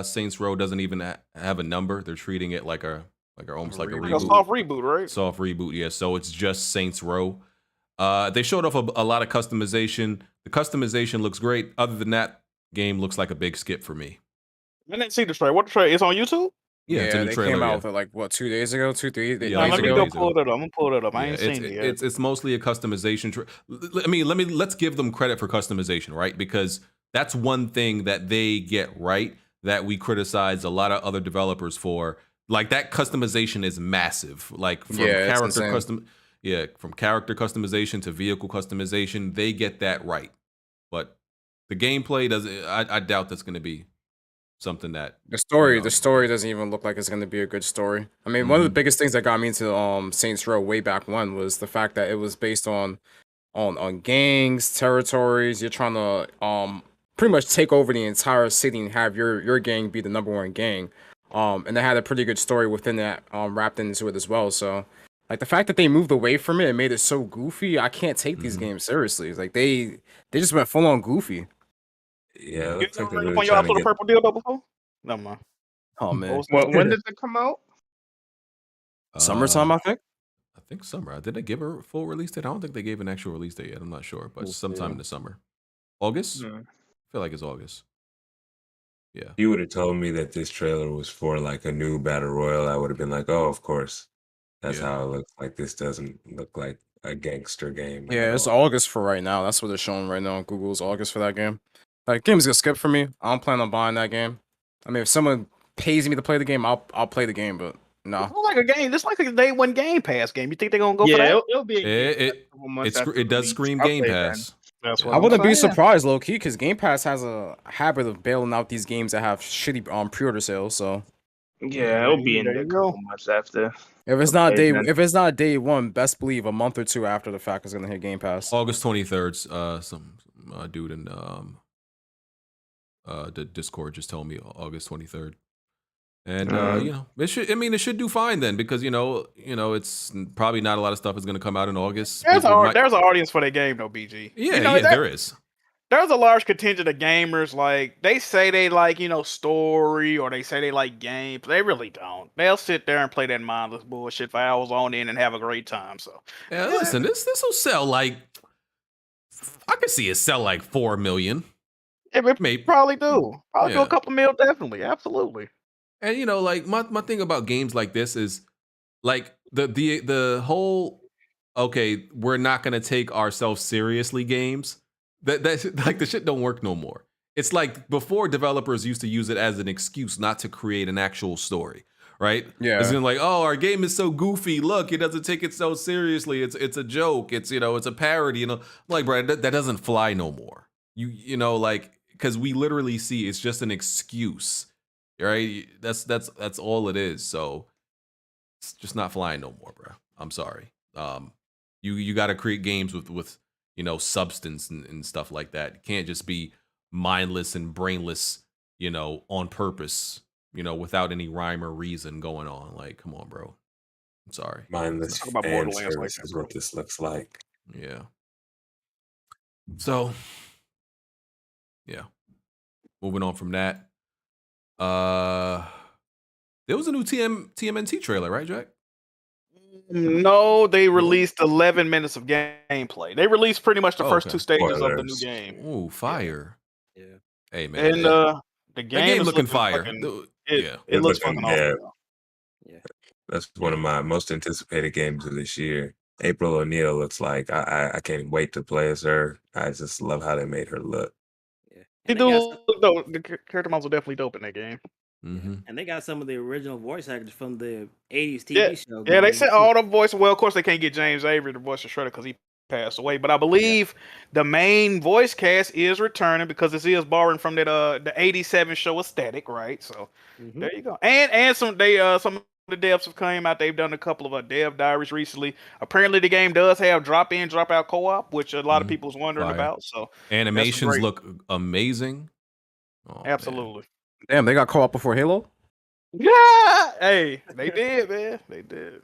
Saints Row doesn't even have a number. They're treating it like almost like a reboot. A soft reboot, right? Soft reboot, yeah. So it's just Saints Row. They showed off a lot of customization. The customization looks great. Other than that, game looks like a big skip for me. I didn't see the trailer. What the trailer? It's on YouTube? Yeah, it's a new they trailer, came out with it like what, 2 days ago, 3 days ago. Let me go pull it up. I'm gonna pull it up. I ain't seen it yet. It's mostly a customization. Let's give them credit for customization, right? Because that's one thing that they get right that we criticize a lot of other developers for. Like that customization is massive. Like from from character customization to vehicle customization, they get that right. But the gameplay doesn't. I doubt that's going to be something that the story doesn't even look like it's going to be a good story. I mean, one of the biggest things that got me into Saints Row way back when was the fact that it was based on gangs, territories. You're trying to pretty much take over the entire city and have your gang be the number one gang. And they had a pretty good story within that wrapped into it as well. So like the fact that they moved away from it and made it so goofy, I can't take these games seriously. It's like they just went full on goofy. Yeah, You ever on your the purple dildo before? Never mind. Oh man, when did it come out? Summertime, I think. I think summer. Did they give a full release date? I don't think they gave an actual release date yet. I'm not sure, but sometime in the summer. August? I feel like it's August. Yeah. If you would have told me that this trailer was for like a new battle royale, I would have been like, oh, of course. That's how it looks. Like this doesn't look like a gangster game. Yeah, it's August for right now. That's what they're showing right now on Google's August for that game. Like game's gonna skip for me. I don't plan on buying that game. I mean, if someone pays me to play the game, I'll play the game, but no. It's like a game. It's like a day one Game Pass game. You think they're gonna go for that? It'll be it does scream Game Pass. That's what I wouldn't be surprised, low key, because Game Pass has a habit of bailing out these games that have shitty pre-order sales. So yeah, it'll be in there a couple months after. If it's not day one, best believe a month or two after the fact is gonna hit Game Pass. August 23rd. Some dude in the Discord just told me August 23rd. And it should do fine then, because it's probably not a lot of stuff is going to come out in August. There's an audience for that game though, BG. Yeah, there is. There's a large contingent of gamers, like they say they like story, or they say they like games. They really don't. They'll sit there and play that mindless bullshit for hours on end and have a great time. So listen, this will sell like, I could see it sell like 4 million. It maybe probably do. Probably do a couple mil, definitely, absolutely. And you know, like my thing about games like this is like the whole okay, we're not gonna take ourselves seriously games. That like the shit don't work no more. It's like before developers used to use it as an excuse not to create an actual story, right? Yeah. It's like, oh, our game is so goofy. Look, it doesn't take it so seriously. It's a joke. It's it's a parody. Like, bro, that doesn't fly no more. You know, like because we literally see it's just an excuse, right? That's all it is. So it's just not flying no more, bro. I'm sorry. You got to create games with substance and stuff like that. It can't just be mindless and brainless, on purpose, without any rhyme or reason going on. Like, come on, bro. I'm sorry. Mindless Talk about fan Borderlands like service that, is bro. what this looks like. Yeah. So, yeah. Moving on from that. There was a new TMNT trailer, right, Jack? No, they released 11 minutes of gameplay. They released pretty much the first 2 stages of the new Spoilers. game. Ooh, fire. Yeah. Hey, man. And the the game game is looking fire. It It's looks looking- fucking yeah. awesome. Yeah. That's one of my most anticipated games of this year. April O'Neil looks like I can't wait to play as her. I just love how they made her look. Yeah. They And do they, got look dope. The character models are definitely dope in that game. Mm-hmm. and they got some of the original voice actors from the 80s TV Yeah, show. yeah, they going said too. all the voice. Well, of course, they can't get James Avery to voice the Shredder because he passed away. But I believe the main voice cast is returning because this is borrowing from that the '87 show aesthetic, right? So Mhm. there you go. And some of the devs have came out. They've done a couple of dev diaries recently. Apparently, the game does have drop in, drop out co-op, which a lot of people was wondering Fire. about. So Animations great. look amazing. Oh, man. absolutely. Damn, they got co-op before Halo? Yeah, hey, they did, man. They did.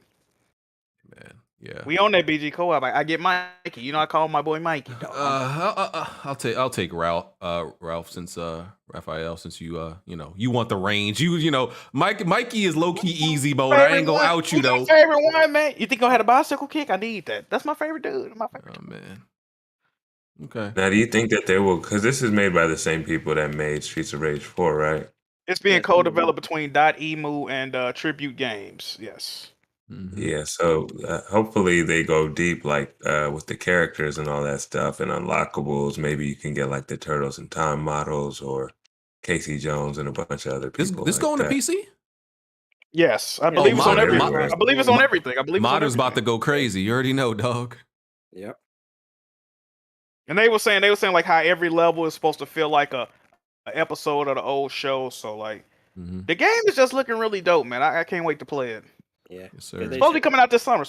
Man, yeah. We on that BG co-op. I get Mikey. You know, I call my boy Mikey. Dog. I'll take Ralph since Raphael since you you want the range. Mikey is low key easy mode. I ain't gonna out you though. Favorite one, man. You think I had a bicycle kick? I need that. That's my favorite dude. My favorite. Oh man. Okay. Now, do you think that they will? Because this is made by the same people that made Streets of Rage 4, right? It's being co-developed between .emu and Tribute Games. Yes. Mm-hmm. Yeah, so hopefully they go deep, like with the characters and all that stuff and unlockables. Maybe you can get like the Turtles in Time models or Casey Jones and a bunch of other people. This going to PC? Yes, I believe it's on everything. everywhere. I believe it's on everything. I believe it's on Modder's about to everything. go crazy. You already know, dog. Yep. And they were saying like how every level is supposed to feel like a episode of the old show. So like the game is just looking really dope, man. I can't wait to play it. Yeah. Yes, sir. They Supposed to be coming out this summer.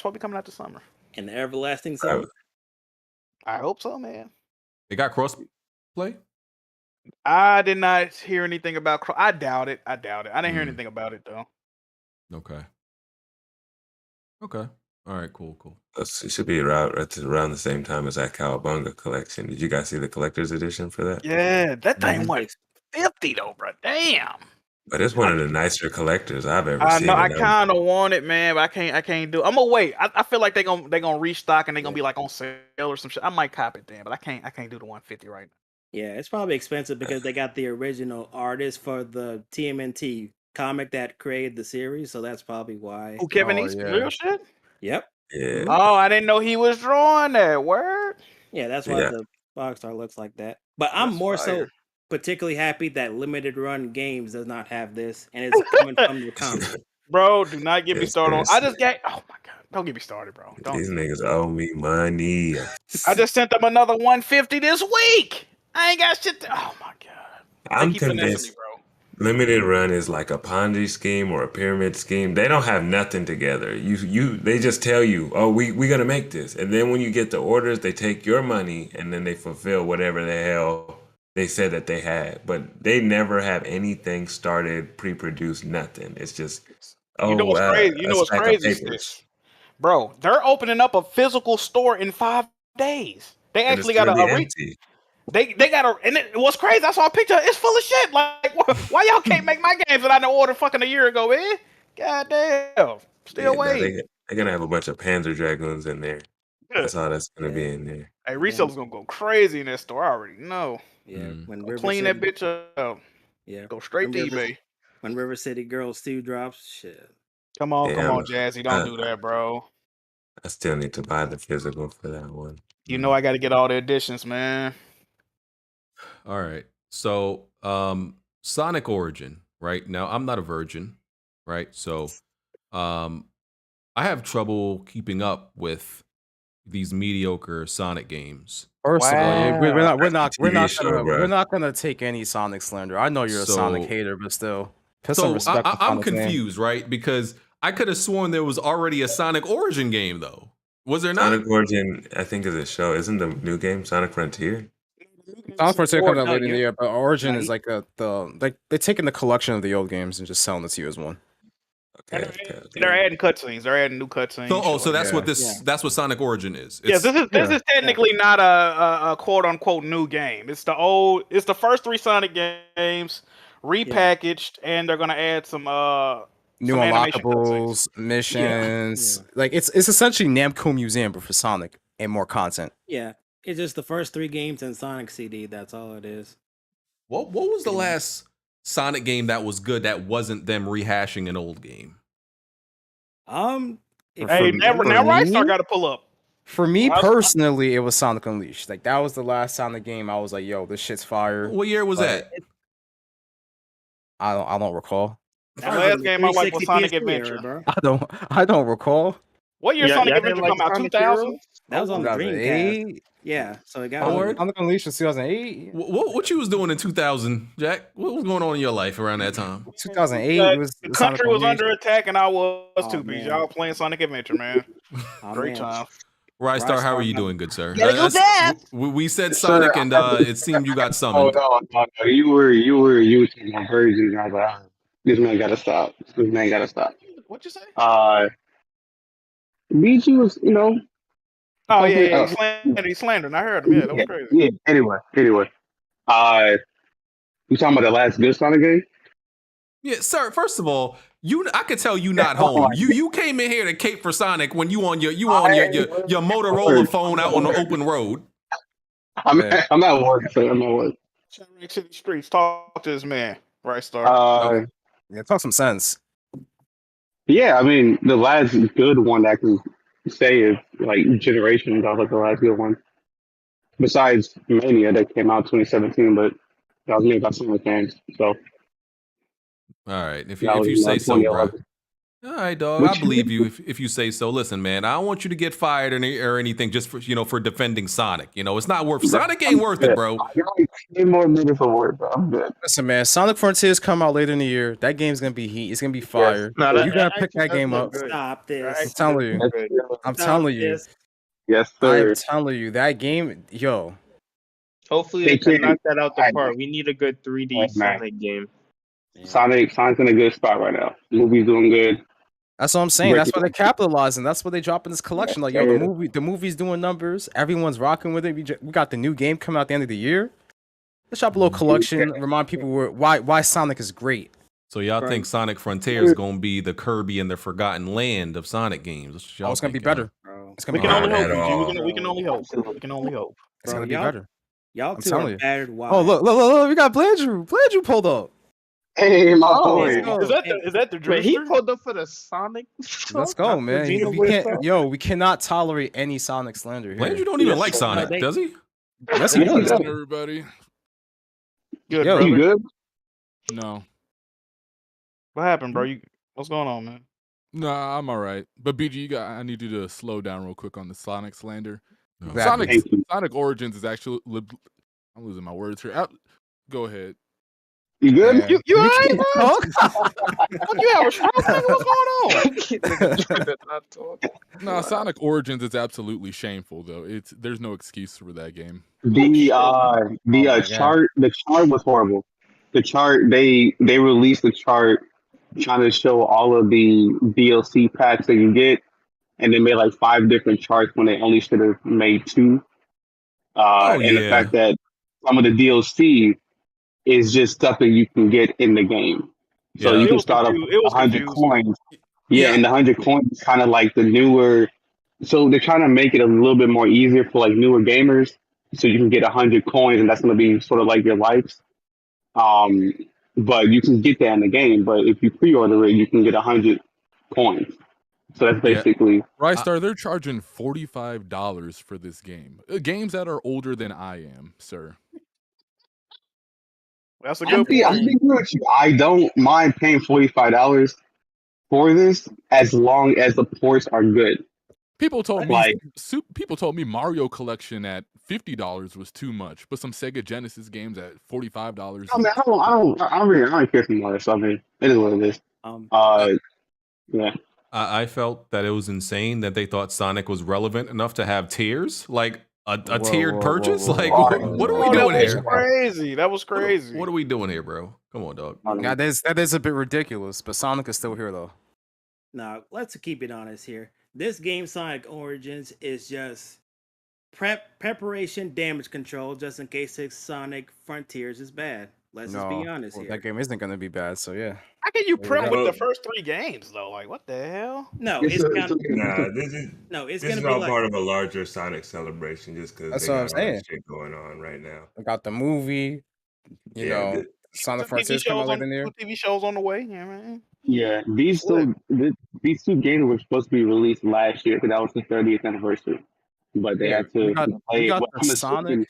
In the everlasting summer. I hope so, man. They got cross play? I did not hear anything about. I doubt it. I didn't hear anything about it though. Okay. All right. Cool. It should be around the same time as that Cowabunga Collection. Did you guys see the collector's edition for that? Yeah, that thing went 50 though, bro. Damn. But it's one of the nicer collectors I've ever I seen. know. I and I'm- kind of want it, man, but I can't do it. I'm gonna wait. I feel like they gonna restock and they gonna be like on sale or some shit. I might cop it then, but I can't do the 150 right now. Yeah, it's probably expensive because they got the original artist for the TMNT comic that created the series, so that's probably why. Oh, Kevin East, real shit. Yep. Yeah. Oh, I didn't know he was drawing that. Word. Yeah, that's why Yeah. the box art looks like that. But I'm That's more fire. so particularly happy that Limited Run Games does not have this, and it's coming from the comic. Bro, do not get me It's started on. I innocent. just got. Oh my god, don't get me started, bro. Don't. These niggas owe me money. I just sent them another 150 this week. I ain't got shit. Oh my god. I'm They keep finessing convinced me, bro. Limited Run is like a Ponzi scheme or a pyramid scheme. They don't have nothing together. They just tell you, oh, we gonna make this, and then when you get the orders, they take your money and then they fulfill whatever the hell they said that they had. But they never have anything started, pre-produced, nothing. It's just You know what's crazy? You a know what's stack of crazy? papers. Sis? Bro, they're opening up a physical store in 5 days. They And it's actually got gonna a be re- empty. They got a and what's crazy? I saw a picture. It's full of shit. Like why y'all can't make my games that I done ordered fucking a year ago, man? God damn. Still Yeah, waiting. they're gonna have a bunch of Panzer Dragoons in there. That's all that's gonna be in there. Hey, resellers gonna go crazy in that store. I already know. Yeah, when Go River clean that City- bitch up. Yeah, Go straight to when River- eBay. When River City Girls 2 drops, shit. Come on, Yeah, Jazzy, don't do that, bro. I still need to buy the physical for that one. You know I got to get all the editions, man. All right. So, Sonic Origin, right? Now, I'm not a virgin, right? So, I have trouble keeping up with these mediocre Sonic games. First of all, we're not gonna take any Sonic slander. I know you're a Sonic So- hater, but still, put some So respect. on I'm Sonic's name. confused, right? Because I could have sworn there was already a Sonic Origin game, though. Was there not? Sonic Origin, I think, is a show. Isn't the new game Sonic Frontier? Sonic Frontier comes out No, later in the you- year, but Origin no, is you- like they're taking the collection of the old games and just selling it to you as one. Okay. They're adding cutscenes. They're adding new cutscenes. So that's what Yeah. that's what Sonic Origin is. Yes, It's- this is technically not a quote unquote new game. It's the first 3 Sonic games repackaged, and they're gonna add some New some animation unlockables, missions. Yeah. Like it's essentially Namco Museum but for Sonic and more content. Yeah, it's just the first 3 games in Sonic CD. That's all it is. What was the last Sonic game that was good that wasn't them rehashing an old game? Hey, now Rystar got to pull up. For me Well, personally, it was Sonic Unleashed. Like that was the last Sonic game I was like, "Yo, this shit's fire." What year was that? I don't recall. The last game I liked was 360 Sonic PS3 Adventure. era, bro. I don't recall. What year Yeah, Sonic y'all Adventure didn't come like out? Sonic 2000? Heroes? That was on the Dreamcast. 2008. Yeah, so it got Oh, on- word? Sonic Unleashed was 2008. What you was doing in 2000, Jack? What was going on in your life around that time? 2008 was The Sonic country was Unleashed. under attack, and I was too. man. Because y'all playing Sonic Adventure, man. Oh, Great man. time. Rystar, how are you doing, good sir? Gotta go That's- we said Sonic, and it seemed you got summoned. Oh no, you were talking about virgins. I was like, ah, this man gotta stop. This man gotta stop. What'd you say? BG was, Oh yeah, he's slandering. I heard him. Yeah, that was crazy. Yeah. Anyway, you talking about the last good Sonic game? Yeah, sir. First of all, I could tell you not home. You came in here to cape for Sonic when you on your Motorola phone out on the open road. I'm at work, so I'm at work. City Streets. Talk to this man, Rystar. Yeah, talk some sense. Yeah, I mean, the last good one that I can say is like Generations. That was like the last good one. Besides Mania that came out 2017, but that was made by Sonic fans. So, All right, if that was you say so, bro. 2011. All right, dog. I believe you if you say so. Listen, man, I don't want you to get fired or anything just for defending Sonic. It's not worth. Sonic ain't worth it, bro. I got like 10 more minutes of work, bro. I'm good. Listen, man, Sonic Frontiers come out later in the year. That game's gonna be heat. It's gonna be fire. No, You gotta pick that game up. Stop I'm this. telling you. I'm Stop telling you. this. Yes, I'm sir. telling you. That game, yo. Hopefully They they can can't- knock that out the I- park. We need a good 3D Right, man. Sonic game. Sonic's in a good spot right now. Movie's doing good. That's what I'm saying. That's why they're capitalizing. That's what they drop in this collection. Like, yo, Yeah. the movie's doing numbers. Everyone's rocking with it. We got the new game coming out at the end of the year. Let's drop a little collection. Remind people why Sonic is great. So y'all think Sonic Frontier is gonna be the Kirby and the Forgotten Land of Sonic games? That's what y'all It's gonna be thinking, better. It's We gonna be can only better. hope. BG. We can only hope. We can only hope. It's Bro, gonna be y'all- better. Y'all I'm two telling are you. battered wide. Oh, look. We got Blandrew. Blandrew pulled up. Hey, my boy. boy. Is that the Wait, he Drifter? pulled up for the Sonic. Let's stuff? go, Not the man. Xenoblade stuff? We cannot tolerate any Sonic slander here. Blandrew don't even like Sonic, they- does he? Yes, he does. Listen, everybody. Good, Yo, brother. You good? No, What happened, bro? What's going on, man? nah, I'm all right. But BG, I need you to slow down real quick on the Sonic slander. Exactly. Thank you. Sonic Origins is actually. I'm losing my words here. Go ahead. You good? Yeah. You alright, bro? You have a stroke? Nigga? What's going on? No, Sonic Origins is absolutely shameful, though. There's no excuse for that game. The God. chart was horrible. The chart they released the chart trying to show all of the DLC packs that you get, and they made like 5 different charts when they only should have made 2. And the fact that some of the DLC is just stuff that you can get in the game. So Yeah. you It can was start off confused. with It was 100 confused. coins. Yeah, and the 100 coins is kind of like the newer. So they're trying to make it a little bit more easier for like newer gamers. So you can get 100 coins, and that's going to be sort of like your likes. but you can get that in the game. But if you pre-order it, you can get 100 coins. So that's Yeah. basically Rystar, they're charging $45 for this game. Games that are older than I am, sir. That's a I'll good be point. real with you. I don't mind paying $45 for this as long as the ports are good. People told me Like, people told me Mario Collection at $50 was too much, but some Sega Genesis games at $45. I mean, I don't care for Mario. So I mean, it is what it is. Yeah. I felt that it was insane that they thought Sonic was relevant enough to have tiers, like a tiered purchase. Like, what are we doing here? That was crazy. That was crazy. What are we doing here, bro? Come on, dog. Yeah, that is a bit ridiculous, but Sonic is still here though. Now, let's keep it honest here. This game, Sonic Origins, is just preparation damage control just in case Sonic Frontiers is bad. Let's just be honest here. That game isn't going to be bad, so yeah. How can you prep with the first 3 games though? Like, what the hell? No, it's gonna. Nah, It's this gonna is be all like, part of a larger Sonic celebration, just because That's they what got I'm all saying. that shit going on right now. I got the movie, you know, Sonic Frontiers coming later in the year. TV shows on the way, yeah, man. Yeah, these two games were supposed to be released last year because that was the 30th anniversary, but they had to play. You got well, the I'm Sonic,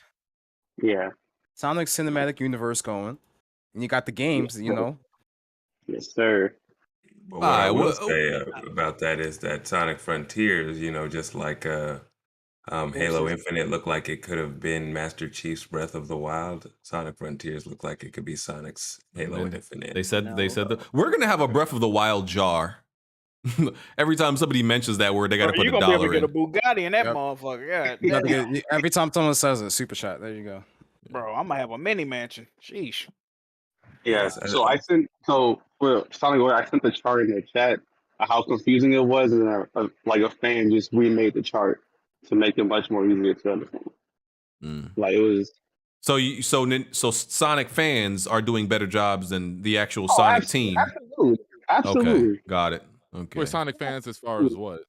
yeah, Sonic Cinematic Universe going, and you got the games, you know. Yes, sir. But what I will say about that is that Sonic Frontiers, you know, just like Halo Infinite looked like it could have been Master Chief's Breath of the Wild. Sonic Frontiers looked like it could be Sonic's Halo Infinite. They said we're gonna have a Breath of the Wild jar. Every time somebody mentions that word, they got to put You're $1 gonna be able to in. get a Bugatti in that motherfucker. Yeah, You gotta get, every time someone says a super chat, there you go. bro, I'm gonna have a mini mansion. Sheesh. Yeah, so I sent for Sonic Origins, I sent the chart in the chat how confusing it was, and a fan just remade the chart to make it much more easier to understand. Like it was. So Sonic fans are doing better jobs than the actual Sonic team. Absolutely. Okay, got it. Okay. We're Sonic fans as far as what?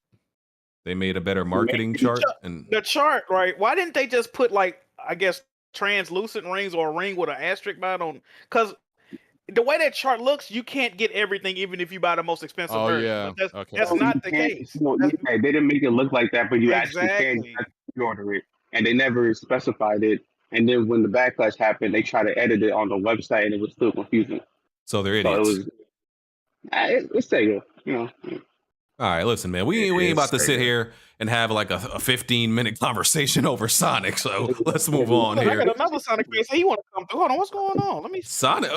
They made a better marketing chart, and The chart, right? Why didn't they just put like, I guess, translucent rings or a ring with an asterisk by it on? Because the way that chart looks, you can't get everything even if you buy the most expensive version. Yeah. But that's not the case. They didn't make it look like that, but you actually Exactly. can pre-order it, and they never specified it. And then when the backlash happened, they tried to edit it on the website, and it was still confusing. so they're So it idiots. was. It's Sega, you know. All right, listen, man. We ain't about to sit here and have like a 15-minute conversation over Sonic. So let's move on Look, I here. got another Sonic fan say he want to come through. Hold on, what's going on? Let me see. Sonic,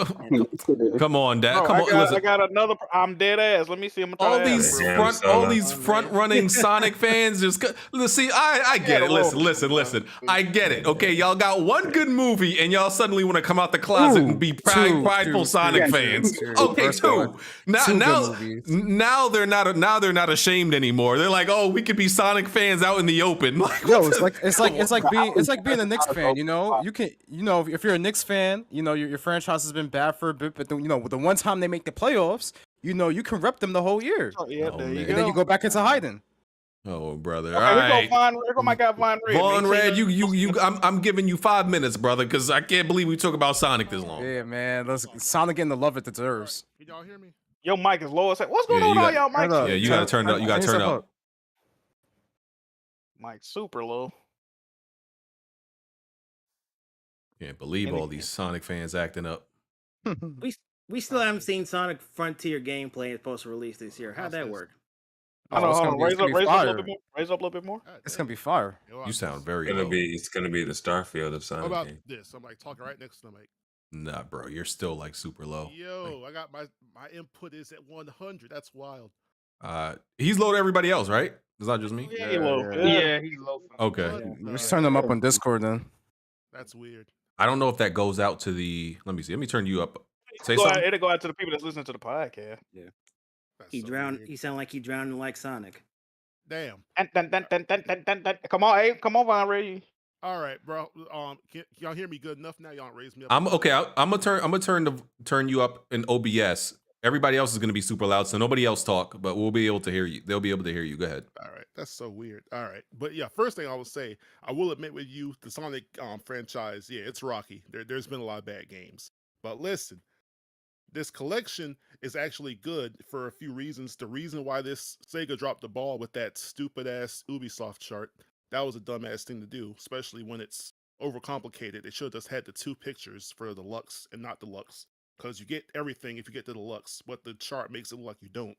come on, Dad. Bro, Come on, I listen. got another. I'm dead ass. Let me see. I'm All these front running Sonic fans just let's see. I get it. Listen. I get it. Okay, y'all got one good movie and y'all suddenly want to come out the closet and be prideful Sonic fans. Okay, two. Now they're not ashamed anymore. They're like, oh, we could be Sonic fans out in the open. Like, Yo, it's like being a Knicks fan. You know, you can, you know, if you're a Knicks fan, you know your franchise has been bad for a bit, but you know, the one time they make the playoffs, you know, you can rep them the whole year. Oh, yeah, there you and go. then you go back into hiding. Oh, brother. Okay, All right. Here go my guy Von Red. Vaughn Red, I'm giving you 5 minutes, brother, because I can't believe we talk about Sonic this long. Yeah, man. Sonic getting the love it deserves. Can y'all hear me? Your mic is low. What's going Yeah, on, you all got- y'all mics? Yeah, you gotta turn it up. You gotta turn it up. Mic super low. Can't believe all these Sonic fans acting up. we still haven't seen Sonic Frontier gameplay supposed to release this year. How'd that work? Hold on. Raise up a little bit more. Raise up a little bit more. It's gonna be fire. You sound very It's gonna low. be the Starfield of Sonic. What about game. this? I'm like talking right next to the mic. Nah, bro, you're still like super low. Yo, I got my input is at 100. That's wild. He's low to everybody else, right? It's not just me. Yeah, he's low. Yeah, he's low. Okay. Let's turn them up on Discord then. That's weird. I don't know if that goes out to the. Let me see. Let me turn you up. Say It'll something. go out to the people that's listening to the podcast. Yeah. He drowned. He sounded like he drowned like Sonic. Damn. Come on, hey, come on, Von Ray. All right, bro. Can y'all hear me good enough now? Y'all raise me up. I'm okay. I'm gonna turn you up in OBS. Everybody else is gonna be super loud, so nobody else talk, but we'll be able to hear you. They'll be able to hear you. Go ahead. All right, that's so weird. All right, but yeah, first thing I will say, I will admit with you, the Sonic franchise, yeah, it's rocky. There's been a lot of bad games, but listen, this collection is actually good for a few reasons. The reason why this Sega dropped the ball with that stupid ass Ubisoft chart, that was a dumbass thing to do, especially when it's overcomplicated. They should have just had the 2 pictures for the deluxe and not deluxe, because you get everything if you get the deluxe, but the chart makes it look like you don't.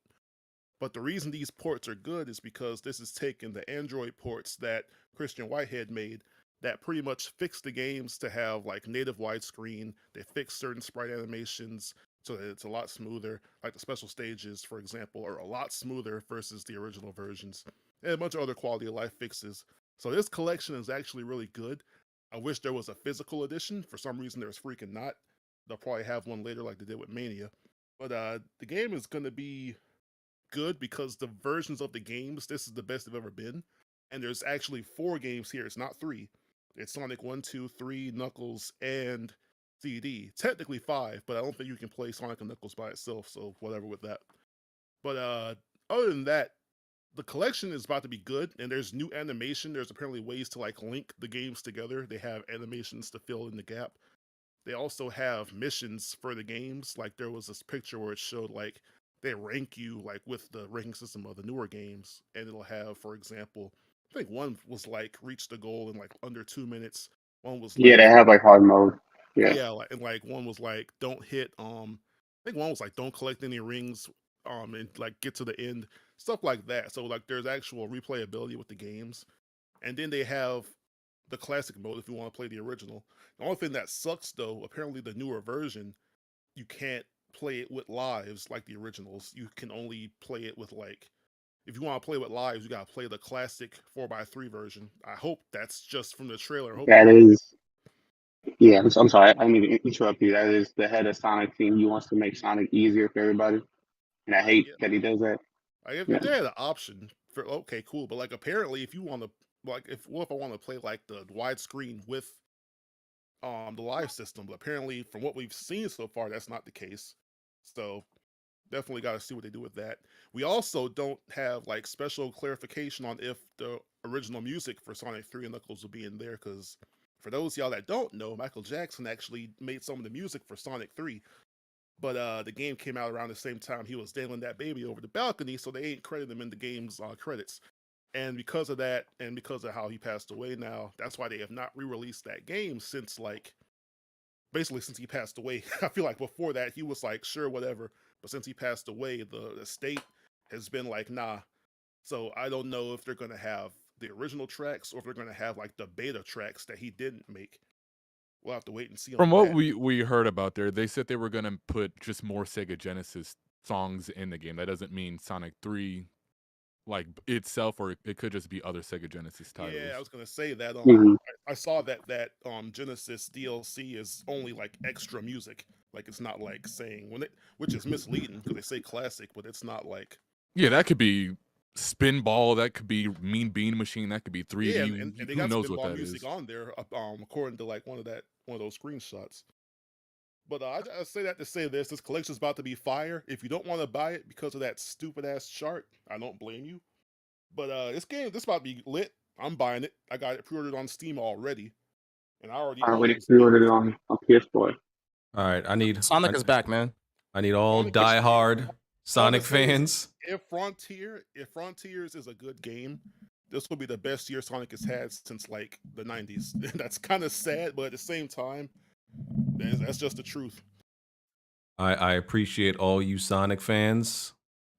But the reason these ports are good is because this is taking the Android ports that Christian Whitehead made that pretty much fixed the games to have like native widescreen. They fixed certain sprite animations so that it's a lot smoother. Like the special stages, for example, are a lot smoother versus the original versions. And a bunch of other quality of life fixes. So this collection is actually really good. I wish there was a physical edition. For some reason, there's freaking not. They'll probably have one later like they did with Mania. But the game is going to be good because the versions of the games, this is the best they've ever been. And there's actually 4 games here. It's not 3. It's Sonic 1, 2, 3, Knuckles, and CD. Technically 5, but I don't think you can play Sonic and Knuckles by itself, so whatever with that. But other than that, the collection is about to be good, and there's new animation. There's apparently ways to like link the games together. They have animations to fill in the gap. They also have missions for the games. Like there was this picture where it showed like they rank you like with the ranking system of the newer games, and it'll have, for example, I think one was like reach the goal in like under 2 minutes. One was Yeah, like they have like hard mode. Yeah. yeah, like, and like one was like don't hit I think one was like don't collect any rings and like get to the end, stuff like that. So like there's actual replayability with the games. And then they have the classic mode if you want to play the original. The only thing that sucks though, apparently the newer version, you can't play it with lives like the originals. You can only play it with like if you want to play with lives, you gotta play the classic 4x3 version. I hope that's just from the trailer. I hope That is, yeah. I'm sorry, I didn't mean to interrupt you. That is the head of Sonic team. He wants to make Sonic easier for everybody, and I hate yeah. that he does that. Like if Yeah. they had an option for okay, cool. But like apparently if you want to like if what if I want to play like the widescreen with the live system, but apparently from what we've seen so far, that's not the case. So definitely got to see what they do with that. We also don't have like special clarification on if the original music for Sonic 3 and Knuckles will be in there, because for those of y'all that don't know, Michael Jackson actually made some of the music for Sonic 3, but the game came out around the same time he was dangling that baby over the balcony, so they ain't credited him in the game's credits. And because of that, and because of how he passed away now, that's why they have not re-released that game since like basically since he passed away. I feel like before that he was like sure whatever, but since he passed away, the state has been like nah. So I don't know if they're gonna have the original tracks or if they're gonna have like the beta tracks that he didn't make. We'll have to wait and see. From on what that. we heard about there, they said they were gonna put just more Sega Genesis songs in the game. That doesn't mean Sonic 3 like itself, or it could just be other Sega Genesis titles. Yeah, I was gonna say that. Mhm. I saw that Genesis DLC is only like extra music. Like it's not like saying which is misleading because they say classic, but it's not like. Yeah, that could be Spinball. That could be Mean Bean Machine. That could be 3D. Yeah, and they Who got knows what Spinball that music is? on there, according to like one of those screenshots. But I say that to say this collection's about to be fire. If you don't want to buy it because of that stupid ass chart, I don't blame you. But this about to be lit. I'm buying it. I got it pre-ordered on Steam already, and I already I own already this pre-ordered game. it on PS4. All right, Sonic is back, man. I need all Sonic is- diehard Sonic say this, fans. If Frontiers is a good game, this will be the best year Sonic has had since like the 90s. That's kind of sad, but at the same time, that's just the truth. I appreciate all you Sonic fans.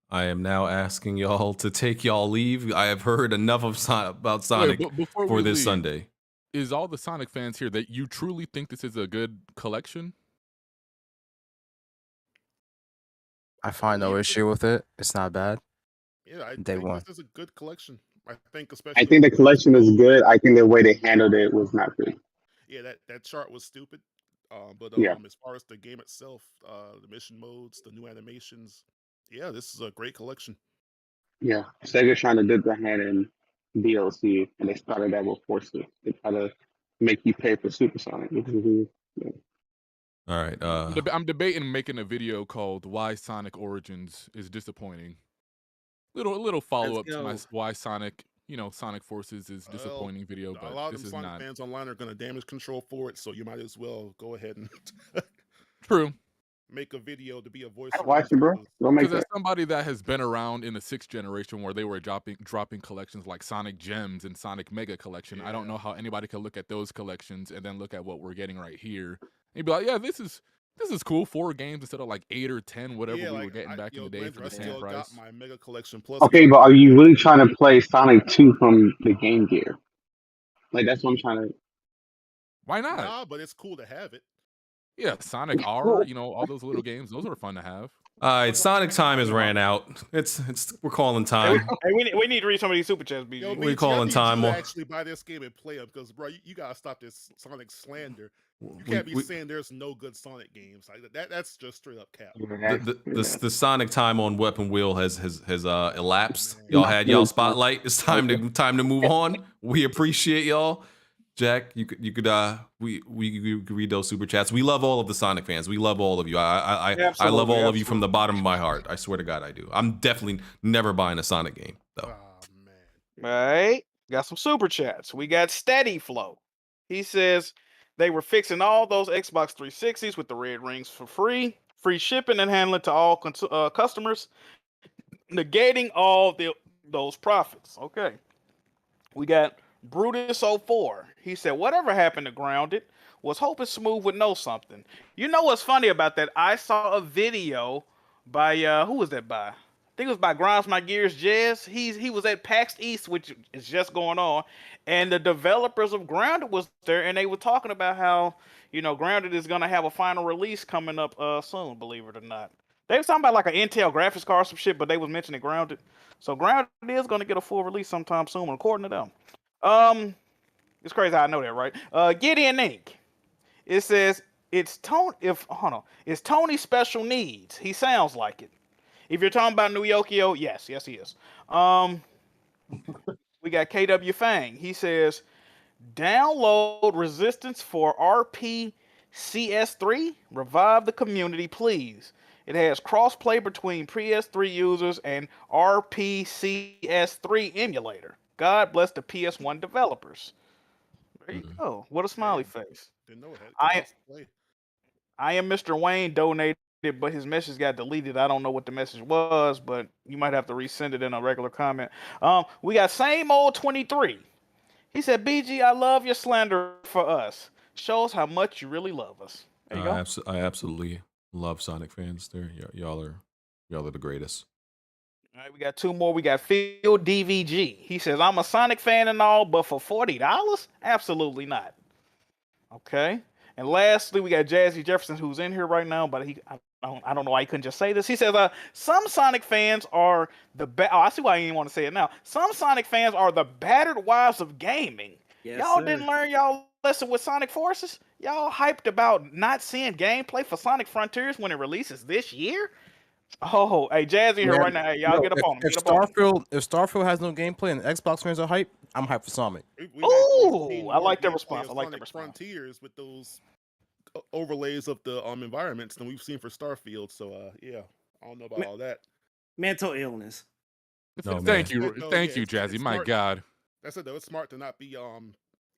I am now asking y'all to take y'all leave. I have heard enough of about Sonic Wait, but before for we this leave, Sunday. Is all the Sonic fans here that you truly think this is a good collection? I find no issue with it. It's not bad. Yeah, I Day think one. this is a good collection. I think especially. I think the collection is good. I think the way they handled it was not good. Yeah, that chart was stupid. But Yeah. as far as the game itself, the mission modes, the new animations, yeah, this is a great collection. Yeah, Sega's trying to dip their hand in DLC, and they started that with Forces. They try to make you pay for Super Sonic. Yeah. All right. I'm debating making a video called "Why Sonic Origins is Disappointing." Little follow up to my "Why Sonic." Sonic Forces is disappointing video, but a lot of this them is Sonic not fans online are going to damage control for it, so you might as well go ahead and. True. make a video to be a voice. Watch it, bro. Don't make Because as that. somebody that has been around in the 6th generation where they were dropping collections like Sonic Gems and Sonic Mega Collection, I don't know how anybody can look at those collections and then look at what we're getting right here and be like, yeah, this is cool. 4 games instead of like 8 or 10, whatever we were getting back in the day for the same price. Got my Mega Collection Plus. Okay, but are you really trying to play Sonic 2 from the Game Gear? Like, that's what I'm trying to. Why not? Nah, but it's cool to have it. Yeah, Sonic R, all those little games, those are fun to have. Sonic time has ran out. We're calling time. Hey, we need to read some of these super chats, BG. Yo, We're calling time. To actually buy this game and play them because, bro, you gotta stop this Sonic slander. You can't be saying there's no good Sonic games like that. That's just straight up cap. The Sonic time on Weapon Wheel has elapsed. Y'all had y'all spotlight. It's time to move on. We appreciate y'all. Jack, you could we could read those super chats. We love all of the Sonic fans. We love all of you. I love all of you from the bottom of my heart. I swear to God, I do. I'm definitely never buying a Sonic game though. Oh man. All right, got some super chats. We got Steady Flow. He says they were fixing all those Xbox 360s with the red rings for free shipping and handling to all customers, negating all those profits. Okay, we got Brutus04. He said, whatever happened to Grounded? Was hoping Smooth would know something. You know what's funny about that? I saw a video by who was that by? I think it was by Grinds My Gears Jazz. He was at PAX East, which is just going on, and the developers of Grounded was there, and they were talking about how Grounded is gonna have a final release coming up soon. Believe it or not, they was talking about like an Intel graphics card or some shit, but they was mentioning Grounded. So Grounded is gonna get a full release sometime soon, according to them. It's crazy how I know that, right? Gideon Inc. It says it's Tony special needs. He sounds like it. If you're talking about New Yokio, yes, he is. We got KW Fang. He says download Resistance for RPCS3. Revive the community, please. It has crossplay between PS3 users and RPCS3 emulator. God bless the PS1 developers. There you go. What a smiley face. Didn't know it had I am Mr. Wayne donated, but his message got deleted. I don't know what the message was, but you might have to resend it in a regular comment. We got same old 23. He said, BG, I love your slander for us. Shows how much you really love us. There you go. I absolutely love Sonic fans. Y'all are the greatest. All right, we got 2 more. We got Phil DVG. He says, I'm a Sonic fan and all, but for $40? Absolutely not. Okay. And lastly, we got Jazzy Jefferson, who's in here right now, but I don't know why he couldn't just say this. He says, some Sonic fans are I see why he didn't want to say it now. Some Sonic fans are the battered wives of gaming. Yes, y'all sir. didn't learn y'all lesson with Sonic Forces? Y'all hyped about not seeing gameplay for Sonic Frontiers when it releases this year? Oh, hey, Jazzy here right now. Hey, y'all get up on him. If Starfield has no gameplay and Xbox fans are hype, I'm hyped for Sonic. Ooh, I like that response. I like that response. Frontiers with those overlays of the environments than we've seen for Starfield. So yeah, I don't know about all that. Mental illness. Thank you, Jazzy. My God. That's it though. It's smart to not be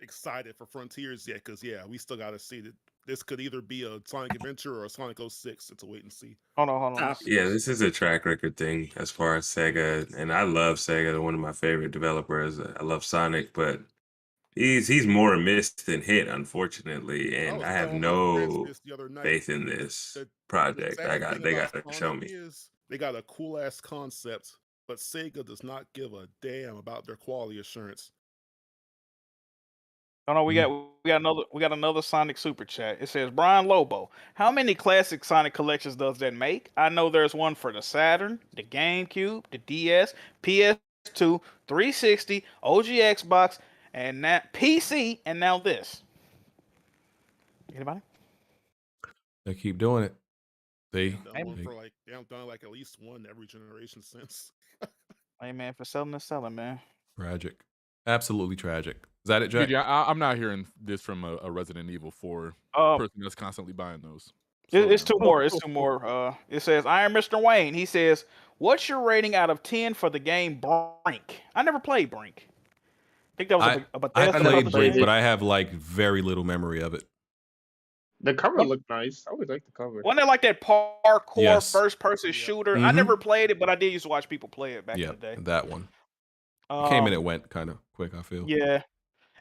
excited for Frontiers yet, because we still got to see that this could either be a Sonic Adventure or a Sonic 06. It's a wait and see. Hold on. Yeah, this is a track record thing as far as Sega, and I love Sega. They're one of my favorite developers. I love Sonic, but he's more missed than hit, unfortunately, and I have no faith in this project. They got to show me. They got a cool ass concept, but Sega does not give a damn about their quality assurance. Oh no, we got another Sonic super chat. It says Brian Lobo. How many classic Sonic collections does that make? I know there's one for the Saturn, the GameCube, the DS, PS2, 360, OG Xbox, and that PC, and now this. Anybody? They keep doing it. They have done like at least one every generation since. Hey man, for selling is selling, man. Tragic. Absolutely tragic. Is that it, Jack? Yeah, I'm not hearing this from a Resident Evil 4 person that's constantly buying those. It's 2 more. It's 2 more. It says, Iron Mr. Wayne. He says, what's your rating out of 10 for the game Brink? I never played Brink. I think that was I played Brink, but I have like very little memory of it. The cover looked nice. I always like the cover. Wasn't it like that parkour Yes. first-person shooter? I never played it, but I did used to watch people play it back in the day. That one. It came and it went kind of quick, I feel. Yeah.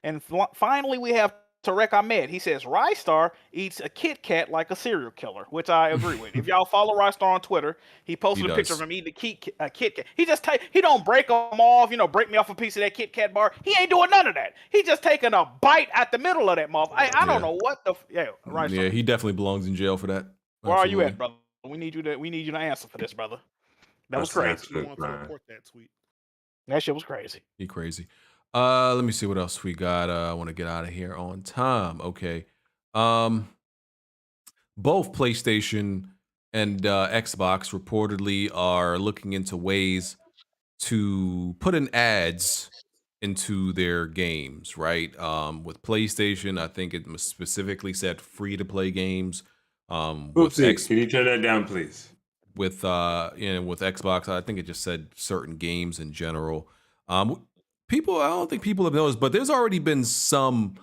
And finally, we have Tarek Ahmed. He says, Rystar eats a Kit Kat like a serial killer, which I agree with. If y'all follow Rystar on Twitter, he posted a picture of him eating a Kit Kat. He just he don't break them off, break me off a piece of that Kit Kat bar. He ain't doing none of that. He just taking a bite at the middle of that motherfucker. I don't know what the Rystar. Yeah, he definitely belongs in jail for that. Where are you at, brother? We need you to answer for this, brother. That was crazy. That shit was crazy. He crazy. Let me see what else we got. I want to get out of here on time. Okay. Both PlayStation and Xbox reportedly are looking into ways to put in ads into their games, right? With PlayStation, I think it specifically said free-to-play games. Oopsie, can you turn that down, please? With with Xbox, I think it just said certain games in general. I don't think people have noticed, but there's already been some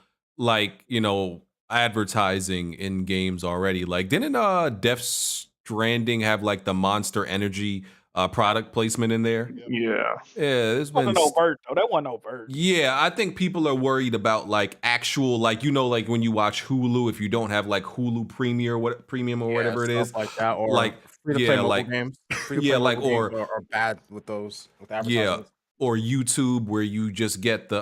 advertising in games already. Like, didn't Death Stranding have like the Monster Energy product placement in there? Yeah. Yeah, there's been no bird though. That wasn't no bird. Yeah, I think people are worried about like actual like when you watch Hulu, if you don't have like Hulu Premium or whatever it is, like that, or like free-to-play mobile games. Or bad with those with advertisements. Or YouTube where you just get the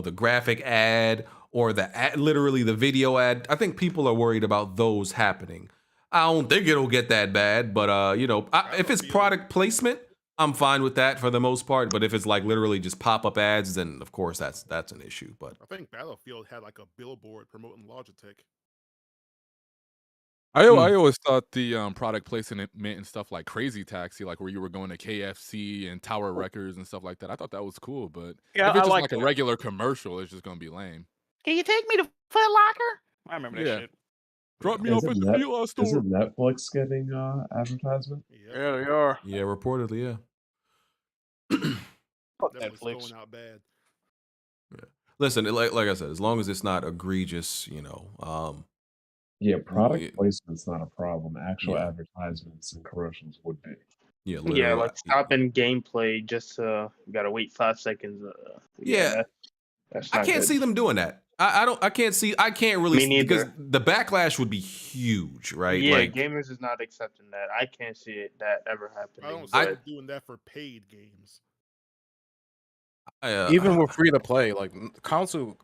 the graphic ad or the ad, literally the video ad. I think people are worried about those happening. I don't think it'll get that bad, but if it's product placement, I'm fine with that for the most part. But if it's like literally just pop-up ads, then of course that's an issue. But I think Battlefield had like a billboard promoting Logitech. I always thought the product placement meant and stuff like Crazy Taxi, like where you were going to KFC and Tower Records and stuff like that. I thought that was cool, but Yeah, if it's I just like like a that. regular commercial, it's just gonna be lame. Can you take me to Foot Locker? I remember that Yeah. shit. Drop me off at the Fila store. Isn't Netflix getting advertisement? Yeah, they are. Yeah, reportedly, yeah. Fuck Netflix Netflix. going out bad. Listen, like I said, as long as it's not egregious, Yeah, product placement's not a problem. Actual Yeah. advertisements and commercials would be. Yeah, literally. Yeah, like stopping gameplay just you gotta wait 5 seconds. That's I not can't good. see them doing that. I can't really Me see because neither. the backlash would be huge, right? Yeah, Like, gamers is not accepting that. I can't see that ever I happening. don't see them doing that for paid games. Even with free to play, like console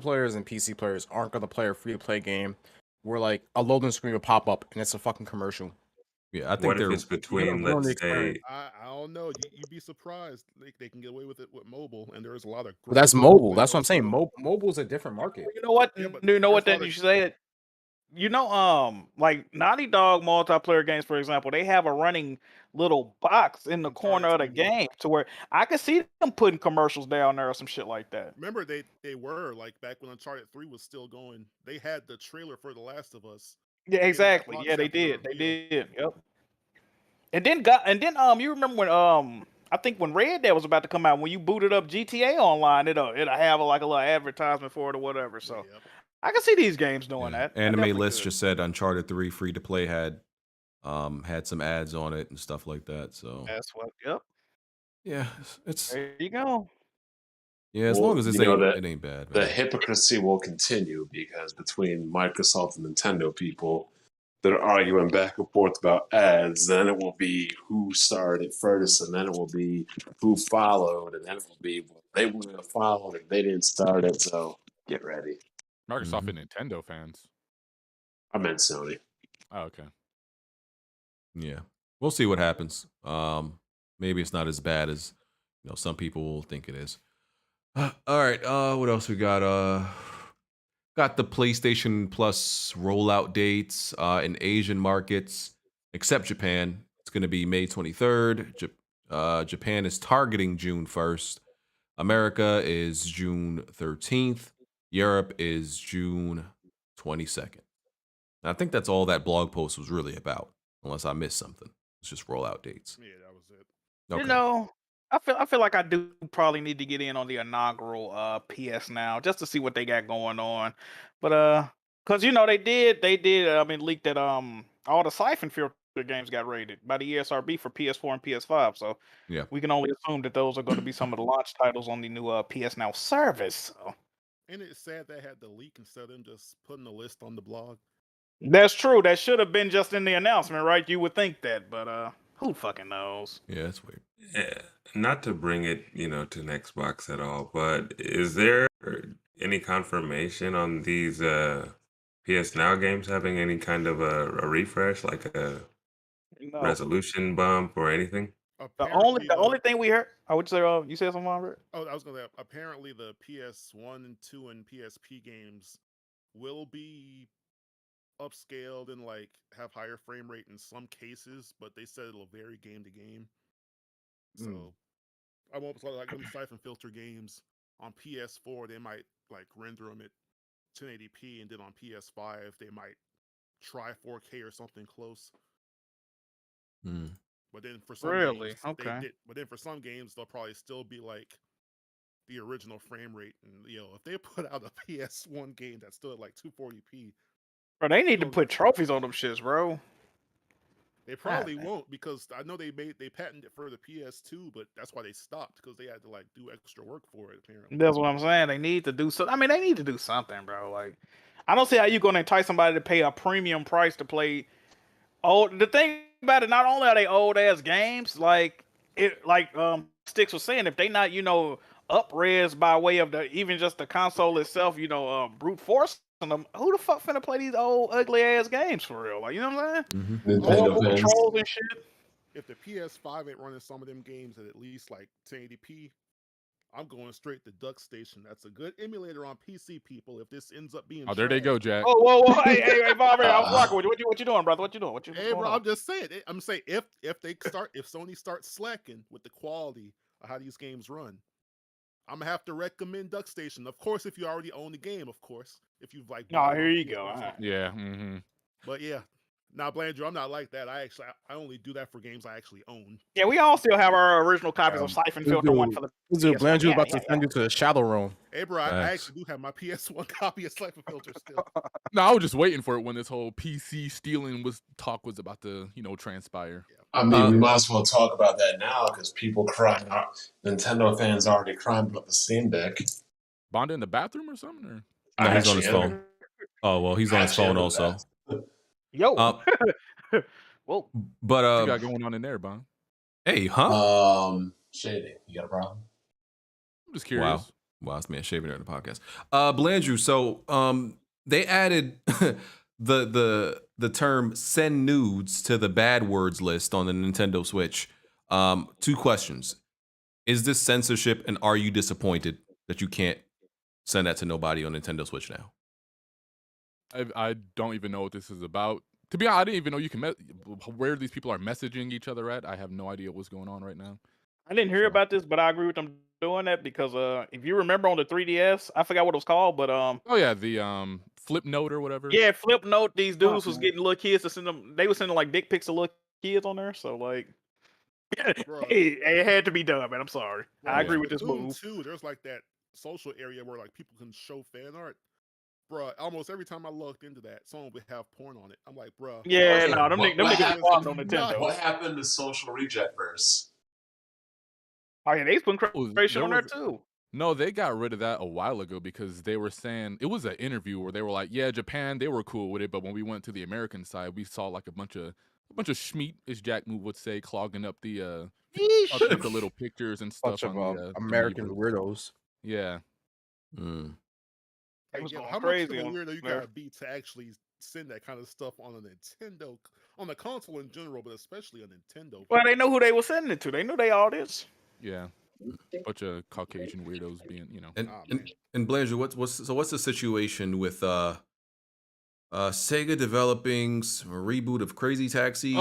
players and PC players aren't gonna play a free to play game where like a loading screen will pop up and it's a fucking commercial. Yeah, I think What if they're it's between, let's say, I don't know. You'd be surprised. They can get away with it with mobile, and there's a lot of. But that's mobile. That's what I'm saying. Mobile is a different market. You know what? Yeah, but You know what? there's a Then lot you of- should say it. Like Naughty Dog multiplayer games, for example, they have a running little box in the corner of the game to where I could see them putting commercials down there or some shit like that. Remember, they were like back when Uncharted 3 was still going. They had the trailer for The Last of Us. Yeah, exactly. Yeah, they did. They did. Yep. And then you remember when I think when Red Dead was about to come out, when you booted up GTA Online, it'll have like a little advertisement for it or whatever. So I can see these games doing that. I Anime definitely List could. just said Uncharted 3 free to play had some ads on it and stuff like that. So That's what. Yep. yeah, it's There you go. yeah, as long as it that ain't bad. The Man. hypocrisy will continue because between Microsoft and Nintendo people, they're arguing back and forth about ads. Then it will be who started first, and then it will be who followed, and then it will be they wouldn't have followed if they didn't start it. So get ready. Microsoft and Nintendo fans. I meant Sony. Oh, okay. Yeah, we'll see what happens. Maybe it's not as bad as some people will think it is. All right, what else we got? Got the PlayStation Plus rollout dates in Asian markets, except Japan. It's going to be May 23rd. Japan is targeting June 1st. America is June 13th. Europe is June 22nd. And I think that's all that blog post was really about, unless I missed something. It's just rollout dates. Yeah, that was it. Okay. I feel like I do probably need to get in on the inaugural PS Now just to see what they got going on. But Cause you know they did. I mean, leaked that all the Siphon Filter games got rated by the ESRB for PS4 and PS5. So Yeah. we can only assume that those are going to be some of the launch titles on the new PS Now service. So. And it's sad they had the leak instead of them just putting the list on the blog. That's true. That should have been just in the announcement, right? You would think that, but who fucking knows? Yeah, that's weird. Yeah, not to bring it, to an Xbox at all, but is there any confirmation on these PS Now games having any kind of a refresh, like a No. resolution bump or anything? The only thing we heard. I would say, you said something, Robert? Oh, I was gonna. Apparently, the PS1 and 2 and PSP games will be upscaled and like have higher frame rate in some cases, but they said it'll vary game to game. So I won't like them Siphon Filter games on PS4. They might like render them at 1080p, and then on PS5 they might try 4K or something close. But then for some games, but then for some games they'll probably still be like the original frame rate. And if they put out a PS1 game that's still at like 240p, bro, they need to put trophies on them shits, bro. They probably won't, because I know they patented it for the PS2, but that's why they stopped, because they had to like do extra work for it. Apparently, that's what I'm saying. They need to do something. I mean, they need to do something, bro. Like, I don't see how you're gonna entice somebody to pay a premium price to play. The thing about it, not only are they old ass games, Sticks was saying, if they not up-res by way of even just the console itself, brute force them, who the fuck finna play these old ugly ass games for real? Like, you know what I'm saying? Horrible controls and shit. If the PS5 ain't running some of them games at least like 1080p, I'm going straight to Duck Station. That's a good emulator on PC, people. If this ends up being there they go, Jack. Oh, whoa, hey, Bobby, I'm rocking with you. What you doing, brother? What you doing? Hey, bro, I'm just saying. I'm saying if Sony starts slacking with the quality of how these games run, I'm gonna have to recommend Duck Station. Of course, if you already own the game, of course. If you've like, here you go. Yeah. But yeah. Now, Blandrew, I'm not like that. I only do that for games I actually own. Yeah, we all still have our original copies of Siphon Filter 1 for the PS1. Blandrew about to send you to the Shadow Realm. Hey, bro, I actually do have my PS1 copy of Siphon Filter still. No, I was just waiting for it when this whole PC stealing talk was about to, transpire. I mean, we might as well talk about that now, because people crying out. Nintendo fans already crying about the Steam Deck. Bond in the bathroom or something? Or? No, he's on his phone. Oh, well, he's on his phone also. Yo. Well, but what you got going on in there, Bond? Hey, huh? Shady, you got a problem? I'm just curious. Wow, this man shaving during the podcast. Blandrew, so they added the term Sendnudes to the bad words list on the Nintendo Switch. 2 questions. Is this censorship, and are you disappointed that you can't send that to nobody on Nintendo Switch now? I don't even know what this is about. To be honest, I didn't even know you can where these people are messaging each other at. I have no idea what's going on right now. I didn't hear about this, but I agree with them doing that, because if you remember on the 3DS, I forgot what it was called, but oh yeah, the Flip Note or whatever. Yeah, Flip Note. These dudes was getting little kids to send them. They were sending like dick pics of little kids on there. So like, it had to be done, man. I'm sorry. Bro, I agree with this Splatoon move. 2, there's like that social area where like people can show fan art. Bro, almost every time I looked into that, someone would have porn on it. I'm like, bro. Yeah, no, them niggas blocked on Nintendo. What happened to Social Reject Verse? Oh yeah, they putting creation on there too. No, they got rid of that a while ago, because they were saying, it was an interview where they were like, yeah, Japan, they were cool with it, but when we went to the American side, we saw like a bunch of schmeat, as Jack Move would say, clogging up the little pictures and stuff. Bunch of American weirdos. Yeah. How much of a weirdo you gotta be to actually send that kind of stuff on a Nintendo, on the console in general, but especially a Nintendo? Well, they know who they were sending it to. They knew they all this. Yeah. Bunch of Caucasian weirdos being, And Blandrew, what's the situation with SEGA developing a reboot of Crazy Taxi,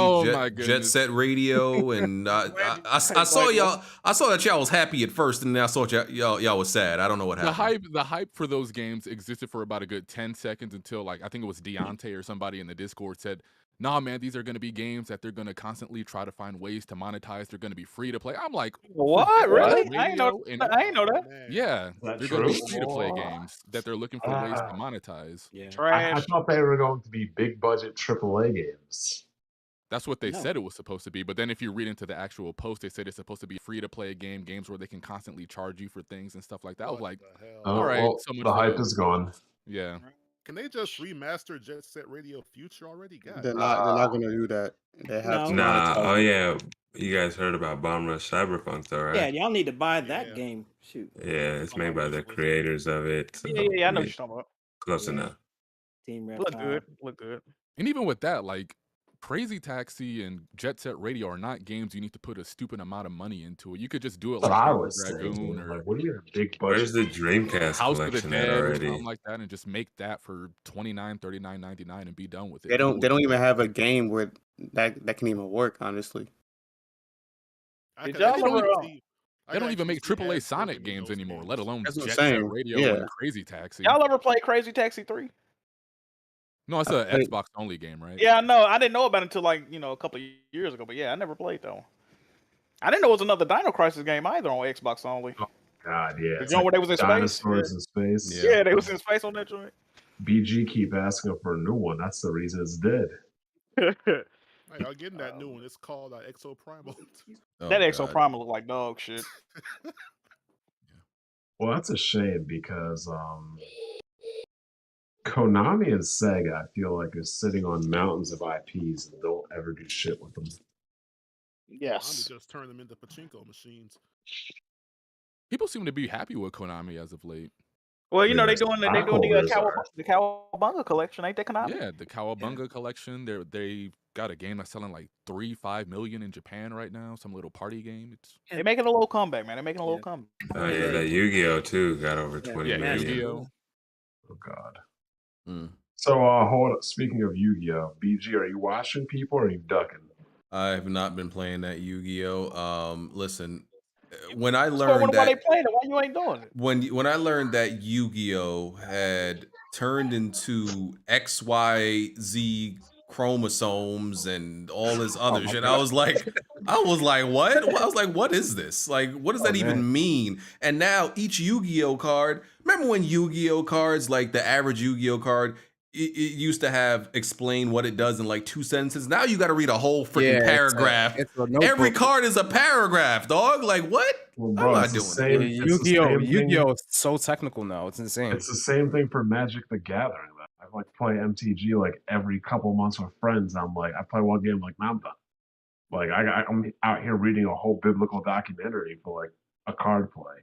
Jet Set Radio, and I saw y'all. I saw that y'all was happy at first, and then I saw y'all was sad. I don't know what happened. The hype for those games existed for about a good 10 seconds until, like, I think it was Deontay or somebody in the Discord said, nah, man, these are going to be games that they're going to constantly try to find ways to monetize. They're going to be free to play. I'm like, What? Really? I ain't know that. Yeah, Is that they're going to be true? free to play games that they're looking for ways to monetize. Yeah. I Trash. thought they were going to be big budget AAA games. That's what they No. said it was supposed to be. But then if you read into the actual post, they said it's supposed to be free to play games where they can constantly charge you for things and stuff like that. I was like, all right, so much the hype for- is gone. Yeah. Can they just remaster Jet Set Radio Future already? God. They're not going to do that. They have to Nah, monetize oh it. yeah. You guys heard about Bomb Rush Cyberpunk though, right? Yeah, y'all need to buy that game. Shoot. Yeah, it's made by the creators of it. So Yeah, I know what you're talking about. close enough. Team Red Look 5. good. Look good. And even with that, like Crazy Taxi and Jet Set Radio are not games you need to put a stupid amount of money into it. You could just do it That's like what I Panzer was saying, Dragoon man. or Like, what do you have big budget? Where's the Dreamcast House of the collection at Dead or already? something like that, and just make that for $29, $39.99 and be done with it. They don't even have a game where that can even work, honestly. Did y'all ever? They don't even make AAA Sonic games anymore, let alone That's what I'm Jet Set saying. Radio Yeah. and Crazy Taxi. Y'all ever play Crazy Taxi 3? No, it's an Xbox only game, right? Yeah, I know. I didn't know about it until like a couple of years ago. But yeah, I never played though. I didn't know it was another Dino Crisis game either on Xbox only. God, yeah. The It's joint where they was in space? dinosaurs in space. Yeah, they was in space on that joint. BG keep asking for a new one. That's the reason it's dead. Hey, I'm getting that new one. It's called Exo Primal. That Exo Primal look like dog shit. Well, that's a shame because Konami and Sega, I feel like, are sitting on mountains of IPs and don't ever do shit with them. Yes. Just turn them into pachinko machines. People seem to be happy with Konami as of late. Well, Yeah, they doing the Cowabunga Collection, ain't they, Konami? Yeah, the Cowabunga Collection. They got a game that's selling like 3-5 million in Japan right now. Some little party game. They making a little comeback, man. They're making a little comeback. Oh yeah, that Yu-Gi-Oh too got over 20 million. Yu-Gi-Oh. Oh God. So hold up. Speaking of Yu-Gi-Oh, BG, are you watching people or are you ducking? I have not been playing that Yu-Gi-Oh. Listen, when I So learned why they that playing it? Why you ain't doing it? when I learned that Yu-Gi-Oh had turned into XYZ chromosomes and all this other shit, I was like, what? I was like, what is this? Like, what does that even mean? And now each Yu-Gi-Oh card, remember when Yu-Gi-Oh cards, like the average Yu-Gi-Oh card, it used to have explain what it does in like 2 sentences. Now you got to read a whole freaking paragraph. Every card is a paragraph, dog. Like what? Well, bro, I'm it's not the doing same. that. It's the same thing. Yu-Gi-Oh is so technical now. It's insane. It's the same thing for Magic the Gathering. I like play MTG like every couple months with friends. I'm like, I play one game, like, now I'm done. Like I'm out here reading a whole biblical documentary for like a card play.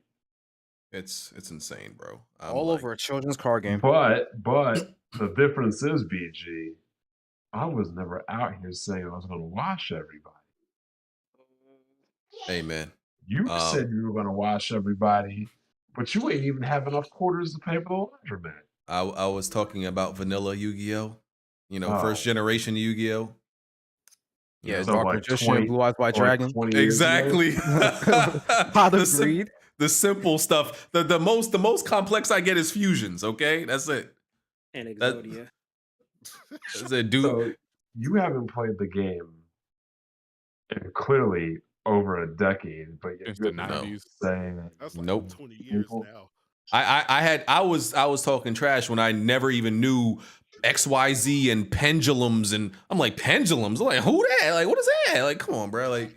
It's insane, bro. All over a children's card game. But the difference is, BG, I was never out here saying I was going to wash everybody. Hey man, You said you were going to wash everybody, but you ain't even have enough quarters to pay for the laundromat. I was talking about vanilla Yu-Gi-Oh. First Oh. generation Yu-Gi-Oh. Yeah, So Dark like Magician, 20 Blue Eyes White like Dragon. 20 years ago? Exactly. The simple stuff. The most complex I get is fusions. Okay, that's it. And Exodia. That's it, dude. So you haven't played the game in clearly over a decade, but Since you're the 90s. saying That's like Nope. 20 years now. I was talking trash when I never even knew XYZ and pendulums, and I'm like, pendulums? I'm like, who that? Like, what is that? Like, come on, bro. Like,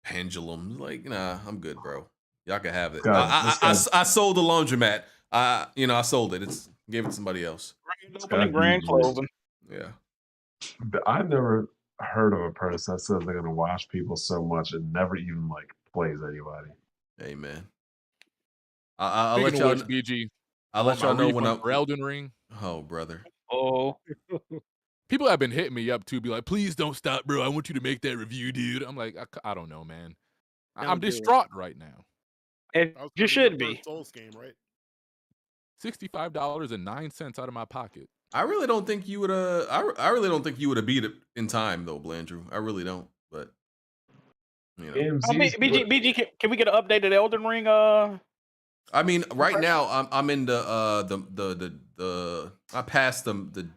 pendulums. Like, nah, I'm good, bro. Y'all can have it. I sold the laundromat. I sold it. Gave it to somebody else. Opening, grand closing. Yeah. I've never heard of a person that says they're gonna wash people so much and never even like plays anybody. Hey man. I'll let Speaking of y'all. which, BG, I'll let y'all know when I'm I'm. for Elden Ring. Oh, brother. Oh, People have been hitting me up to be like, please don't stop, bro. I want you to make that review, dude. I'm like, I don't know, man. I'm Don't do it. distraught right now. it you should be. Souls game, right? $65.09 out of my pocket. I really don't think you would. I really don't think you would have beat it in time, though, Blandrew. I really don't. But you know. I mean, BG, can we get an updated Elden Ring? I mean, right now I'm in the I passed the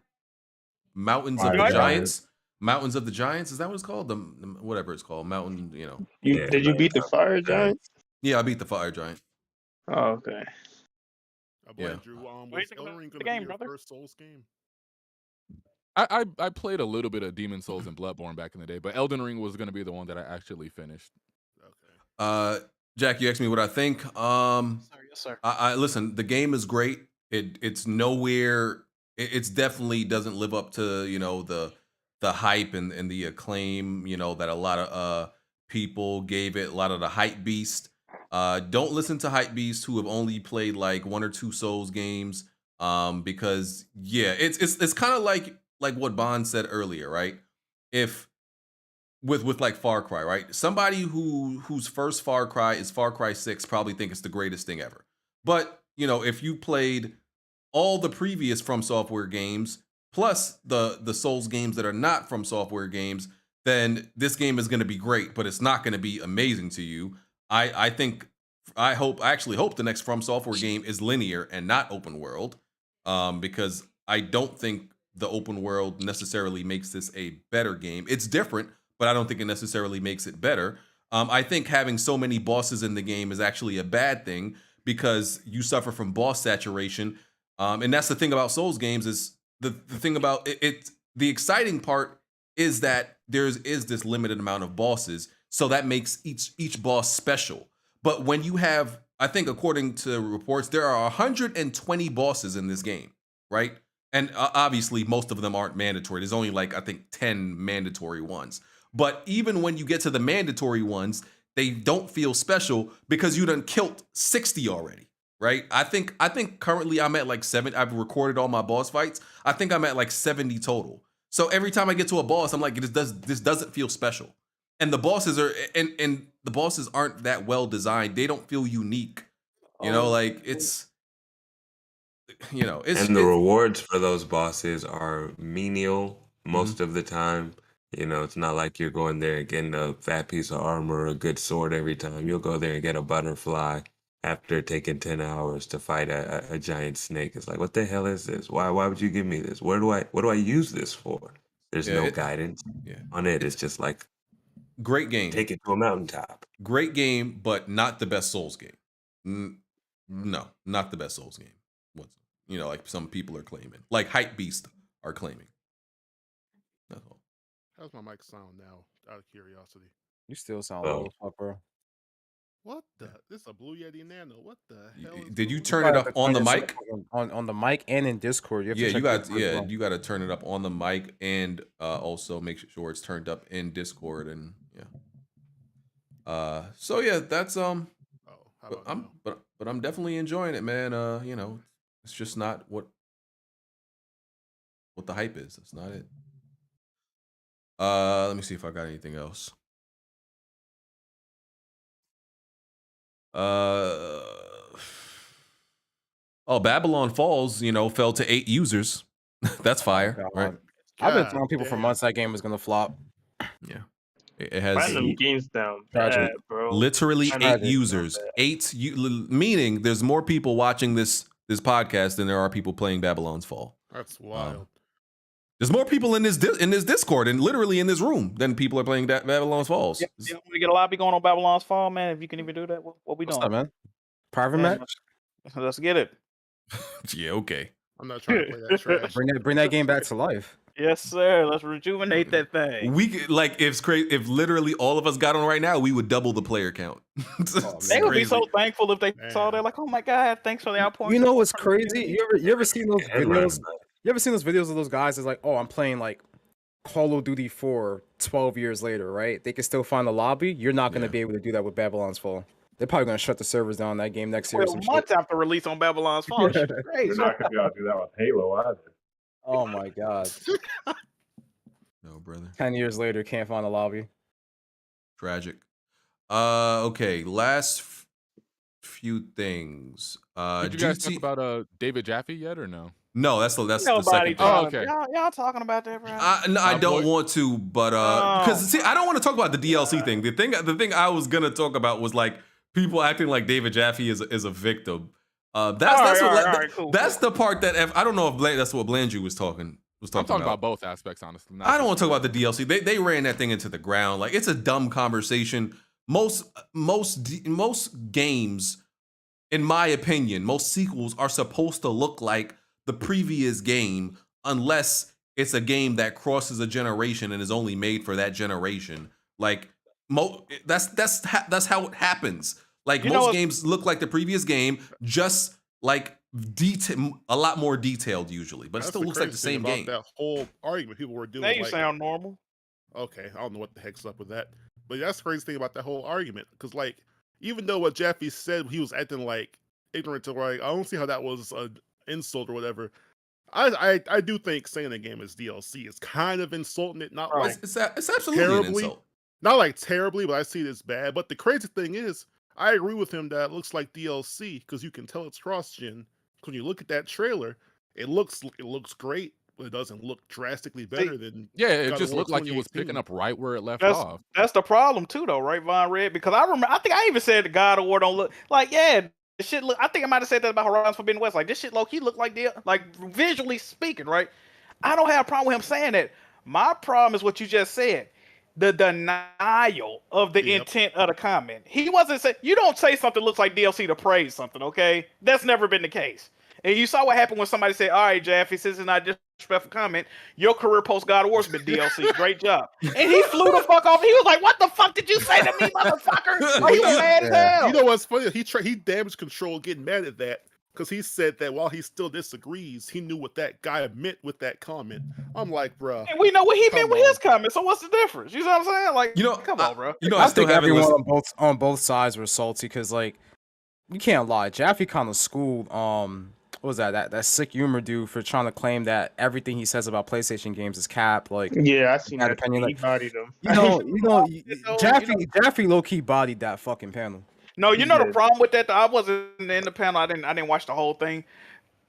Mountains of the Right. Giants. Mountains of the Giants. Is that what it's called? The whatever it's called, Mountain. Did you beat the Fire Giant? Yeah, I beat the Fire Giant. Oh, okay. Bland, Drew, was Elden Ring going to be your first Souls game? I played a little bit of Demon Souls and Bloodborne back in the day, but Elden Ring was going to be the one that I actually finished. Jack, you asked me what I think. Yes, sir. I listen. The game is great. It's nowhere. It's definitely doesn't live up to the hype and the acclaim that a lot of people gave it. A lot of the hype beast. Don't listen to hype beasts who have only played like 1 or 2 Souls games. Because it's kind of like what Bond said earlier, right? If with like Far Cry, right? Somebody whose first Far Cry is Far Cry 6 probably think it's the greatest thing ever. But, if you played all the previous From Software games plus the Souls games that are not From Software games, then this game is going to be great, but it's not going to be amazing to you. I actually hope the next From Software game is linear and not open world, because I don't think the open world necessarily makes this a better game. It's different, but I don't think it necessarily makes it better. I think having so many bosses in the game is actually a bad thing because you suffer from boss saturation. And that's the thing about Souls games is the thing about it. The exciting part is that there is this limited amount of bosses, so that makes each boss special. But when you have, I think according to reports, there are 120 bosses in this game, right? And obviously most of them aren't mandatory. There's only like, I think 10 mandatory ones. But even when you get to the mandatory ones, they don't feel special because you done killed 60 already, right? I think currently I'm at like 7. I've recorded all my boss fights. I think I'm at like 70 total. So every time I get to a boss, I'm like, this doesn't feel special. And the bosses are and the bosses aren't that well designed. They don't feel unique. It's and the rewards for those bosses are menial most of the time. It's not like you're going there and getting a fat piece of armor or a good sword every time. You'll go there and get a butterfly after taking 10 hours to fight a giant snake. It's like, what the hell is this? Why would you give me this? What do I use this for? There's no guidance on it. It's just like, great game. Take it to a mountaintop. Great game, but not the best Souls game. No, not the best Souls game. Like some people are claiming. Like Hype Beast are claiming. That's all. How's my mic sound now, out of curiosity? You still sound low as fuck, bro. What the? This is a Blue Yeti Nano. What the hell? Did you turn it up on the mic? On the mic and in Discord. You got to turn it up on the mic and also make sure it's turned up in Discord and So yeah, that's but I'm definitely enjoying it, man. It's just not what the hype is. That's not it. Let me see if I got anything else. Babylon Falls, fell to 8 users. That's fire, right? I've been telling people for months that game was gonna flop. Yeah, it has Random games down bad, bro. Literally 8 users. 8, meaning there's more people watching this podcast than there are people playing Babylon's Fall. That's wild. There's more people in this Discord and literally in this room than people are playing Babylon's Falls. Yeah, we get a lobby going on Babylon's Fall, man. If you can even do that, what we doing? What's up, man? Private match? Let's get it. Yeah, okay. I'm not trying to play that trash. Bring that game back to life. Yes, sir. Let's rejuvenate that thing. We could, if literally all of us got on right now, we would double the player count. They would be so thankful if they saw that. Like, oh my god, thanks for the outpouring. You know what's crazy? You ever seen those videos? You ever seen those videos of those guys? It's like, oh, I'm playing like Call of Duty 4 12 years later, right? They can still find the lobby. You're not going to be able to do that with Babylon's Fall. They're probably going to shut the servers down on that game next year. Months after release on Babylon's Fall. Great. You're not going to be able to do that with Halo either. Oh my god. No, brother. 10 years later, can't find a lobby. Tragic. Okay, last few things. Did you guys talk about David Jaffe yet or no? No, that's the second thing. Oh, okay. Y'all talking about that, bro? I don't want to, but because I don't want to talk about the DLC thing. The thing I was gonna talk about was like people acting like David Jaffe is a victim. That's the part that I don't know if that's what Blandrew was talking was I'm talking talking about both aspects, honestly. not I don't just want to talk the- about the DLC. They ran that thing into the ground. Like, it's a dumb conversation. Most games, in my opinion, most sequels are supposed to look like the previous game, unless it's a game that crosses a generation and is only made for that generation. Like, that's how it happens. Like, most games look like the previous game, just like a lot more detailed usually, but it still looks like the same game. That whole argument people were doing. Now you like, sound normal. Okay, I don't know what the heck's up with that, but that's the crazy thing about that whole argument. Because like, even though what Jaffe said, he was acting like ignorant to, like, I don't see how that was an insult or whatever. I do think saying the game is DLC is kind of insulting it. Not like it's absolutely terribly, an insult. not like terribly, but I see it as bad. But the crazy thing is, I agree with him that it looks like DLC because you can tell it's cross-gen. When you look at that trailer, it looks great, but it doesn't look drastically better than. Yeah, it God just of War looked like it was 2018. picking up right where it left That's off. that's the problem too, though, right, Von Red? Because I remember, I think I even said the God of War don't look like, yeah, the shit look. I think I might have said that about Horizon Forbidden West. Like, this shit low key look like visually speaking, right? I don't have a problem with him saying that. My problem is what you just said. The denial of the intent of the comment. He wasn't saying, you don't say something looks like DLC to praise something, okay? That's never been the case. And you saw what happened when somebody said, all right, Jaffe, since it's not a disrespectful comment, your career post God of War's been DLC. Great job. And he flew the fuck off. He was like, what the fuck did you say to me, motherfucker? Like, he was mad as hell. You know what's funny? He damaged control getting mad at that because he said that while he still disagrees, he knew what that guy meant with that comment. I'm like, bruh. And we know what he meant with his comment, so what's the difference? You know what I'm saying? Like, come on, bro. I think everyone on both sides were salty because, like, you can't lie. Jaffe kind of schooled what was that sick humor dude for trying to claim that everything he says about PlayStation games is cap. Like, yeah, I seen that. opinion. He Like, bodied him. Jaffe low key bodied that fucking panel. No, you know the problem with that, though? I wasn't in the panel. I didn't watch the whole thing.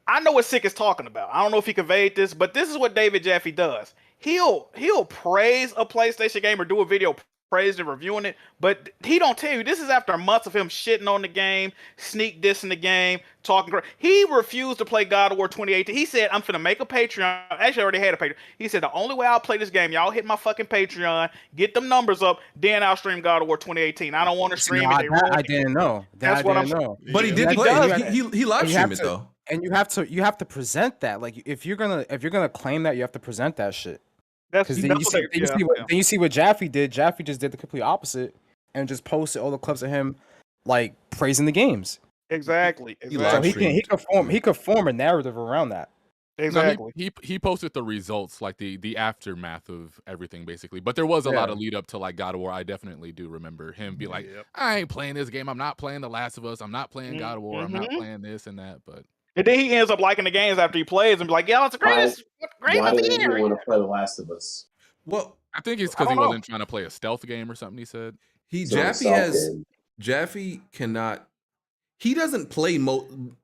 I know what Sick is talking about. I don't know if he conveyed this, but this is what David Jaffe does. He'll praise a PlayStation game or do a video praising and reviewing it, but he don't tell you. This is after months of him shitting on the game, sneak dissing the game, talking. He refused to play God of War 2018. He said, I'm finna make a Patreon. Actually, I already had a Patreon. He said, the only way I'll play this game, y'all hit my fucking Patreon, get them numbers up, then I'll stream God of War 2018. I don't want to stream it. I didn't know. That's what I'm know. But he did play. He live streamed it though. And you have to present that. Like, if you're gonna claim that, you have to present that shit. Because then you see what Jaffe did. Jaffe just did the complete opposite and just posted all the clips of him like praising the games. Exactly. So he could form a narrative around that. Exactly. No, he posted the results, like the aftermath of everything, basically. But there was a lot of lead up to like God of War. I definitely do remember him be like, I ain't playing this game. I'm not playing The Last of Us. I'm not playing God of War. I'm not playing this and that. But and then he ends up liking the games after he plays and be like, yeah, it's the greatest game Why of the did year. you want to play The Last of Us? Well, I think it's because he wasn't trying to play a stealth game or something. He said Jaffe cannot. He doesn't play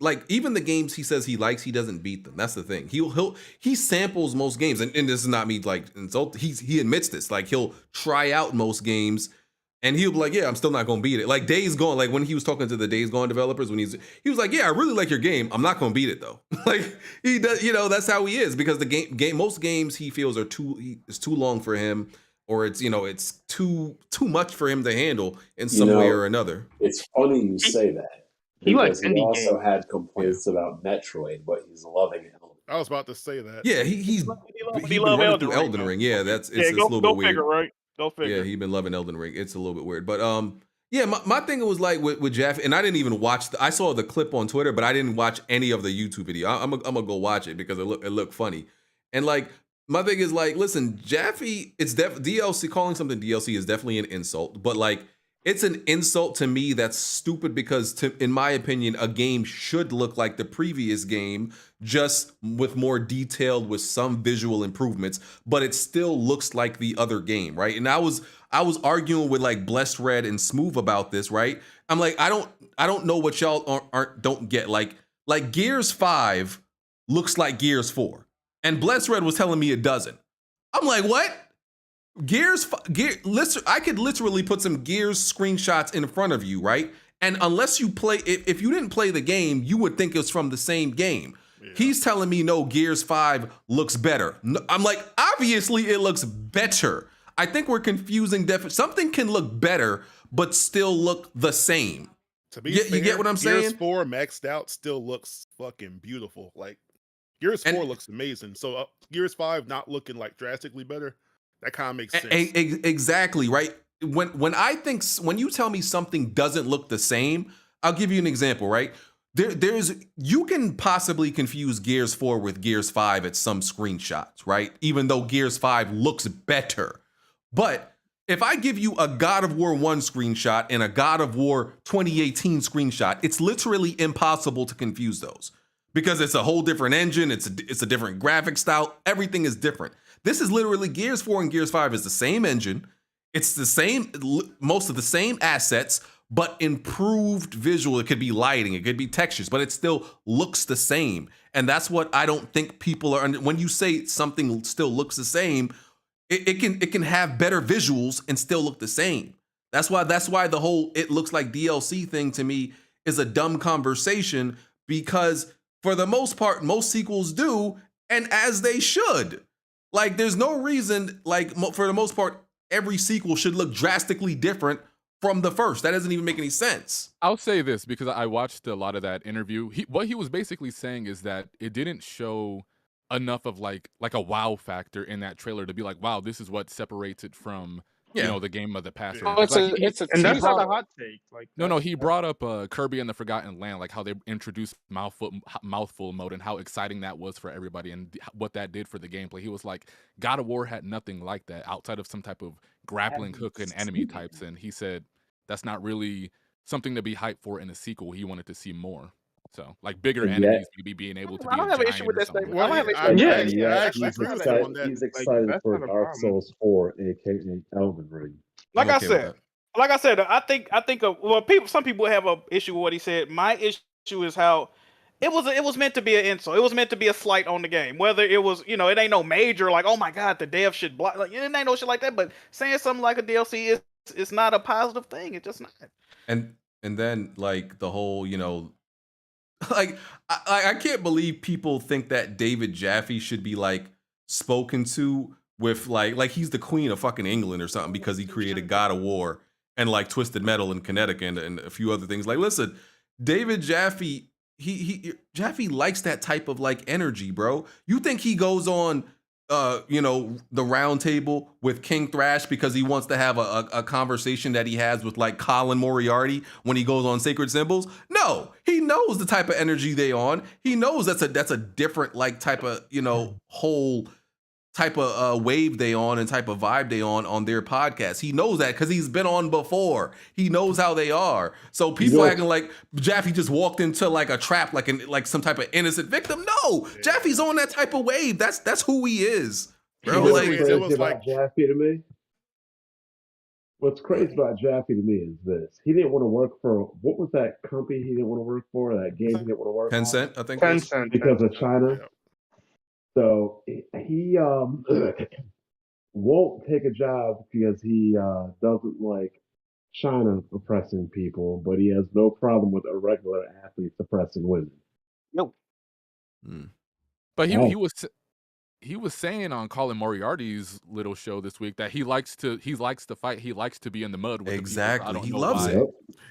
like even the games he says he likes. He doesn't beat them. That's the thing. He samples most games, and this is not me like insult. He admits this. Like, he'll try out most games. And he'll be like, yeah, I'm still not gonna beat it. Like Days Gone, like when he was talking to the Days Gone developers, he was like, yeah, I really like your game. I'm not gonna beat it though. Like, he does, that's how he is, because the most games he feels are too long for him, or it's it's too much for him to handle in some way or another. It's funny you say that. He likes He also had complaints about Metroid, but he's loving it. I was about to say that. Yeah, he's been running through Elden Ring. Yeah, it's a little bit weird. Figure, right? Go figure. Yeah, he's been loving Elden Ring. It's a little bit weird, but yeah, my thing was like with Jaffe, and I didn't even watch. I saw the clip on Twitter, but I didn't watch any of the YouTube video. I'm gonna go watch it because it looked funny, and like my thing is like, listen, Jaffe, it's DLC. Calling something DLC is definitely an insult, but like, it's an insult to me that's stupid because, in my opinion, a game should look like the previous game, just with more detailed, with some visual improvements, but it still looks like the other game, right? And I was arguing with like Blessed Red and Smooth about this, right? I'm like, I don't know what y'all don't get. Like Gears 5 looks like Gears 4, and Blessed Red was telling me it doesn't. I'm like, what? I could literally put some Gears screenshots in front of you, right? And unless you play, if you didn't play the game, you would think it's from the same game. He's telling me no, Gears 5 looks better. No, I'm like, obviously it looks better. I think we're confusing something can look better but still look the same. To be fair, you get what I'm saying? Gears 4 maxed out still looks fucking beautiful. Like Gears 4 looks amazing. So Gears 5 not looking like drastically better, that kind of makes sense. Exactly, right? When you tell me something doesn't look the same, I'll give you an example, right? You can possibly confuse Gears 4 with Gears 5 at some screenshots, right? Even though Gears 5 looks better. But if I give you a God of War 1 screenshot and a God of War 2018 screenshot, it's literally impossible to confuse those because it's a whole different engine. It's a different graphic style. Everything is different. This is literally Gears 4 and Gears 5 is the same engine. It's the same, most of the same assets, but improved visual. It could be lighting, it could be textures, but it still looks the same. And that's what I don't think people are when you say something still looks the same, it can have better visuals and still look the same. That's why the whole it looks like DLC thing to me is a dumb conversation, because for the most part, most sequels do, and as they should. Like, there's no reason, like, for the most part, every sequel should look drastically different from the first. That doesn't even make any sense. I'll say this because I watched a lot of that interview. What he was basically saying is that it didn't show enough of like a wow factor in that trailer to be like, wow, this is what separates it from the game of the past. Oh, it's and that's not a hot take. Like, no, he brought up Kirby and the Forgotten Land, like how they introduced mouthful mode and how exciting that was for everybody and what that did for the gameplay. He was like, God of War had nothing like that outside of some type of grappling hook and enemy types, and he said that's not really something to be hyped for in a sequel. He wanted to see more. So, like, bigger enemies, maybe being able to be. I don't have an issue with that statement. I don't have an issue. He's excited for Dark Souls 4, aka Elden Ring. Like I said, I think some people have an issue with what he said. My issue is how it was meant to be an insult. It was meant to be a slight on the game. Whether it was, it ain't no major like, oh my god, the dev should block. Like, it ain't no shit like that. But saying something like a DLC is not a positive thing. It's just not. And then like the whole, like I can't believe people think that David Jaffe should be like spoken to with like he's the queen of fucking England or something because he created God of War and like Twisted Metal and Kinetic and a few other things. Like, listen, David Jaffe, Jaffe likes that type of like energy, bro. You think he goes on the round table with King Thrash because he wants to have a conversation that he has with like Colin Moriarty when he goes on Sacred Symbols? No, he knows the type of energy they on. He knows that's a different like type of whole type of wave they on and type of vibe they on their podcast. He knows that because he's been on before. He knows how they are. So people acting like Jaffe just walked into like a trap, like some type of innocent victim. No, Jaffe's on that type of wave. That's who he is, bro. What's crazy about Jaffe to me? What's crazy about Jaffe to me is this: he didn't want to work for what was that company he didn't want to work for? That game he didn't want to work for? Tencent, I think. Tencent, because of China. So he won't take a job because he doesn't like China oppressing people, but he has no problem with a regular athlete suppressing women. No. But he was saying on Colin Moriarty's little show this week that he likes to fight. He likes to be in the mud with exactly. The people. He loves it.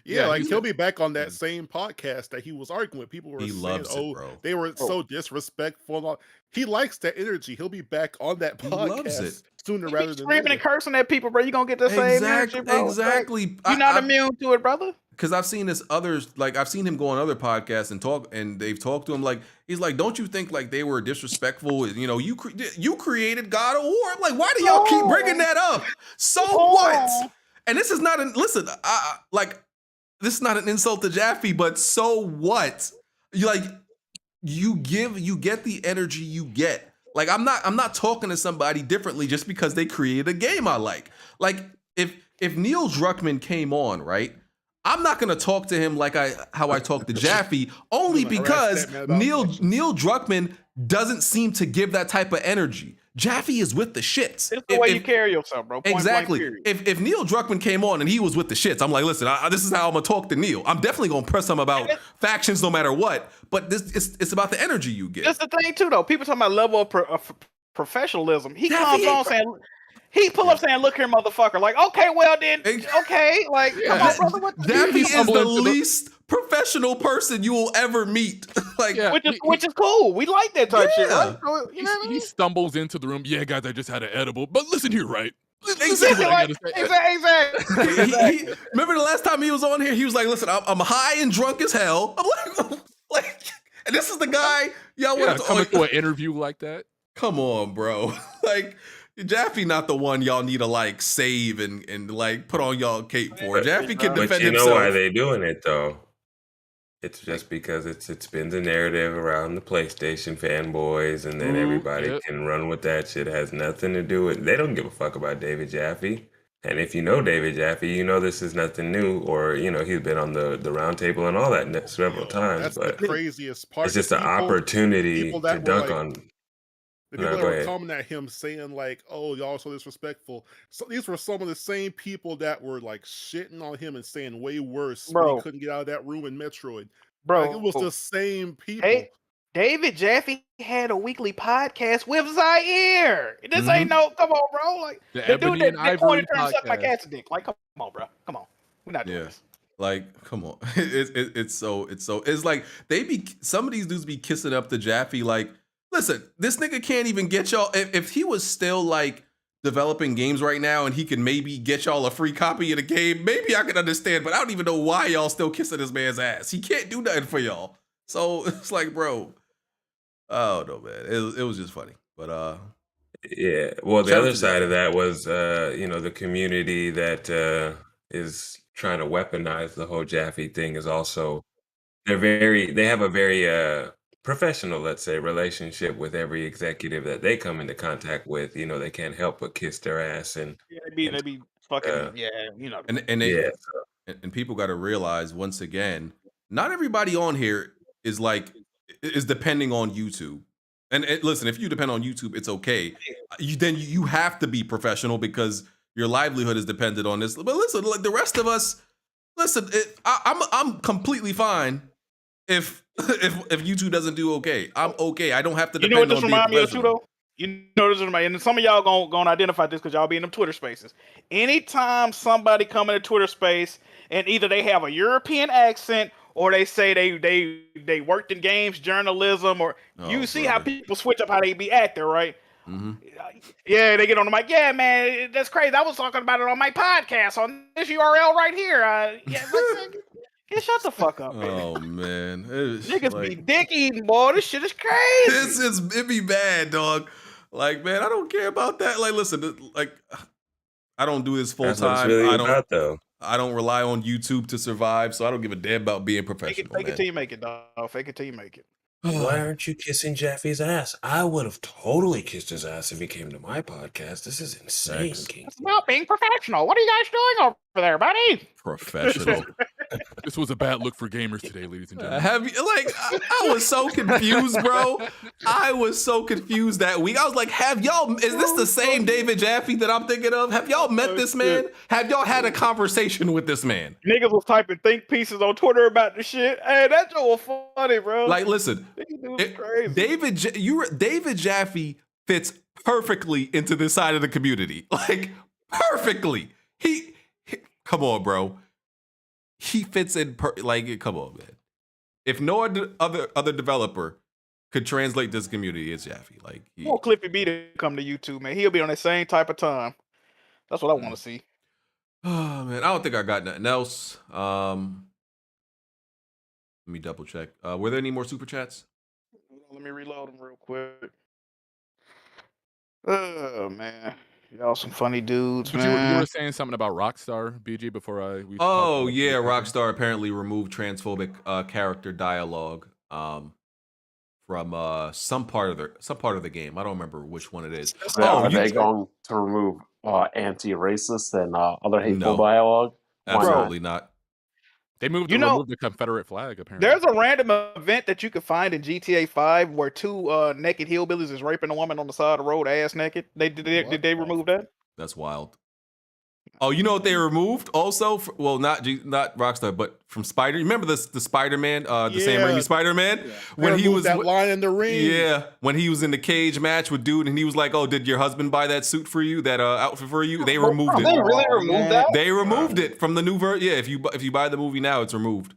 Yeah, like he'll be back on that same podcast that he was arguing with. People were saying, bro. They were so disrespectful. He likes that energy. He'll be back on that podcast sooner rather than screaming and cursing at people, bro. You gonna get the same energy, bro. Exactly. You're not immune to it, brother. Because I've seen I've seen him go on other podcasts and talk, and they've talked to him like he's like, don't you think like they were disrespectful? You created God of War. I'm like, why do y'all keep bringing that up? So what? And this is not this is not an insult to Jaffe, but so what? You get the energy you get. Like I'm not talking to somebody differently just because they created a game I like. Like if Neil Druckmann came on, right? I'm not gonna talk to him like how I talk to Jaffe, only because Neil Druckmann doesn't seem to give that type of energy. Jaffe is with the shits. It's the way you carry yourself, bro. Point Exactly. blank, If Neil Druckmann came on and he was with the shits, I'm like, listen, this is how I'm gonna talk to Neil. I'm definitely gonna press him about factions no matter what. But it's about the energy you get. That's the thing too, though. People talking about level of professionalism. He Jaffe comes on saying, he pull up saying, "Look here, motherfucker." Like, okay, well then, okay, like, come on, brother. What Jaffe is the least professional person you will ever meet. Like, which is cool. We like that type shit, right? So, you know what I He mean? stumbles into the room. Yeah, guys, I just had an edible. But listen here, right? Listen Exactly. to what I gotta say. Exactly. Remember the last time he was on here? He was like, "Listen, I'm high and drunk as hell." I'm like, and this is the guy y'all want to come to an interview like that. Come on, bro. Like, Jaffe not the one y'all need to like save and like put on y'all cape for. Jaffe can defend But you know himself. why they doing it though? It's just because it's been the narrative around the PlayStation fanboys, and then everybody can run with that shit. It has nothing to do with. They don't give a fuck about David Jaffe. And if you know David Jaffe, you know this is nothing new, or you know he's been on the round table and all that several times. That's But the craziest part. it's just an opportunity to dunk on. The people No, that go were ahead. coming at him saying like, "Oh, y'all so disrespectful." So these were some of the same people that were like shitting on him and saying way worse when Bro. he couldn't get out of that room in Metroid. Bro, Like, it was the same people. Hey, David Jaffe had a weekly podcast with Zaire. This ain't no, come on, bro. Like The the dude Ebony that and Ivory pointed to suck my podcast. cat's dick. Like, come on, bro. Come on. We're not doing Yeah. this. Like, come on. It's like some of these dudes be kissing up to Jaffe. Like, listen, this nigga can't even get y'all. If he was still like developing games right now and he can maybe get y'all a free copy of the game, maybe I could understand, but I don't even know why y'all still kissing this man's ass. He can't do nothing for y'all. So it's like, bro, oh no, man. It was just funny. But Yeah. Well, the shout out other to side Jaffe. of that was, you know, the community that is trying to weaponize the whole Jaffe thing is also they have a very professional, let's say, relationship with every executive that they come into contact with. You know, they can't help but kiss their ass and Yeah, they be fucking, yeah, you know. And people got to realize once again, not everybody on here is depending on YouTube. And listen, if you depend on YouTube, it's okay. Then you have to be professional because your livelihood is dependent on this. But listen, like the rest of us, listen, I'm completely fine if YouTube doesn't do okay. I'm okay. I don't have to You know what depend this on being remind me of too, professional. though? You know this remind me, and some of y'all gonna identify this because y'all be in them Twitter spaces. Anytime somebody come in a Twitter space and either they have a European accent or they say they worked in games journalism, or you see how people switch up how they be acting, right? Yeah, they get on the mic. Yeah, man, that's crazy. I was talking about it on my podcast on this URL right here. Yeah, shut the fuck up, man. Oh man, it's Niggas like, be dick eating, boy. This shit is crazy. it be bad, dog. Like, man, I don't care about that. Like, listen, like, I don't do this full That's what it's time. really I don't. about, though. I don't rely on YouTube to survive, so I don't give a damn about being professional. Fake it till you make it, dog. Fake it till you make it. Why aren't you kissing Jaffe's ass? I would have totally kissed his ass if he came to my podcast. This is insane, King. It's about being professional. What are you guys doing over there, buddy? Professional. This was a bad look for gamers today, ladies and gentlemen. Have you I was so confused, bro. I was so confused that week. I was like, is this the same David Jaffe that I'm thinking of? Have y'all met this man? Have y'all had a conversation with this man? Niggas was typing think pieces on Twitter about the shit. Hey, that shit was funny, bro. Like, listen, crazy. David Jaffe fits perfectly into this side of the community. Like, perfectly. He come on, bro. He fits in come on, man. If no other developer could translate this community, it's Jaffe. Like, I want Cliffy B to come to YouTube, man. He'll be on that same type of time. That's what I want to see. Oh man, I don't think I got nothing else. Let me double check. Were there any more super chats? Let me reload them real quick. Oh man, y'all some funny dudes, But man. you were saying something about Rockstar, BG, before we Oh yeah, Rockstar apparently removed transphobic character dialogue from some part of the game. I don't remember which one it is. Are they going to remove anti-racist and other hateful dialogue? Absolutely not. They removed the Confederate flag, apparently. There's a random event that you can find in GTA 5 where two naked hillbillies is raping a woman on the side of the road, ass naked. Did they remove that? That's wild. Oh, you know what they removed also? Well, not Rockstar, but from Spider. Remember the Spider-Man, the Sam Raimi Spider-Man? Yeah. When he was that line in the ring. Yeah, when he was in the cage match with dude, and he was like, "Oh, did your husband buy that suit for you? That outfit for you?" They removed it. They really removed that? They removed it from the new version. Yeah, if you buy the movie now, it's removed.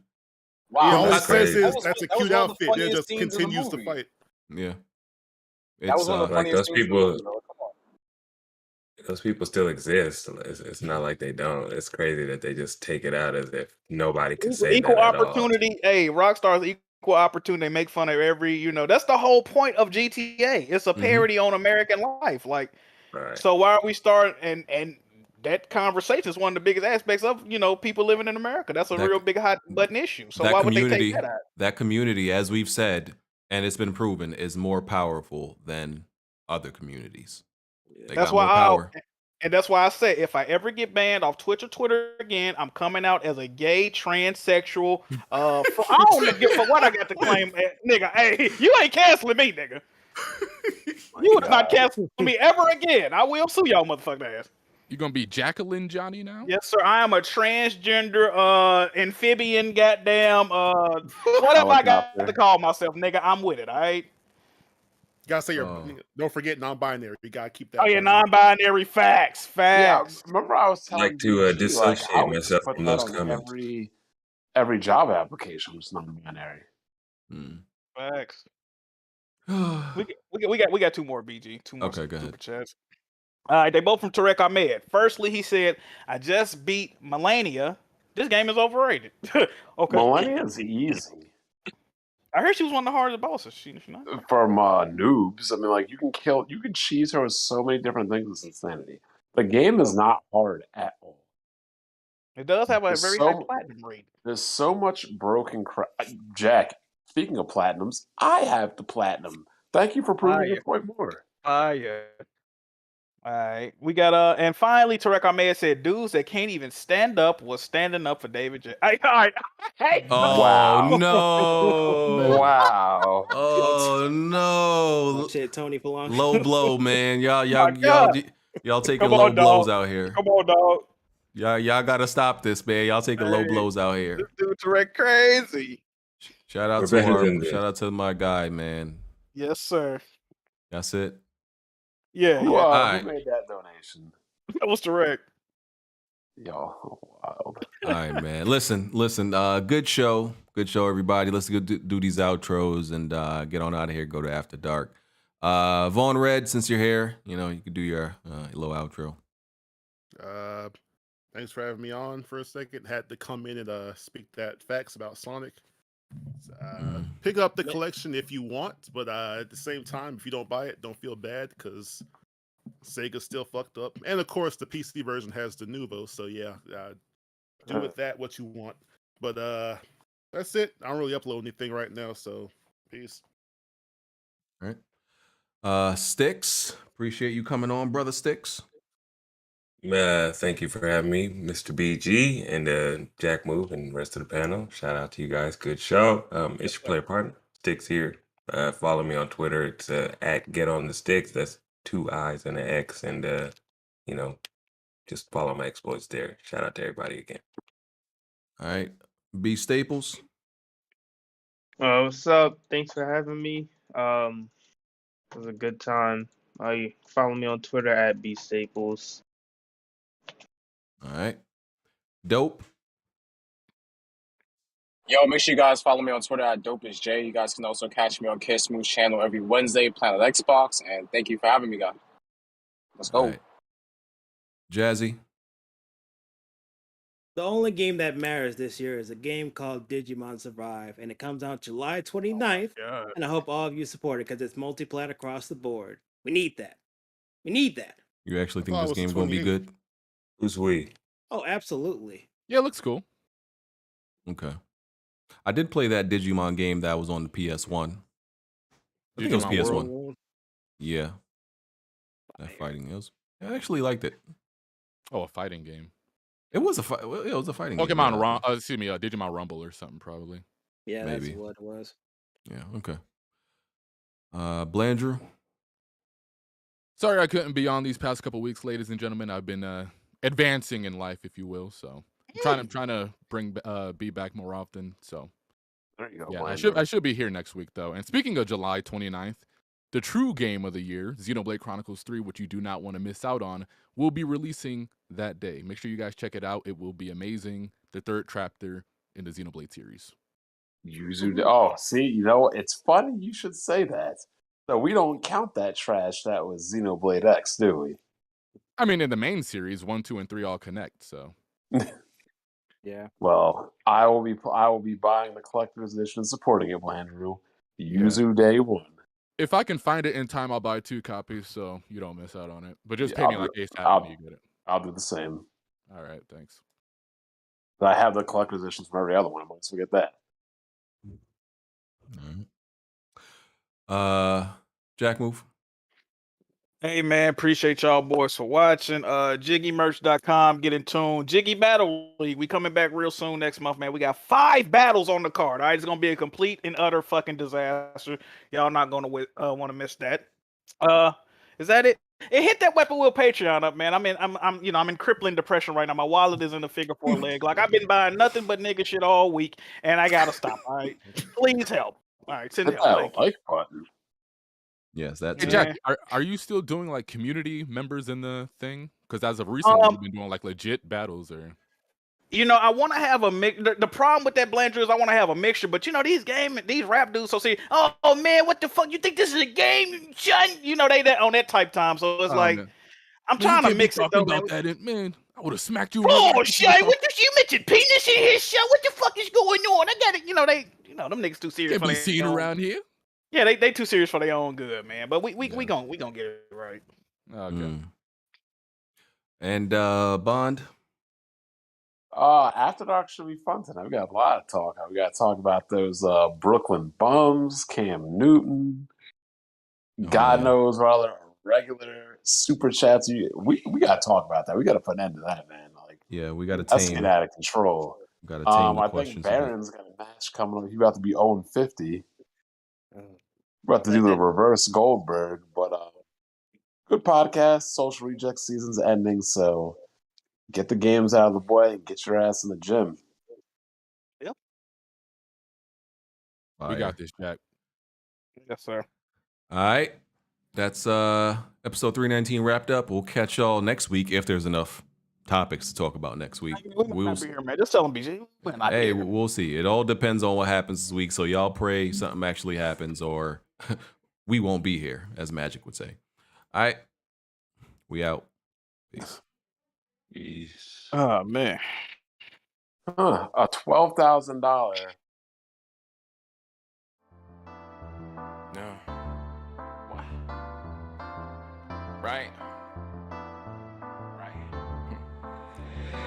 Wow, all it That's says crazy. is that's a cute outfit. It just continues to fight. Yeah, That was one of the like funniest those things in the movie, people. though. Come on. Those people still exist. It's not like they don't. It's crazy that they just take it out as if nobody could say Equal that at all. opportunity. Hey, Rockstar's equal opportunity. They make fun of every. That's the whole point of GTA. It's a parody on American life. Like, so why are we starting and that conversation is one of the biggest aspects of people living in America. That's a real big hot button issue. So why would they take that out? That community, as we've said, and it's been proven, is more powerful than other communities. That's why that's why I say if I ever get banned off Twitch or Twitter again, I'm coming out as a gay transsexual. I don't give for what I got to claim, nigga. Hey, you ain't canceling me, nigga. You would not cancel me ever again. I will sue y'all, motherfucking ass. You gonna be Jacqueline Johnny now? Yes, sir. I am a transgender amphibian. Goddamn, whatever I got to call myself, nigga. I'm with it. All right. You gotta say don't forget non-binary. You gotta keep that. Oh yeah, non-binary facts. Yeah, remember I was telling Like to BG, dissociate I would myself put from that those on comments. every job application was non-binary. Facts. we got two more BG. Two more go ahead. super chats. All right, they both from Tarek Ahmed. Firstly, he said, "I just beat Melania. This game is overrated." Okay. Melania is easy. I heard she was one of the hardest bosses. She not? From noobs. I mean, like you can cheese her with so many different things. It's insanity. The game is not hard at all. It does have a very high platinum rate. There's so much broken crap. Jack, speaking of platinums, I have the platinum. Thank you for proving your point more. Yeah. All right, we got and finally, Tarek Ahmed said, "Dudes that can't even stand up was standing up for David J." All right. Hey. Oh Wow. no! Wow. Oh no! Shit, Tony Polanco. Low blow, man. Y'all taking Come low on, blows dog. out here. Come on, dog. Y'all gotta stop this, man. Y'all taking low blows out here. This dude Tarek crazy. Shout out to my guy, man. Yes, sir. That's it. Yeah. Who Alright. made that donation? That was Tarek. Y'all wild. All right, man. Listen. Good show, everybody. Let's go do these outros and get on out of here. Go to After Dark. Vaughn Red, since you're here, you can do your little outro. Thanks for having me on for a second. Had to come in and speak that facts about Sonic. Pick up the collection if you want, but at the same time, if you don't buy it, don't feel bad because Sega's still fucked up. And of course, the PC version has the Nuvo, so yeah, do with that what you want. But that's it. I don't really upload anything right now, so peace. All right. Sticks, appreciate you coming on, brother Sticks. Thank you for having me, Mr. BG and Jack Move and the rest of the panel. Shout out to you guys. Good show. It's your player partner, Sticks here. Follow me on Twitter. It's at Get On The Sticks. That's 2 I's and an X. And, just follow my exploits there. Shout out to everybody again. All right. B Staples. What's up? Thanks for having me. It was a good time. Follow me on Twitter at B Staples. All right. Dope. Yo, make sure you guys follow me on Twitter at DopeIsJ. You guys can also catch me on Kiss Moose channel every Wednesday, Planet Xbox. And thank you for having me, guys. Let's go. Right. Jazzy. The only game that matters this year is a game called Digimon Survive, and it comes out July 29th. And I hope all of you support it because it's multiplayer across the board. We need that. You actually think this game's going to be good? Who's we? Oh, absolutely. Yeah, it looks cool. Okay. I did play that Digimon game that was on the PS1. I think it was Digimon PS1. World. Yeah. That fighting I actually liked it. Oh, a fighting game. It was a fight. It was a fighting game. Pokemon excuse me, Digimon Rumble or something probably. Yeah, Maybe. that's what it was. Yeah. Okay. Blandrew. Sorry I couldn't be on these past couple weeks, ladies and gentlemen. I've been advancing in life, if you will. So I'm trying to be back more often. So there you go. Yeah, I should be here next week though. And speaking of July 29th, the true game of the year, Xenoblade Chronicles 3, which you do not want to miss out on, will be releasing that day. Make sure you guys check it out. It will be amazing. The third chapter in the Xenoblade series. Oh, see, you know, it's funny you should say that. So we don't count that trash that was Xenoblade X, do we? I mean, in the main series, 1, 2, and 3 all connect. So, yeah. Well, I will be buying the collector's edition and supporting it, Blandrew. Yuzu Day 1. If I can find it in time, I'll buy 2 copies so you don't miss out on it. But just pay me like ASAP when you get it. I'll do the same. All right, thanks. I have the collector's editions from every other one. I might forget that. Jack Move. Hey man, appreciate y'all boys for watching. JiggyMerch.com, get in tune. Jiggy Battle League, we coming back real soon next month, man. We got 5 battles on the card. All right, it's gonna be a complete and utter fucking disaster. Y'all not gonna want to miss that. Is that it? It hit that Weapon Wheel Patreon up, man. I'm in crippling depression right now. My wallet is in the figure 4 leg. Like I've been buying nothing but nigga shit all week, and I gotta stop. All right, please help. All right, send help. Like button. Yes, that's Hey, Jack, are you still doing like community members in the thing? Because as of recently, you've been doing like legit battles or. You know, I want to have a mix. The problem with that Blandrew is I want to have a mixture, but you know, these rap dudes, so see, oh man, what the fuck? You think this is a game, son? You know, they on that type time, so it's like, man. I'm trying to mix it though, man. Man, I would have smacked you. Oh, Shay, what the you mentioned penis in here, Shay? What the fuck is going on? I got it. You know, them niggas too serious. Can't be seen around here. Yeah, they too serious for their own good, man. But we gonna get it right. Okay. And Bond. After Dark should be fun tonight. We got a lot of talk. We got to talk about those Brooklyn bums, Cam Newton, God knows what other regular super chats. We got to talk about that. We got to put an end to that, man. Like, yeah, we got to that's getting out of control. Got to tame the I questions. think Baron's got a match coming up. He's about to be 0-50. We're about to do the reverse Goldberg, but good podcast. Social Reject season's ending, so get the games out of the way and get your ass in the gym. Yep. We got this, Jack. Yes, sir. All right. That's episode 319 wrapped up. We'll catch y'all next week if there's enough topics to talk about next week. We'll be here, man. Just tell them, BG. Hey, we'll see. It all depends on what happens this week. So y'all pray something actually happens or we won't be here, as Magic would say. All right. We out. Peace. Peace. Oh, man. A $12,000. No. What? Right.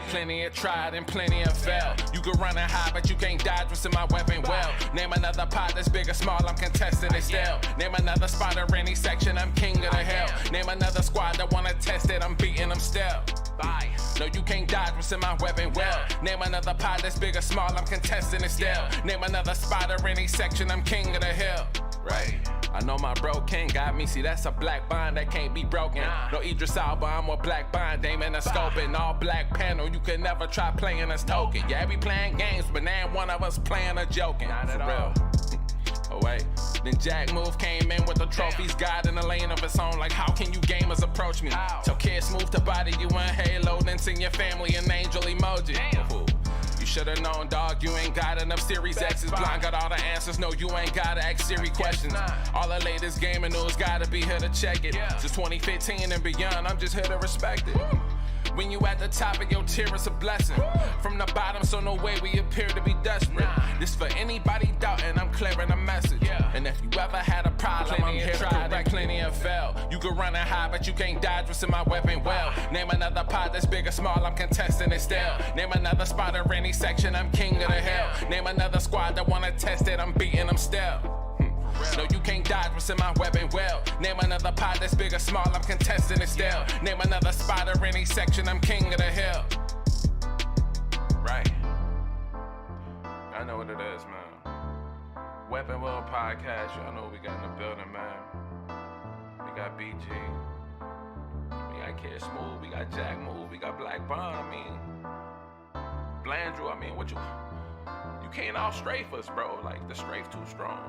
Plenty of tried and plenty of failed. You can run and hide, but you can't dodge what's in my weapon well. Name another pot that's big or small, I'm contesting it still. Name another spot or any section, I'm king of the hill. Name another squad that wanna test it, I'm beating them still. Bye. No, you can't dodge what's in my weapon well. Name another pot that's big or small, I'm contesting it still. Name another spot or any section, I'm king of the hill. Right. I know my bro King got me, see that's a black bond that can't be broken. No Idris Alba, I'm a black bond, aim in a scope and all black panel, you can never try playing us token. Yeah, we playing games, but now one of us playing or joking. Not at all. Oh wait, then Jack Move came in with the trophies, God in a lane of its own. Like how can you gamers approach me? So kids move to body you in Halo, then send your family an angel emoji. You should've known, dog, you ain't got enough Series X's. Blind got all the answers, no, you ain't gotta ask Siri questions. All the latest gaming news gotta be here to check it. Since 2015 and beyond, I'm just here to respect it. When you at the top of your tier, it's a blessing. From the bottom, so no way we appear to be desperate. This for anybody doubting, I'm clearing a message. And if you ever had a problem, I'm here to correct. Plenty have failed. You can run and hide, but you can't dodge what's in my weapon well. Name another pot that's big or small, I'm contesting it still. Name another spot or any section, I'm king of the hill. Name another squad that wanna test it, I'm beating them still. No, you can't dodge what's in my weapon well. Name another pot that's big or small, I'm contesting it still. Name another spot or any section, I'm king of the hill. Weapon World Podcast. Y'all know what we got in the building, man. We got BG. We got Kid Smooth. We got Jack Move. We got Black Bond. I mean, Blandrew. I mean, what you can't out strafe us, bro. Like, the strafe too strong.